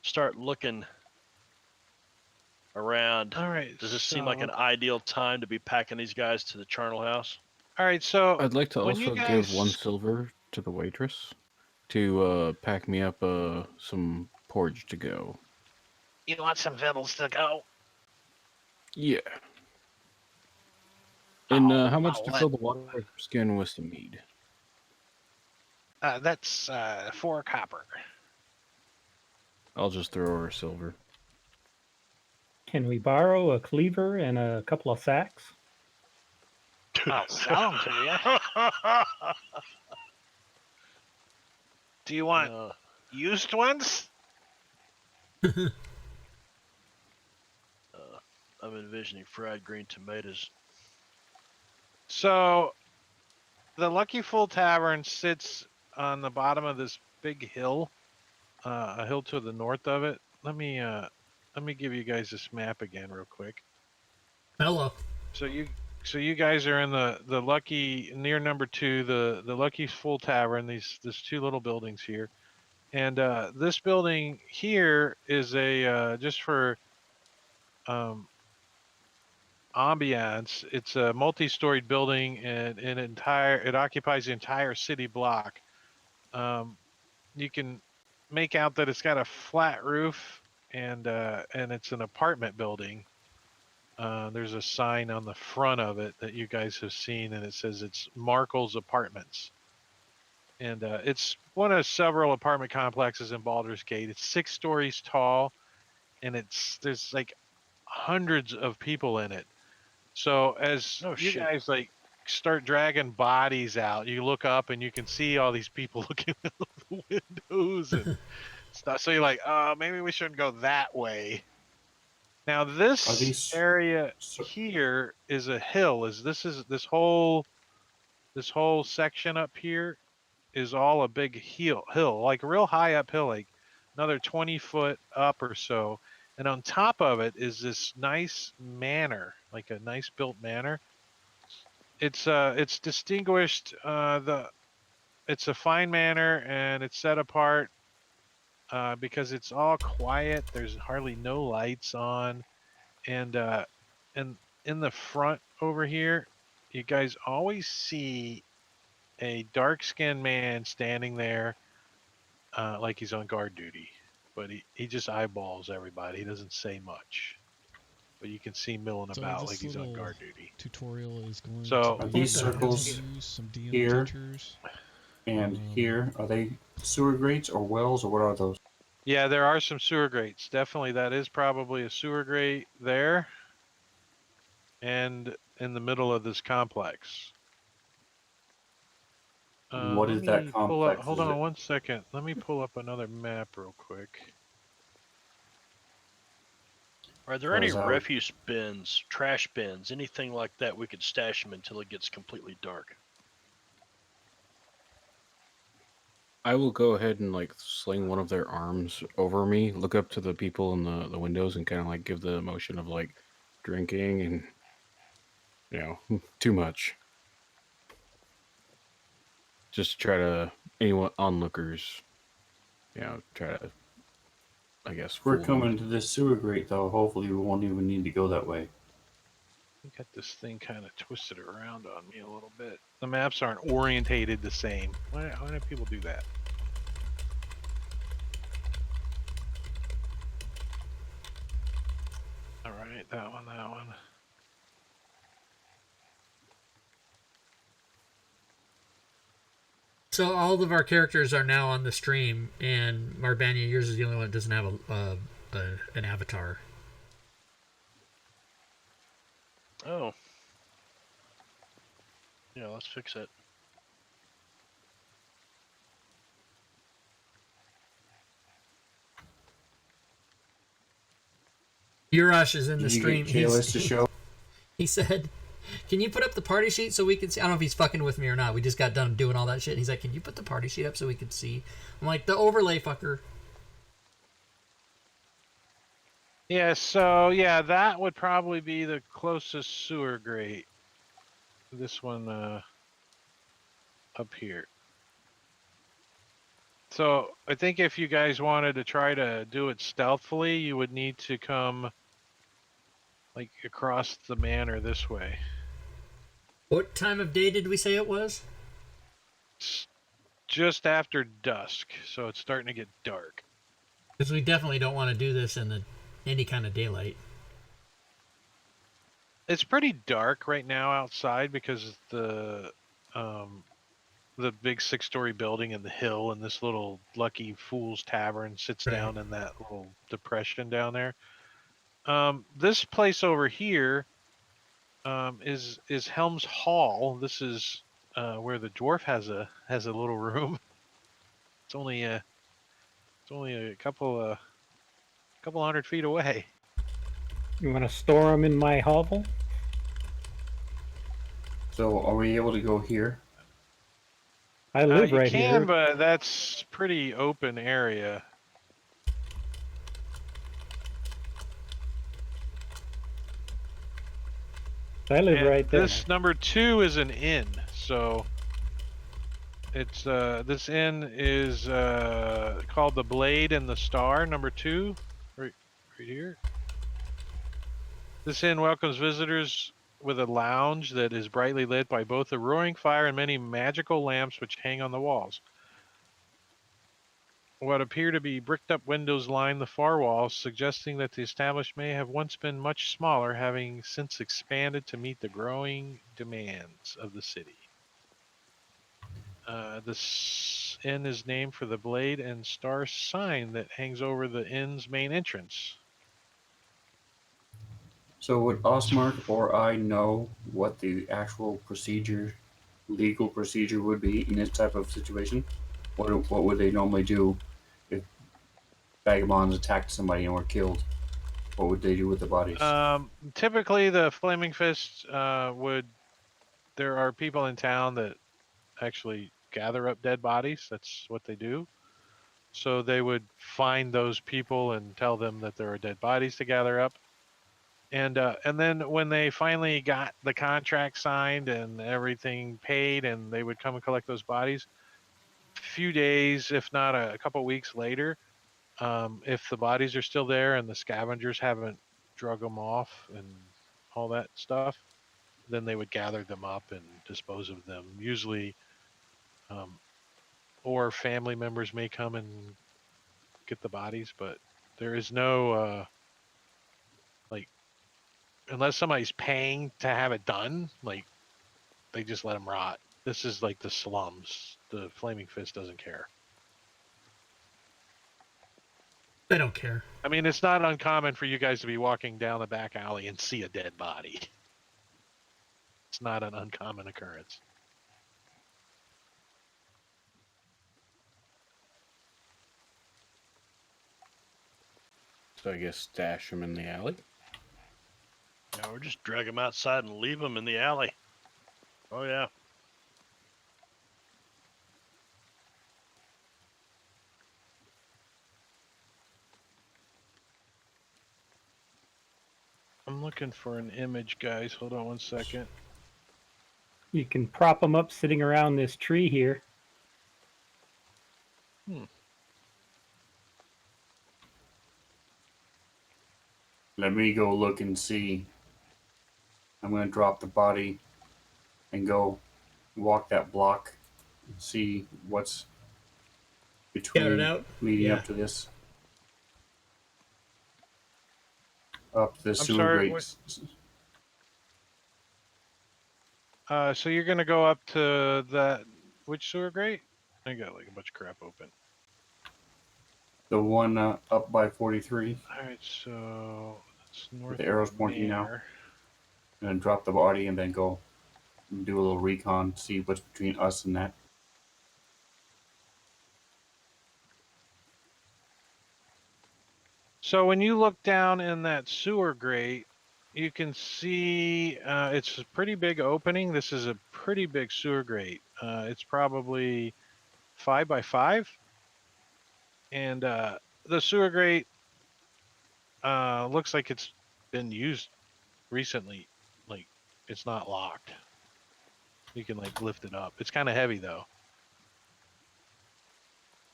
start looking around. All right. Does this seem like an ideal time to be packing these guys to the Charnel-House? All right. So I'd like to when you also guys- give 1 silver to the waitress to pack me up some porridge to go. You want some victuals to go? Yeah. And how much oh, to what? fill the water skin with some mead? That's 4 copper. I'll just throw her silver. Can we borrow a cleaver and a couple of sacks? I'll sell them to you. Do you want used ones? I'm envisioning fried green tomatoes. So the Lucky Full Tavern sits on the bottom of this big hill, a hill to the north of it. Let me give you guys this map again real quick. Hello. So you guys are in the Lucky, near number 2, the Lucky Full Tavern. These 2 little buildings here, and this building here is a just for ambiance. It's a multi-storied building, and it occupies the entire city block. You can make out that it's got a flat roof, and it's an apartment building. There's a sign on the front of it that you guys have seen, and it says it's Markle's Apartments. And it's one of several apartment complexes in Baldur's Gate. It's 6 stories tall, and there's like hundreds of people in it. So as you guys like start dragging bodies out, you look up and you can see all these people looking out the windows and stuff. So you're like, maybe we shouldn't go that way. Now this area here is a hill. This whole section up here is all a big hill, like real high uphill, like another 20 foot up or so. And on top of it is this nice manor, like a nice built manor. It's distinguished. It's a fine manor, and it's set apart because it's all quiet. There's hardly no lights on, and in the front over here, you guys always see a dark-skinned man standing there, like he's on guard duty. But he just eyeballs everybody. He doesn't say much. But you can see milling about like he's on guard duty. Tutorial is going So to these circles some DM here teachers. and here, are they sewer grates or wells, or what are those? Yeah, there are some sewer grates. Definitely, that is probably a sewer grate there. And in the middle of this complex. What is that complex? Hold on 1 second. Let me pull up another map real quick. Are there any refuse bins, trash bins, anything like that we could stash them until it gets completely dark? I will go ahead and like sling one of their arms over me, look up to the people in the windows, and kind of like give the motion of like drinking and too much. Just try to anyone onlookers, try to, I guess, We're fool them. coming to this sewer grate, though. Hopefully, we won't even need to go that way. Got this thing kind of twisted around on me a little bit. The maps aren't orientated the same. Why do people do that? All right, that one. So all of our characters are now on the stream, and Marbania, yours is the only one that doesn't have an avatar. Oh. Yeah, let's fix it. Urash is in the Did you stream. get Kalis to show? He said, "Can you put up the party sheet so we can see?" I don't know if he's fucking with me or not. We just got done doing all that shit. And he's like, "Can you put the party sheet up so we can see?" I'm like, "The overlay, fucker." Yeah, so yeah, that would probably be the closest sewer grate. This one up here. So I think if you guys wanted to try to do it stealthily, you would need to come like across the manor this way. What time of day did we say it was? It's just after dusk, so it's starting to get dark. Because we definitely don't want to do this in any kind of daylight. It's pretty dark right now outside because the big 6-story building in the hill and this little Lucky Fool's Tavern sits Right. down in that little depression down there. This place over here is Helms Hall. This is where the dwarf has a little room. It's only a couple hundred feet away. You want to store them in my hovel? So, are we able to go here? I live You right can, here. but that's pretty open area. I live And right there. this number 2 is an inn, so it's this inn is called the Blade and the Star, number 2, right here. This inn welcomes visitors with a lounge that is brightly lit by both a roaring fire and many magical lamps which hang on the walls. What appear to be bricked up windows line the far walls, suggesting that the establishment may have once been much smaller, having since expanded to meet the growing demands of the city. This inn is named for the blade and star sign that hangs over the inn's main entrance. So, would Osmark or I know what the actual legal procedure would be in this type of situation? What would they normally do if vagabonds attacked somebody and were killed? What would they do with the bodies? Typically, the Flaming Fist there are people in town that actually gather up dead bodies. That's what they do. So they would find those people and tell them that there are dead bodies to gather up. And then when they finally got the contract signed and everything paid, and they would come and collect those bodies, a few days, if not a couple weeks later, if the bodies are still there and the scavengers haven't drug them off and all that stuff, then they would gather them up and dispose of them. Usually, or family members may come and get the bodies, but there is no unless somebody's paying to have it done, like they just let them rot. This is like the slums. The Flaming Fist doesn't care. They don't care. I mean, it's not uncommon for you guys to be walking down the back alley and see a dead body. It's not an uncommon occurrence. So I guess stash them in the alley. Yeah, or just drag them outside and leave them in the alley. Oh, yeah. I'm looking for an image, guys. Hold on one second. You can prop them up sitting around this tree here. Let me go look and see. I'm going to drop the body and go walk that block and see what's Scout it between out. leading Yeah. up to this. Up the I'm sewer sorry, grates. So you're gonna go up to that which sewer grate? I got like a bunch of crap open. The one up by 43. All right, so that's north With the arrows of pointing now. Manor. And then drop the body and then go and do a little recon, see what's between us and that. So when you look down in that sewer grate, you can see it's a pretty big opening. This is a pretty big sewer grate. It's probably 5 by 5, and the sewer grate looks like it's been used recently. Like it's not locked. You can like lift it up. It's kind of heavy though.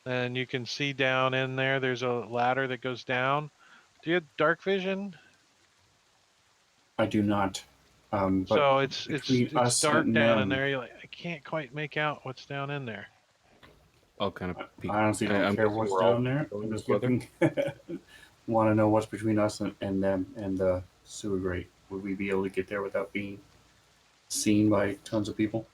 And you can see down in there, there's a ladder that goes down. Do you have dark vision? I do not. But So it's between us dark and down in them, there. You're like, I can't quite make out what's down in there. I'll kind of peek. I honestly don't I'm care guessing what's we're all down there. going I'm just together. looking. Want to know what's between us and them and the sewer grate. Would we be able to get there without being seen by tons of people?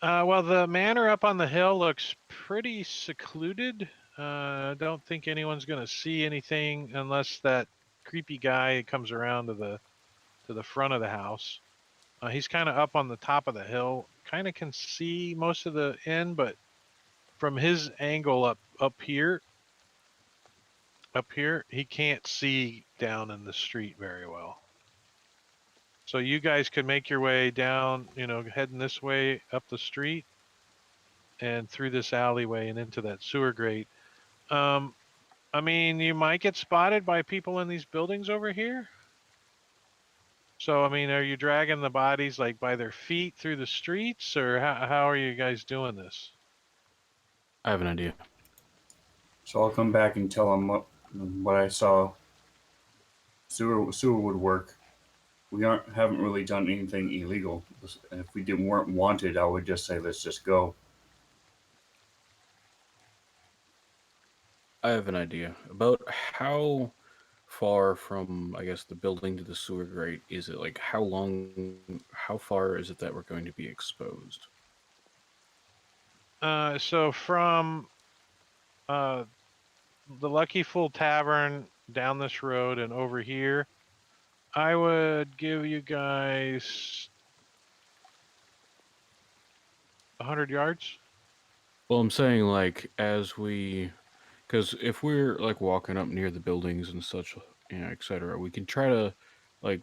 Well, the manor up on the hill looks pretty secluded. I don't think anyone's going to see anything unless that creepy guy comes around to the front of the house. He's kind of up on the top of the hill. Kind of can see most of the inn, but from his angle up here, he can't see down in the street very well. So you guys could make your way down, heading this way up the street and through this alleyway and into that sewer grate. I mean, you might get spotted by people in these buildings over here. So, I mean, are you dragging the bodies like by their feet through the streets, or how are you guys doing this? I have an idea. So I'll come back and tell them what I saw. Sewer would work. We haven't really done anything illegal. If we weren't wanted, I would just say let's just go. I have an idea about how far from, I guess, the building to the sewer grate is it? Like, how far is it that we're going to be exposed? So from the Lucky Fool Tavern down this road and over here, I would give you guys 100 yards. Well, I'm saying, like, because if we're, like, walking up near the buildings and such, etc., we can try to, like,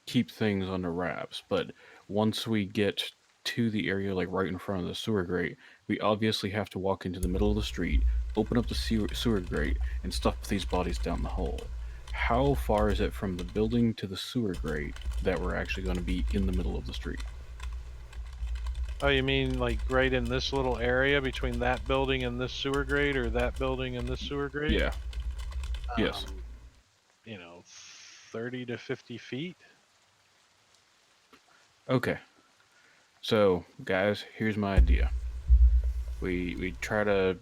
keep things under wraps, but once we get to the area, like right in front of the sewer grate, we obviously have to walk into the middle of the street, open up the sewer grate, and stuff these bodies down the hole. How far is it from the building to the sewer grate that we're actually going to be in the middle of the street? Oh, you mean like right in this little area between that building and this sewer grate, or that building and this sewer grate? Yeah. Yes. 30 to 50 feet. Okay. So, guys, here's my idea. We try to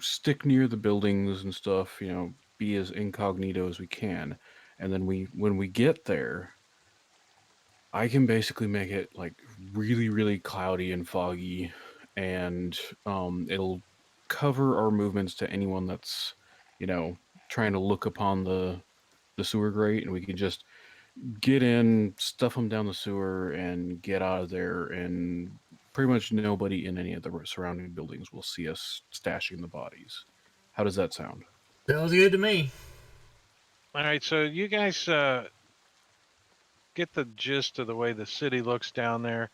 stick near the buildings and stuff, be as incognito as we can. And then when we get there, I can basically make it like really, really cloudy and foggy, and it'll cover our movements to anyone that's, trying to look upon the sewer grate, and we can just get in, stuff them down the sewer, and get out of there, and pretty much nobody in any of the surrounding buildings will see us stashing the bodies. How does that sound? Sounds good to me. All right, so you guys get the gist of the way the city looks down there.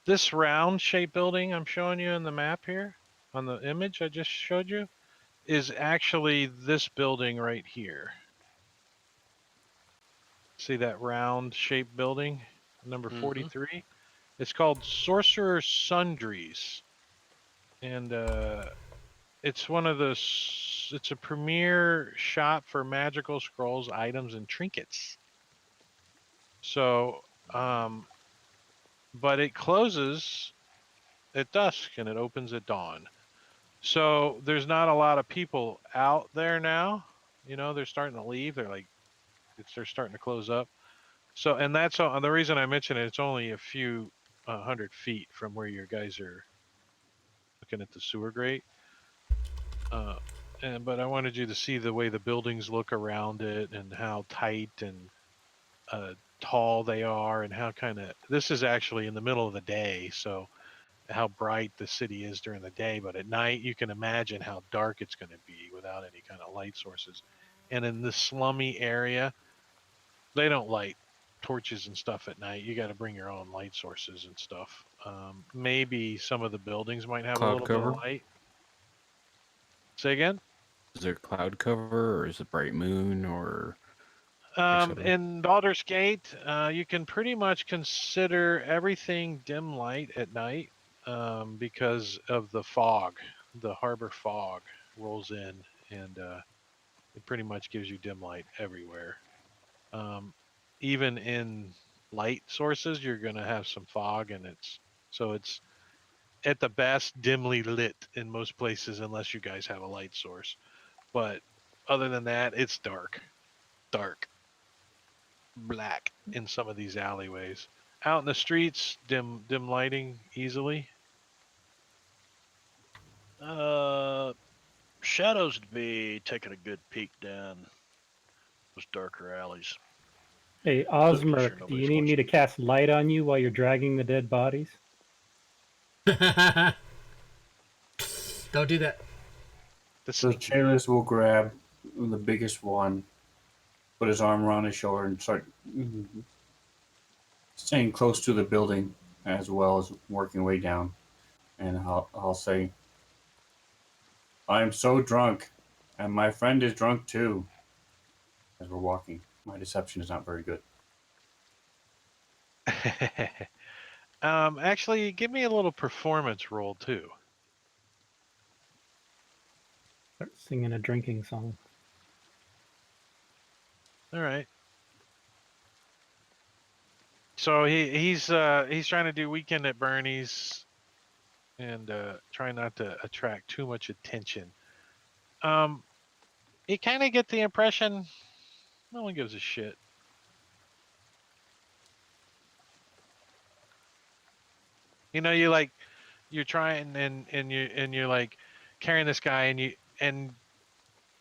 This round-shaped building I'm showing you in the map here, on the image I just showed you, is actually this building right here. See that round-shaped building, number 43? It's called Sorcerer's Sundries. And it's one of those. It's a premier shop for magical scrolls, items, and trinkets. So, but it closes at dusk and it opens at dawn. So there's not a lot of people out there now. You know, they're starting to leave. They're starting to close up. So, and that's the reason I mention it. It's only a few 100 feet from where your guys are looking at the sewer grate. But I wanted you to see the way the buildings look around it and how tight and tall they are, and how this is actually in the middle of the day, so how bright the city is during the day, but at night you can imagine how dark it's going to be without any kind of light sources. And in this slummy area, they don't light torches and stuff at night. You got to bring your own light sources and stuff. Maybe some of the buildings might have a Cloud little bit cover? of light. Say again? Is there cloud cover, or is it bright moon, or etc.? In Baldur's Gate, you can pretty much consider everything dim light at night, because of the fog. The harbor fog rolls in, and it pretty much gives you dim light everywhere. Even in light sources, you're going to have some fog, and it's at the best dimly lit in most places, unless you guys have a light source. But other than that, it's dark, black in some of these alleyways. Out in the streets, dim lighting easily. Shadows would be taking a good peek down those darker alleys. Hey, Making sure Osmer, do nobody's you need me watching. to cast light on you while you're dragging the dead bodies? Don't do that. So Chalice will grab the biggest one, put his arm around his shoulder, and start staying close to the building as well as working way down. And I'll say, I'm so drunk, and my friend is drunk too. As we're walking, my deception is not very good. Actually, give me a little performance roll too. Start singing a drinking song. All right. So he's trying to do Weekend at Bernie's, and trying not to attract too much attention. You kind of get the impression no one gives a shit. You know, you're trying, and you're like carrying this guy, and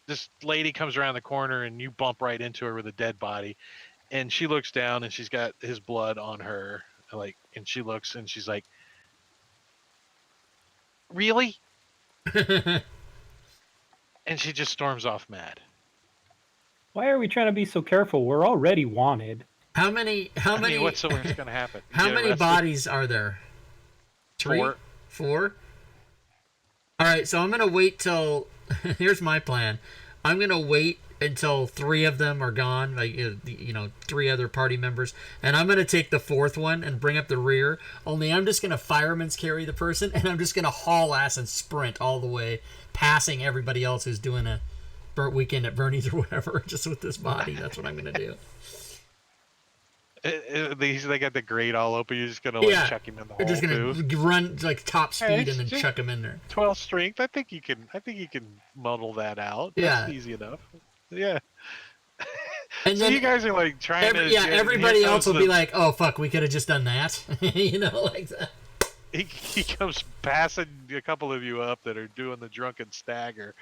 this lady comes around the corner, and you bump right into her with a dead body, and she looks down, and she's got his blood on her, and she looks, and she's like, really? And she just storms off mad. Why are we trying to be so careful? We're already wanted. How many? I mean, what's the worst going to happen? You How get many arrested? bodies are there? 3? 4? All right, so I'm gonna wait till. Here's my plan. I'm gonna wait until 3 of them are gone, like 3 other party members, and I'm gonna take the 4th one and bring up the rear. Only I'm just gonna fireman's carry the person, and I'm just gonna haul ass and sprint all the way, passing everybody else who's doing a Weekend at Bernie's or whatever, just with this body. That's what I'm gonna do. They got the grate all open. You're just gonna chuck him in the hole. You're just gonna too. run like top speed and then chuck him in there. 12 strength. I think you can muddle that out. Yeah. That's easy enough. Yeah. And so then you guys are like trying to. Everybody else will be like, "Oh fuck, we could have just done that," like that. He comes passing a couple of you up that are doing the drunken stagger.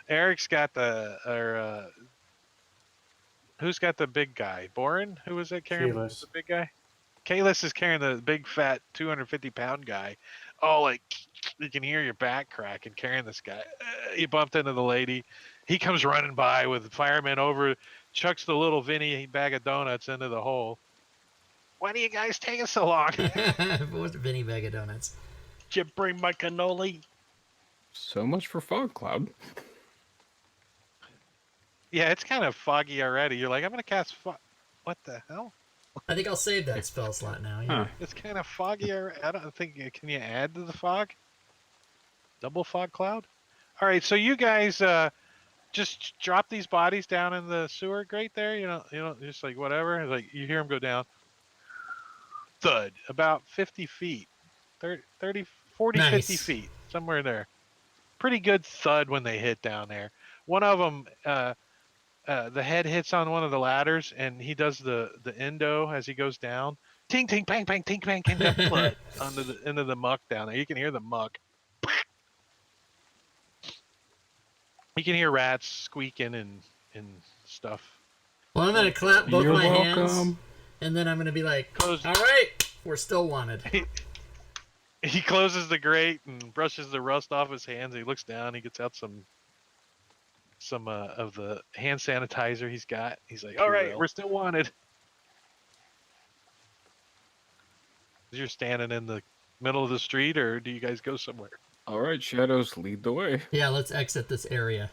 Eric's got who's got the big guy? Boren? Who was that carrying the big guy? Kalis is carrying the big fat 250-pound guy. Oh, like you can hear your back crack and carrying this guy. He bumped into the lady. He comes running by with the fireman over, chucks the little Vinny bag of donuts into the hole. Why do you guys taking so long? What's a Vinny bag of donuts? Did you bring my cannoli? So much for fog cloud. Yeah, it's kind of foggy already. You're like, I'm gonna cast fog. What the hell? I think I'll save that spell slot now. Yeah. It's kind of foggy. I don't think. Can you add to the fog? Double fog cloud. All right, so you guys just drop these bodies down in the sewer grate there. Just like whatever. Like you hear them go down. Thud. About 50 feet. 30, 40, 50 Nice. feet. Somewhere there. Pretty good thud when they hit down there. One of them, the head hits on one of the ladders, and he does the endo as he goes down. Ting, ting, bang, bang, ting, bang, ting, bang, blood into the muck down there. You can hear the muck. You can hear rats squeaking and stuff. Well, I'm gonna clap both You're my hands, welcome. and then I'm gonna be like, Close. "All right, we're still wanted." He closes the grate and brushes the rust off his hands. He looks down. He gets out some of the hand sanitizer he's got. He's like, "All right, Purell. we're still wanted." You're standing in the middle of the street, or do you guys go somewhere? All right, shadows, lead the way. Yeah, let's exit this area.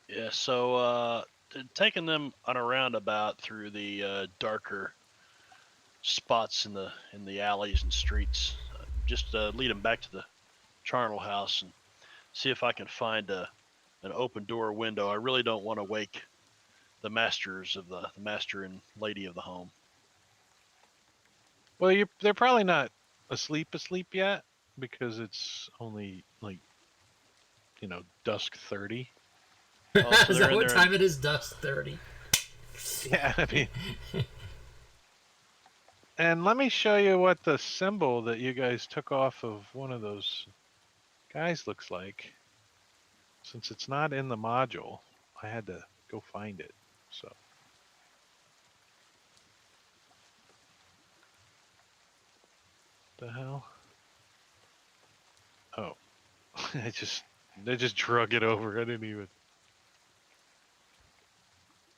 Yeah, so taking them on a roundabout through the darker spots in the alleys and streets, just lead them back to the Charnel-House and see if I can find an open door window. I really don't want to wake the masters of the master and lady of the home. Well, they're probably not asleep yet because it's only like dusk 30. Oh, so Is they're that in what there. time it is? Dusk 30. Yeah, I mean. And let me show you what the symbol that you guys took off of one of those guys looks like. Since it's not in the module, I had to go find it. So. The hell? Oh. I just drug it over. I didn't even.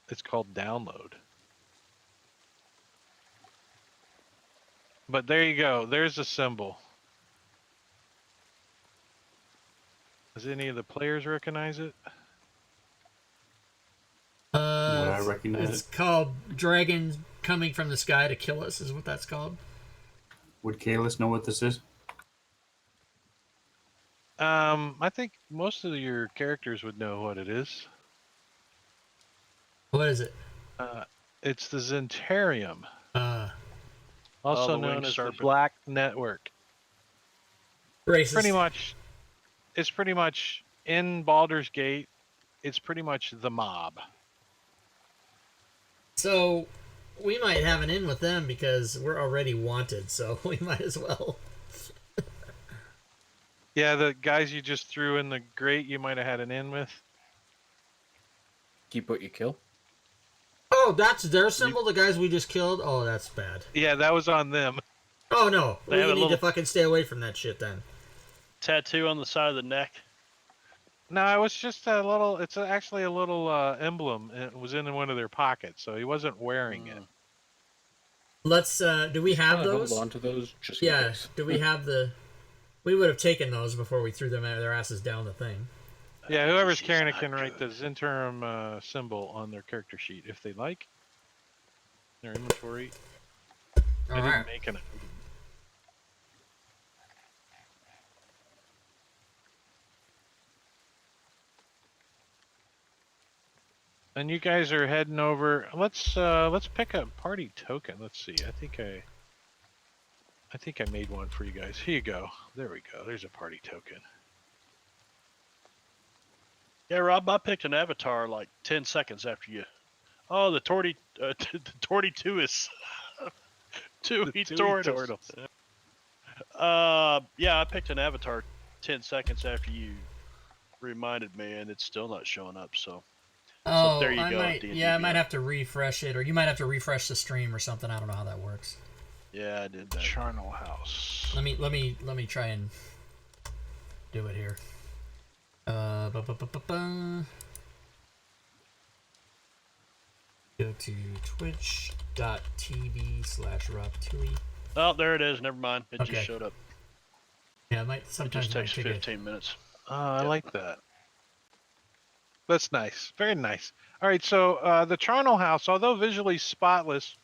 It's called download. But there you go. There's a symbol. Does any of the players recognize it? Would I recognize It's it? called Dragons Coming from the Sky to Kill Us, is what that's called. Would Kalis know what this is? I think most of your characters would know what it is. What is it? It's the Zentarium, also the known winged as serpent. the Black Network. Racist. It's pretty much in Baldur's Gate. It's pretty much the mob. So we might have an in with them because we're already wanted, so we might as well. Yeah, the guys you just threw in the grate, you might have had an in with. Keep what you kill. Oh, that's their symbol, the guys we just killed? Oh, that's bad. Yeah, that was on them. Oh, no. They We have a need little- to fucking stay away from that shit then. Tattoo on the side of the neck. No, it was just a little. It's actually a little emblem. It was in one of their pockets, so he wasn't wearing it. Let's, do we have Kinda those? Hold on to those just in Yeah, case. do we have the... We would have taken those before we threw their asses down the thing. Yeah, whoever's This is carrying it not can write the good. Zentarium symbol on their character sheet if they like. Their inventory. I Alright. didn't make an. And you guys are heading over. Let's pick a party token. Let's see. I think I made one for you guys. Here you go. There we go. There's a party token. Yeah, Rob, I picked an avatar like 10 seconds after you. Oh, the Torty 2 is Tui Tortoise. Yeah, I picked an avatar 10 seconds after you reminded me, and it's still not showing up. So Oh, there you I go, might, D&D yeah, I might Beyond. have to refresh it, or you might have to refresh the stream or something. I don't know how that works. yeah, I did that. Charnel-House. Let me try and do it here. Ba-ba-ba-ba-ba. Go to twitch.tv/RobTui. Oh, there it is. Never mind. It Okay. just showed up. Yeah, it might It sometimes just might takes take 15 minutes. I Yep. like that. That's nice. Very nice. All right, so the Charnel-House, although visually spotless,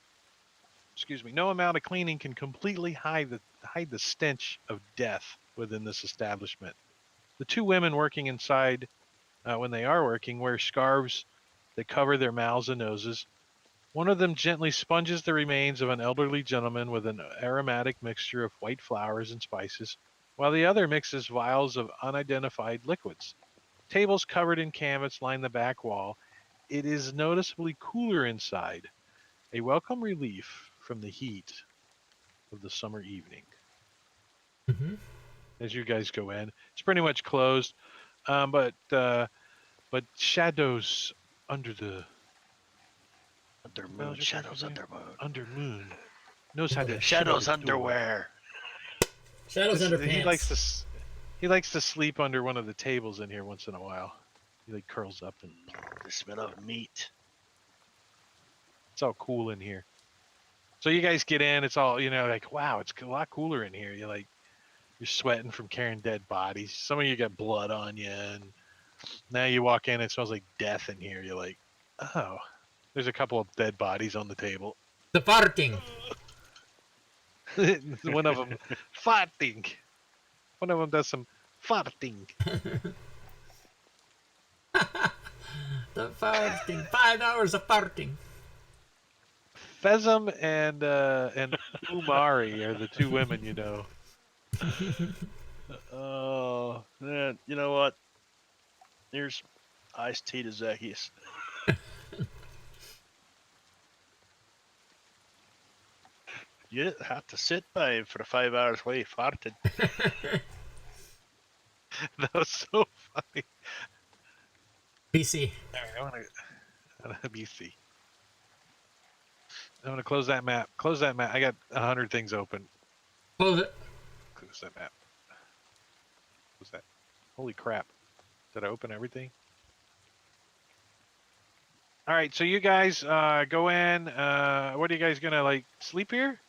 no amount of cleaning can completely hide the stench of death within this establishment. The two women working inside, when they are working, wear scarves that cover their mouths and noses. One of them gently sponges the remains of an elderly gentleman with an aromatic mixture of white flowers and spices, while the other mixes vials of unidentified liquids. Tables covered in canvas line the back wall. It is noticeably cooler inside, a welcome relief from the heat of the summer evening. Mm-hmm. As you guys go in, it's pretty much closed, but shadows under the Under What the moon, hell's your shadows character's name? under moon. under moon knows how to Shadows shut the door. underwear. Shadows under pants. He likes to sleep under one of the tables in here once in a while. He like curls up and The smell of meat. it's all cool in here. So you guys get in, it's all, like, wow, it's a lot cooler in here. You're sweating from carrying dead bodies. Some of you got blood on you, and now you walk in, it smells like death in here. You're like, oh, there's a couple of dead bodies on the table. The farting. One of them farting. One of them does some farting. The farting. 5 hours of farting. Fezum and Umari are the two women you know. Oh, man. You know what? Here's iced tea to Zacchaeus. You have to sit by him for 5 hours while he farted. That was so funny. PC. All right, I want to BC. I'm gonna close that map. Close that map. I got 100 things open. Close it. Close that map. What's that? Holy crap! Did I open everything? All right, so you guys go in. What are you guys gonna sleep here?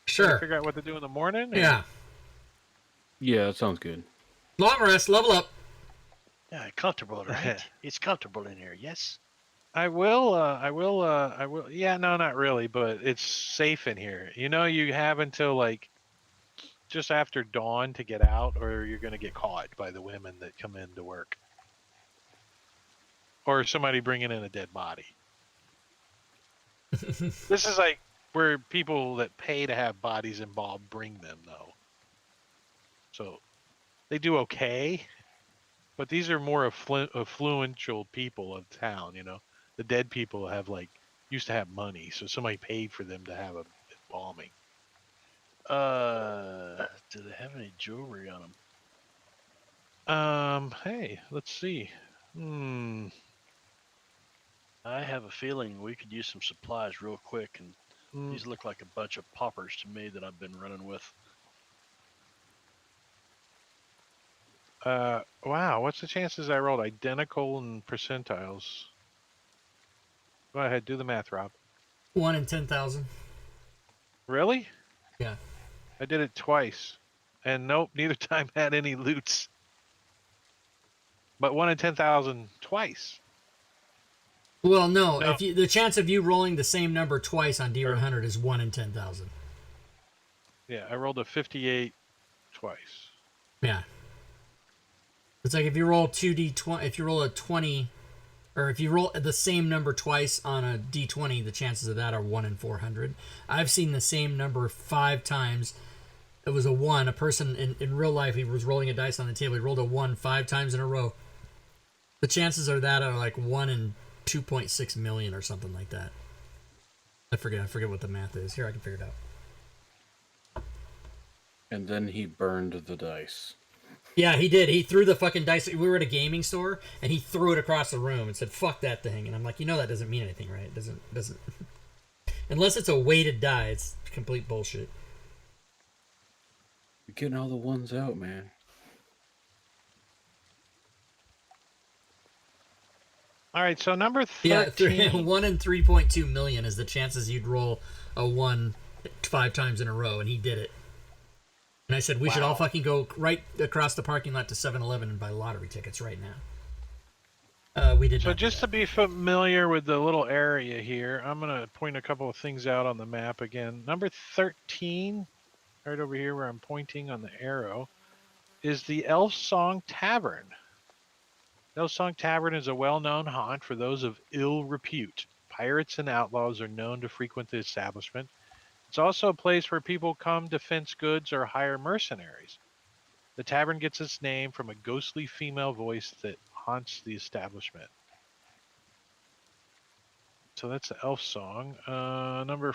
Sure. Figure out what to do in the morning. or- Yeah. Yeah, that sounds good. Long rest. Level up. Yeah, comfortable, right? It's comfortable in here, yes? I will. Yeah, no, not really, but it's safe in here. You have until just after dawn to get out, or you're gonna get caught by the women that come in to work, or somebody bringing in a dead body. This is where people that pay to have bodies involved bring them, though. So they do okay, but these are more affluential people of town. The dead people used to have money, so somebody paid for them to have a embalming. Do they have any jewelry on them? Hey, let's see. I have a feeling we could use some supplies real quick, and these look like a bunch of paupers to me that I've been running with. Wow, what's the chances I rolled identical in percentiles? Go ahead, do the math, Rob. 1 in 10,000. Really? Yeah. I did it twice, and nope, neither time had any loots. But 1 in 10,000 twice. Well, no. No. The chance of you rolling the same number twice on D100 is 1 in 10,000. Yeah, I rolled a 58 twice. Yeah. It's like if you roll 2d20, if you roll a 20, or if you roll the same number twice on a d20, the chances of that are 1 in 400. I've seen the same number 5 times. It was a 1. A person in real life, he was rolling a dice on the table. He rolled a 1 5 times in a row. The chances of that are 1 in 2.6 million or something like that. I forget what the math is. Here, I can figure it out. And then he burned the dice. Yeah, he did. He threw the fucking dice. We were at a gaming store, and he threw it across the room and said, "Fuck that thing." And I'm like, that doesn't mean anything, right? It doesn't. Unless it's a weighted die, it's complete bullshit. You're getting all the ones out, man. All right, so number 13. Yeah, 1 in 3.2 million is the chances you'd roll a 1 5 times in a row, and he did it. And I said, we should all fucking go right across the parking lot to 7-Eleven and buy lottery tickets right now. We did So not do just to that. be familiar with the little area here, I'm going to point a couple of things out on the map again. Number 13, right over here where I'm pointing on the arrow, is the Elf Song Tavern. Elf Song Tavern is a well-known haunt for those of ill repute. Pirates and outlaws are known to frequent the establishment. It's also a place where people come to fence goods or hire mercenaries. The tavern gets its name from a ghostly female voice that haunts the establishment. So that's the Elf Song. Number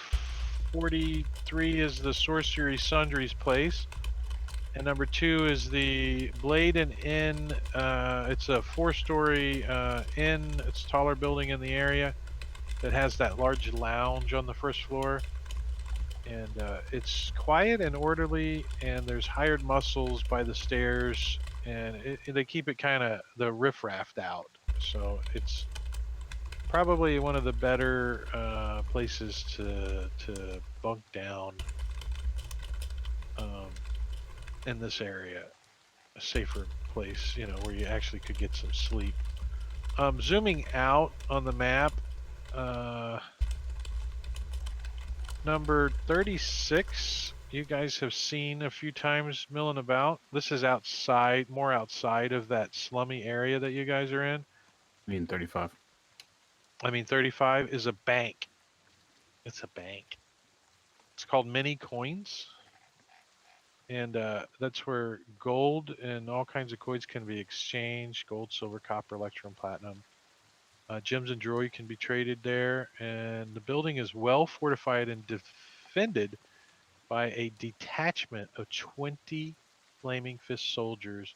43 is the Sorcery Sundry's Place. And number 2 is the Blade and Inn. It's a 4-story inn. It's a taller building in the area that has that large lounge on the first floor. And it's quiet and orderly, and there's hired muscles by the stairs, and they keep it kind of the riffraff out. So it's probably one of the better places to bunk down in this area. A safer place, where you actually could get some sleep. Zooming out on the map, number 36, you guys have seen a few times milling about. This is more outside of that slummy area that you guys are in. 35. 35 is a bank. It's a bank. It's called Many Coins. And that's where gold and all kinds of coins can be exchanged. Gold, silver, copper, electrum, platinum. Gems and jewelry can be traded there. And the building is well fortified and defended by a detachment of 20 Flaming Fist soldiers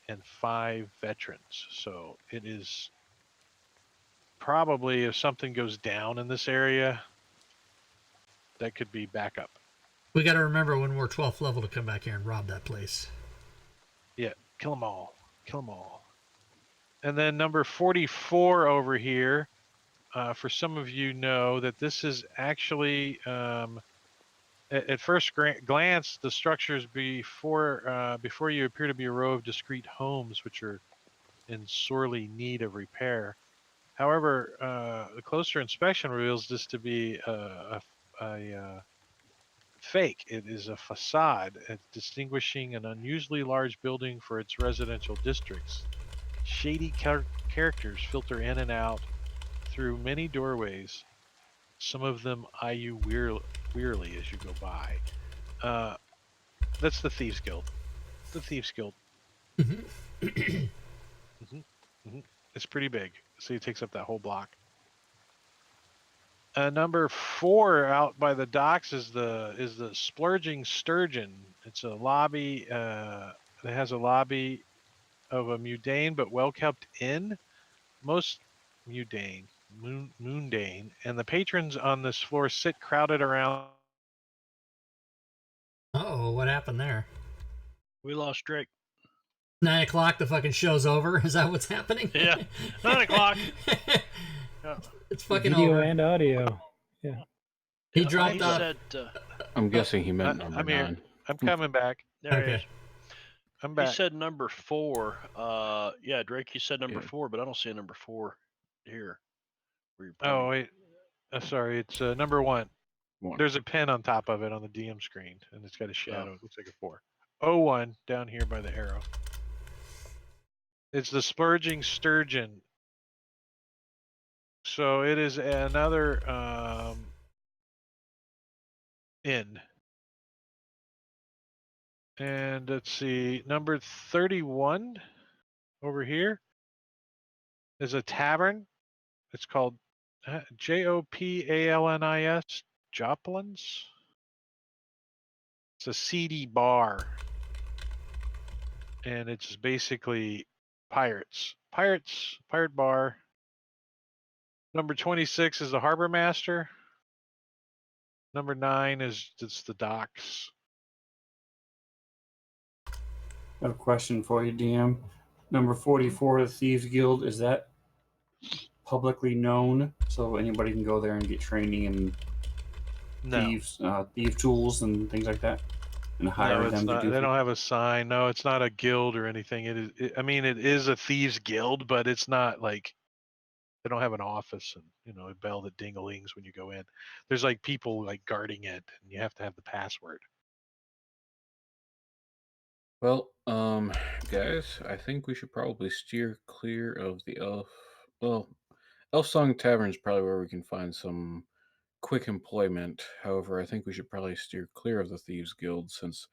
and 5 veterans. So it is probably, if something goes down in this area, that could be backup. We got to remember when we're 12th level to come back here and rob that place. Yeah, kill them all. Kill them all. And then number 44 over here, for some of you know that this is actually, at first glance, the structures before you appear to be a row of discrete homes which are in sorely need of repair. However, the closer inspection reveals this to be a fake. It is a facade, distinguishing an unusually large building for its residential districts. Shady characters filter in and out through many doorways. Some of them eye you wearily as you go by. That's the Thieves Guild. The Thieves Guild. It's pretty big. See, it takes up that whole block. Number 4 out by the docks is the Splurging Sturgeon. It's a lobby. It has a lobby of a mundane but well-kept inn. Most mundane, and the patrons on this floor sit crowded around. Uh-oh, what happened there? We lost Drake. 9 o'clock, the fucking show's over. Is that what's happening? Yeah, 9 o'clock. It's fucking Video over. and audio. Yeah. He dropped off. Said, I'm guessing he meant number I'm 9. here. I'm coming back. there Okay. he is. I'm back. He said number 4. Yeah, Drake, you said number 4, but I don't see a number 4 here. Where you're Oh, pointing. wait. Sorry, it's number 1. 1. There's a pen on top of it on the DM screen, and it's got a shadow. It looks like a 4. 01 down here by the arrow. It's the Splurging Sturgeon. So it is another inn. And let's see, number 31 over here is a tavern. It's called Jopalnis, Joplins. It's a seedy bar. And it's basically pirate bar. Number 26 is the Harbor Master. Number 9 is just the docks. I have a question for you, DM. Number 44, the Thieves Guild, is that publicly known so anybody can go there and get training and No, thief tools and things like that? And hire no, it's them not. to do They don't have a sign. No, it's not a guild or anything. It is. It is a thieves guild, but it's not like they don't have an office and a bell that ding-a-lings when you go in. There's like people like guarding it, and you have to have the password. Well, guys, I think we should probably steer clear of the elf. Well, Elf Song Tavern is probably where we can find some quick employment. However, I think we should probably steer clear of the Thieves Guild since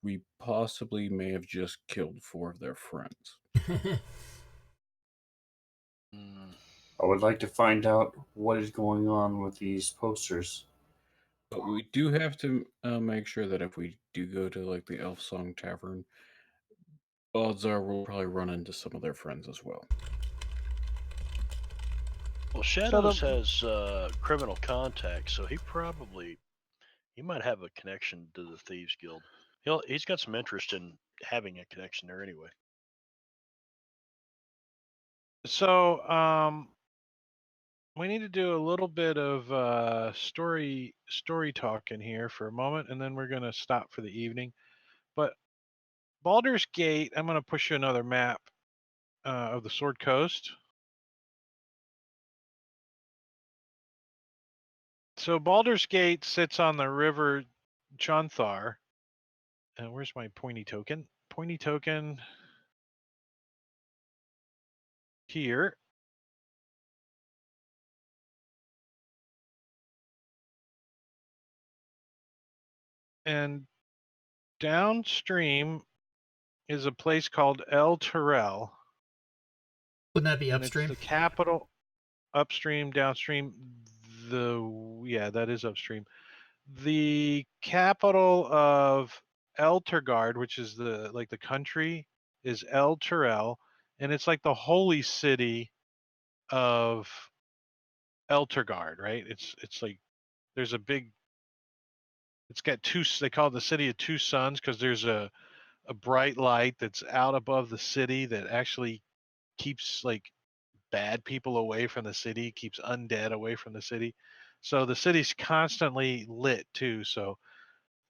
we possibly may have just killed 4 of their friends. Mm, I would like to find out what is going on with these posters. But we do have to make sure that if we do go to like the Elf Song Tavern, odds are we'll probably run into some of their friends as well. well, Shadows has criminal contacts, so he might have a connection to the Thieves Guild. He's got some interest in having a connection there anyway. So, we need to do a little bit of story talk in here for a moment, and then we're going to stop for the evening. But Baldur's Gate, I'm going to push you another map of the Sword Coast. So Baldur's Gate sits on the river Chonthar. And where's my pointy token? Pointy token here. And downstream is a place called El Terrell. Wouldn't that be And it's upstream? the capital. Upstream, downstream. That is upstream. The capital of Eltergard, which is the country, is El Terrell, and it's like the holy city of Eltergard, right? It's like there's a big. It's got two. They call it the city of two suns because there's a bright light that's out above the city that actually keeps like bad people away from the city, keeps undead away from the city. So the city's constantly lit too. So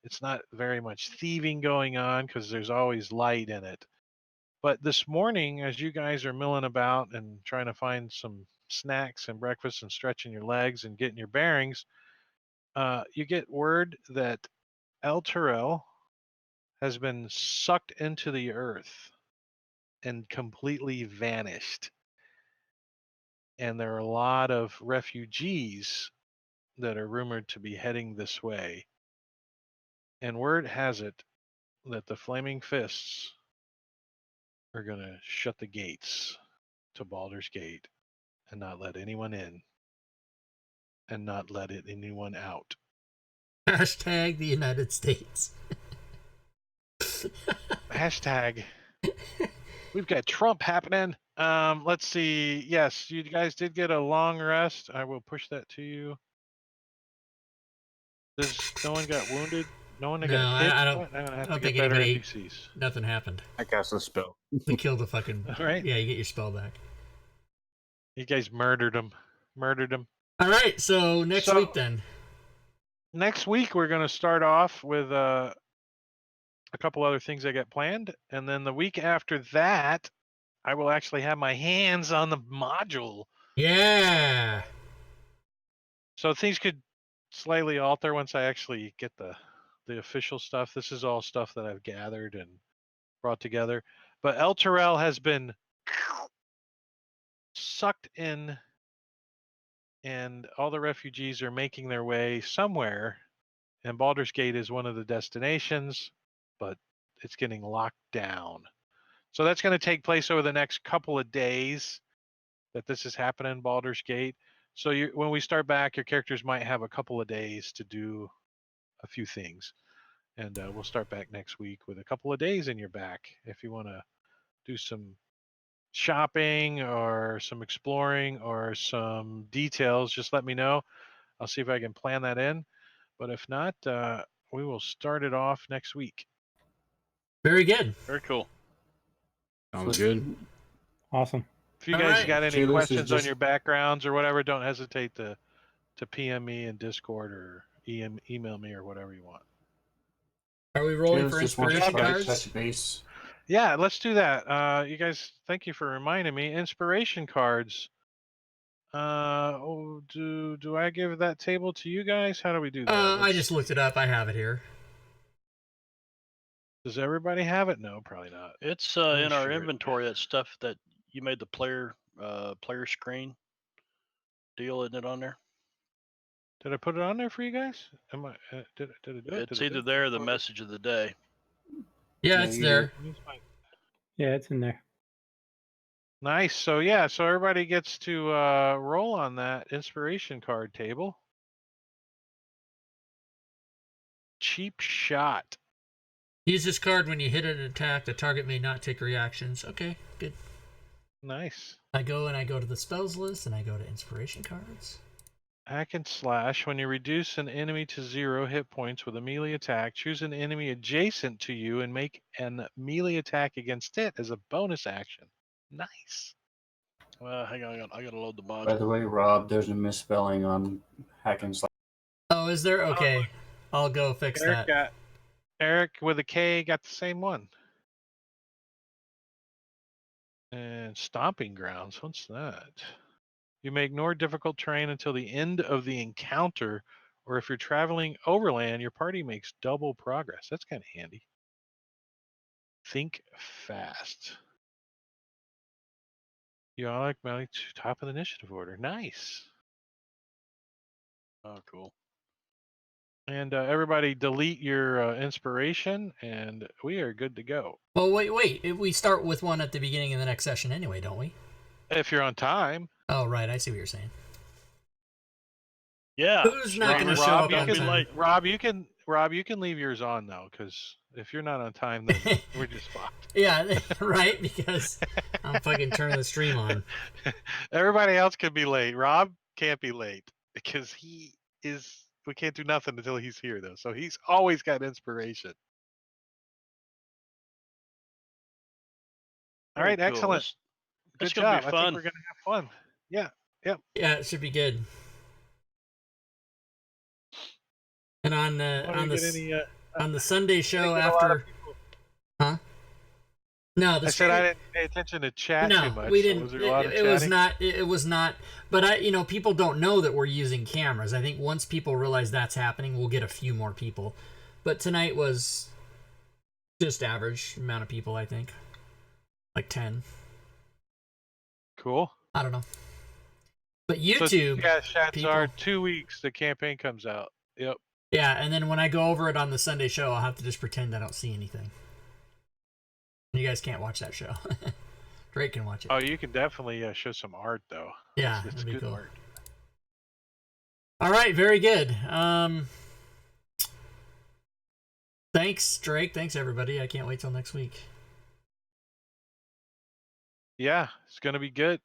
it's not very much thieving going on because there's always light in it. But this morning, as you guys are milling about and trying to find some snacks and breakfast and stretching your legs and getting your bearings, you get word that El Terrell has been sucked into the earth and completely vanished. And there are a lot of refugees that are rumored to be heading this way. And word has it that the Flaming Fists are going to shut the gates to Baldur's Gate and not let anyone in and not let anyone out. Hashtag the United States. Hashtag. We've got Trump happening. Let's see. Yes, you guys did get a long rest. I will push that to you. No one got wounded? No one No, got hit? I don't. What? I'm gonna have I don't to get think better anybody. NPCs. Nothing happened. I cast a spell. They killed the fucking. All right. Yeah, you get your spell back. You guys murdered him. All right, so next week then. Next week we're going to start off with a couple other things I got planned, and then the week after that, I will actually have my hands on the module. Yeah. So things could slightly alter once I actually get the official stuff. This is all stuff that I've gathered and brought together. But El Terrell has been sucked in, and all the refugees are making their way somewhere. And Baldur's Gate is one of the destinations, but it's getting locked down. So that's going to take place over the next couple of days that this is happening in Baldur's Gate. So when we start back, your characters might have a couple of days to do a few things. And we'll start back next week with a couple of days in your back. If you want to do some shopping or some exploring or some details, just let me know. I'll see if I can plan that in. But if not, we will start it off next week. Very good. Very cool. Sounds good. Awesome. If you All guys right. got any Jay, this is questions on just- your backgrounds or whatever, don't hesitate to PM me in Discord or email me or whatever you want. Are we rolling Taylor for just wants to inspiration try to cards? touch base. Yeah, let's do that. You guys, thank you for reminding me. Inspiration cards. Do I give that table to you guys? How do we do that? I just looked it up. I have it here. Does everybody have it? No, probably not. It's Let me in our share it. inventory. That stuff that you made the player screen deal, isn't it on there? Did I put it on there for you guys? Am I? Did I do it? It's Did I do either it? there or the message of the day. Yeah, Yeah, it's you there. Let me find- Yeah, it's in there. Nice. So yeah, so everybody gets to roll on that inspiration card table. Cheap shot. Use this card when you hit an attack. The target may not take reactions. Okay, good. Nice. I go to the spells list and I go to inspiration cards. Hack and slash. When you reduce an enemy to 0 hit points with a melee attack, choose an enemy adjacent to you and make an melee attack against it as a bonus action. Nice. Well, hang on, I gotta load the By module. the way, Rob, there's a misspelling on hack and slash. Oh, is there? Okay, I'll go fix that. Eric with a K got the same one. And stomping grounds. What's that? You may ignore difficult terrain until the end of the encounter, or if you're traveling overland, your party makes double progress. That's kind of handy. Think fast. You automatically top of the initiative order. Nice. Oh, cool. And everybody delete your inspiration, and we are good to go. Well, wait. We start with one at the beginning of the next session anyway, don't we? If you're on time. Oh, right. I see what you're saying. Yeah. Who's not going to show up on time? Rob, you can leave yours on though, because if you're not on time, then we're just fucked. Yeah, right. Because I'm fucking turning the stream on. Everybody else can be late. Rob can't be late because we can't do nothing until he's here though. So he's always got inspiration. All right, Very cool. excellent. It's Good gonna job. be I fun. think we're gonna have fun. Yeah. Yep. Yeah, it should be good. And on the Sunday show after, huh? No, I said I didn't pay attention to chat too much. We didn't. Was there a lot of it was chatting? not. It was not. But people don't know that we're using cameras. I think once people realize that's happening, we'll get a few more people. But tonight was just average amount of people. I think, like 10. Cool. I don't know. But YouTube, so, chats people, are 2 weeks. The campaign comes out. Yep. Yeah, and then when I go over it on the Sunday show, I'll have to just pretend I don't see anything. You guys can't watch that show. Drake can watch it. Oh, you can definitely show some art though. Yeah, it's that'd be good cool. art. All right, very good. Thanks, Drake. Thanks, everybody. I can't wait till next week. Yeah, it's gonna be good.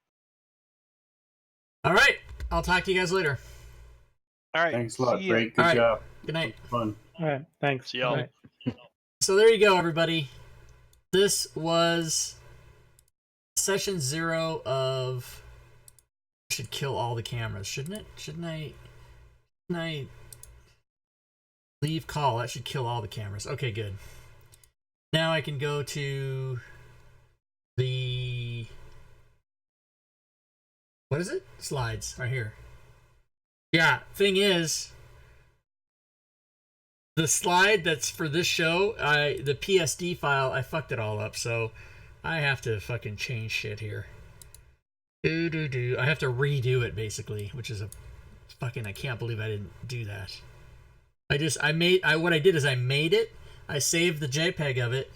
All right, I'll talk to you guys later. All right. Thanks a lot, See ya. Drake. Good job. Good night. Fun. All right, thanks. See y'all. All right. So there you go, everybody. This was session 0 of. I should kill all the cameras, shouldn't it? Shouldn't I leave call? That should kill all the cameras. Okay, good. Now I can go to the. What is it? Slides right here. Yeah, thing is, the slide that's for this show, the PSD file, I fucked it all up, so I have to fucking change shit here. I have to redo it basically, which is a fucking, I can't believe I didn't do that. What I did is I made it, I saved the JPEG of it,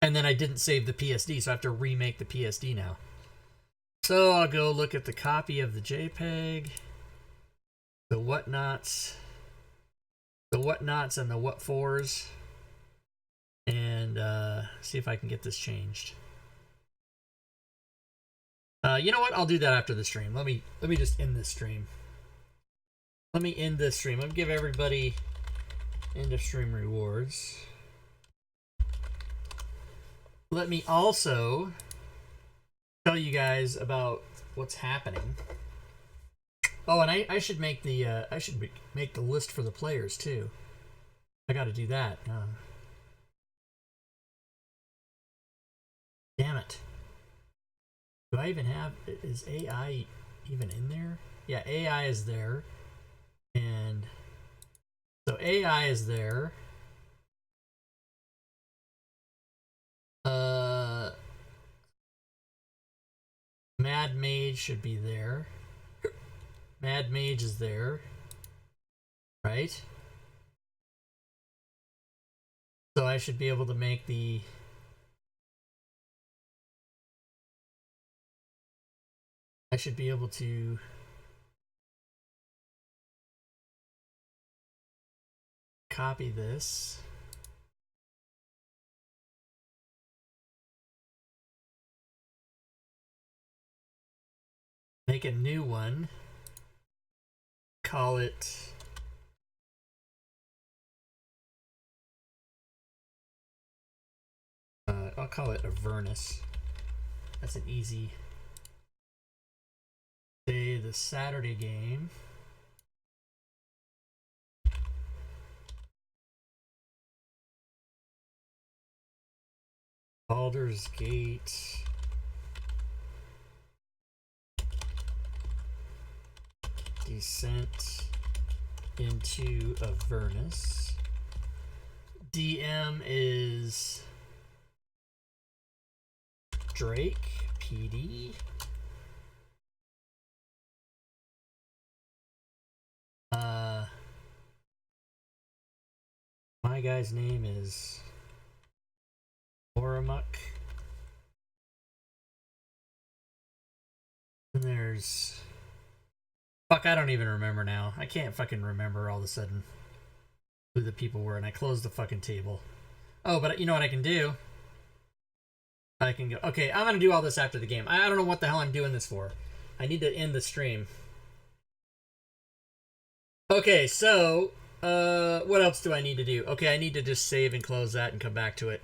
and then I didn't save the PSD, so I have to remake the PSD now. So I'll go look at the copy of the JPEG, the whatnots and the what fors, and see if I can get this changed. You know what? I'll do that after the stream. Let me just end this stream. Let me give everybody end of stream rewards. Let me also tell you guys about what's happening. Oh, and I should make the make the list for the players too. I got to do that. Damn it. Do I even have? Is AI even in there? Yeah, AI is there, and so AI is there. Mad Mage should be there. Mad Mage is there, right? So I should be able to make the... I should be able to... copy this. Make a new one. Call it... I'll call it Avernus. That's an easy... Say the Saturday game. Baldur's Gate. Descent into Avernus. DM is Drake, PD. My guy's name is Oramuck. And there's... Fuck, I don't even remember now. I can't fucking remember all of a sudden who the people were, and I closed the fucking table. Oh, but you know what I can do? I can go... Okay, I'm gonna do all this after the game. I don't know what the hell I'm doing this for. I need to end the stream. Okay, so... what else do I need to do? Okay, I need to just save and close that and come back to it.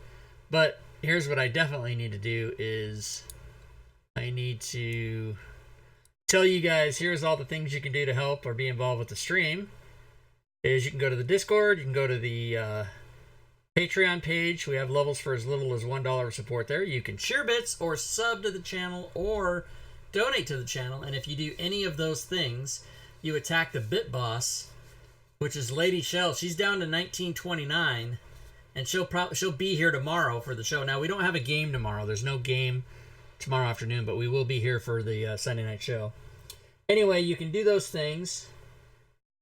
But here's what I definitely need to do is... I need to... tell you guys, here's all the things you can do to help or be involved with the stream. Is you can go to the Discord, you can go to the Patreon page. We have levels for as little as $1 of support there. You can share bits or sub to the channel or donate to the channel. And if you do any of those things, you attack the bit boss, which is Lady Shell. She's down to 1929, and she'll be here tomorrow for the show. Now, we don't have a game tomorrow. There's no game tomorrow afternoon, but we will be here for the Sunday night show. Anyway, you can do those things.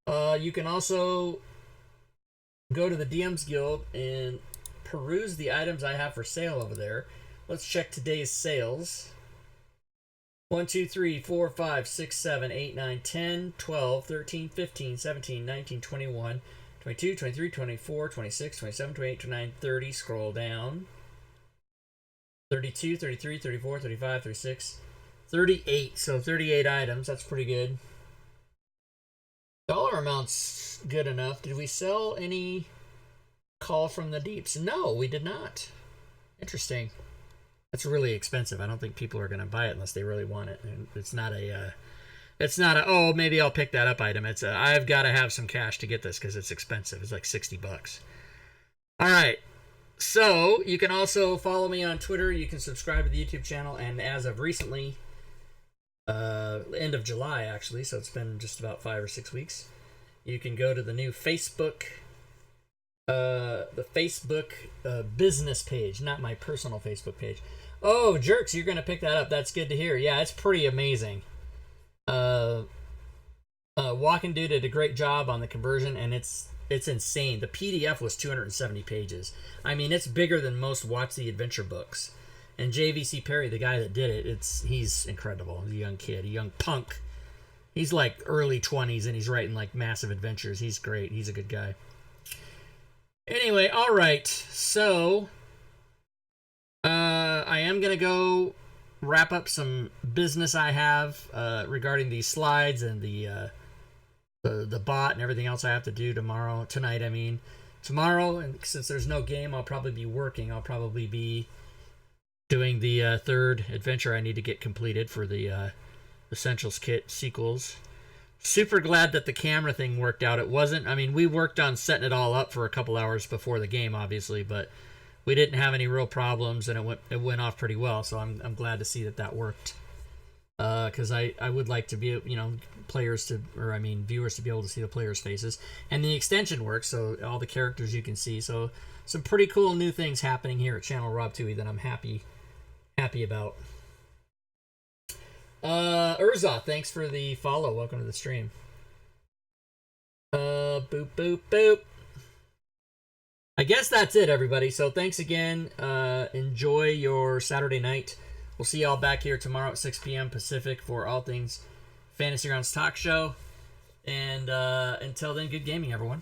You can also go to the DM's Guild and peruse the items I have for sale over there. Let's check today's sales. 1, 2, 3, 4, 5, 6, 7, 8, 9, 10, 12, 13, 15, 17, 19, 21, 22, 23, 24, 26, 27, 28, 29, 30. Scroll down. 32, 33, 34, 35, 36, 38. So 38 items. That's pretty good. Dollar amount's good enough. Did we sell any Call from the Deeps? No, we did not. Interesting. That's really expensive. I don't think people are going to buy it unless they really want it. And it's not a, oh, maybe I'll pick that up item. It's a, I've got to have some cash to get this because it's expensive. It's like $60. All right. So, you can also follow me on Twitter. You can subscribe to the YouTube channel. And as of recently, end of July, actually, so it's been just about 5 or 6 weeks, you can go to the new Facebook, the Facebook business page, not my personal Facebook page. Oh, Jerks, you're going to pick that up. That's good to hear. Yeah, it's pretty amazing. Walking Dude did a great job on the conversion, and it's insane. The PDF was 270 pages. I mean, it's bigger than most Watch the Adventure books. And JVC Perry, the guy that did it, he's incredible. He's a young kid, a young punk. He's like early 20s, and he's writing like massive adventures. He's great. He's a good guy. Anyway, all right. So, I am going to go wrap up some business I have regarding these slides and the bot and everything else I have to do tonight, I mean. Tomorrow, and since there's no game, I'll probably be working. I'll probably be doing the third adventure I need to get completed for the Essentials Kit sequels. Super glad that the camera thing worked out. It wasn't, I mean, we worked on setting it all up for a couple hours before the game, obviously, but we didn't have any real problems, and it went off pretty well, so I'm glad to see that worked. because I would like to be, viewers to be able to see the players' faces. And the extension works, so all the characters you can see. So some pretty cool new things happening here at Channel Rob Tui that I'm happy about. Urza, thanks for the follow. Welcome to the stream. Boop, boop, boop. I guess that's it, everybody. So thanks again. Enjoy your Saturday night. We'll see y'all back here tomorrow at 6 p.m. Pacific for all things Fantasy Grounds Talk Show. And until then, good gaming, everyone.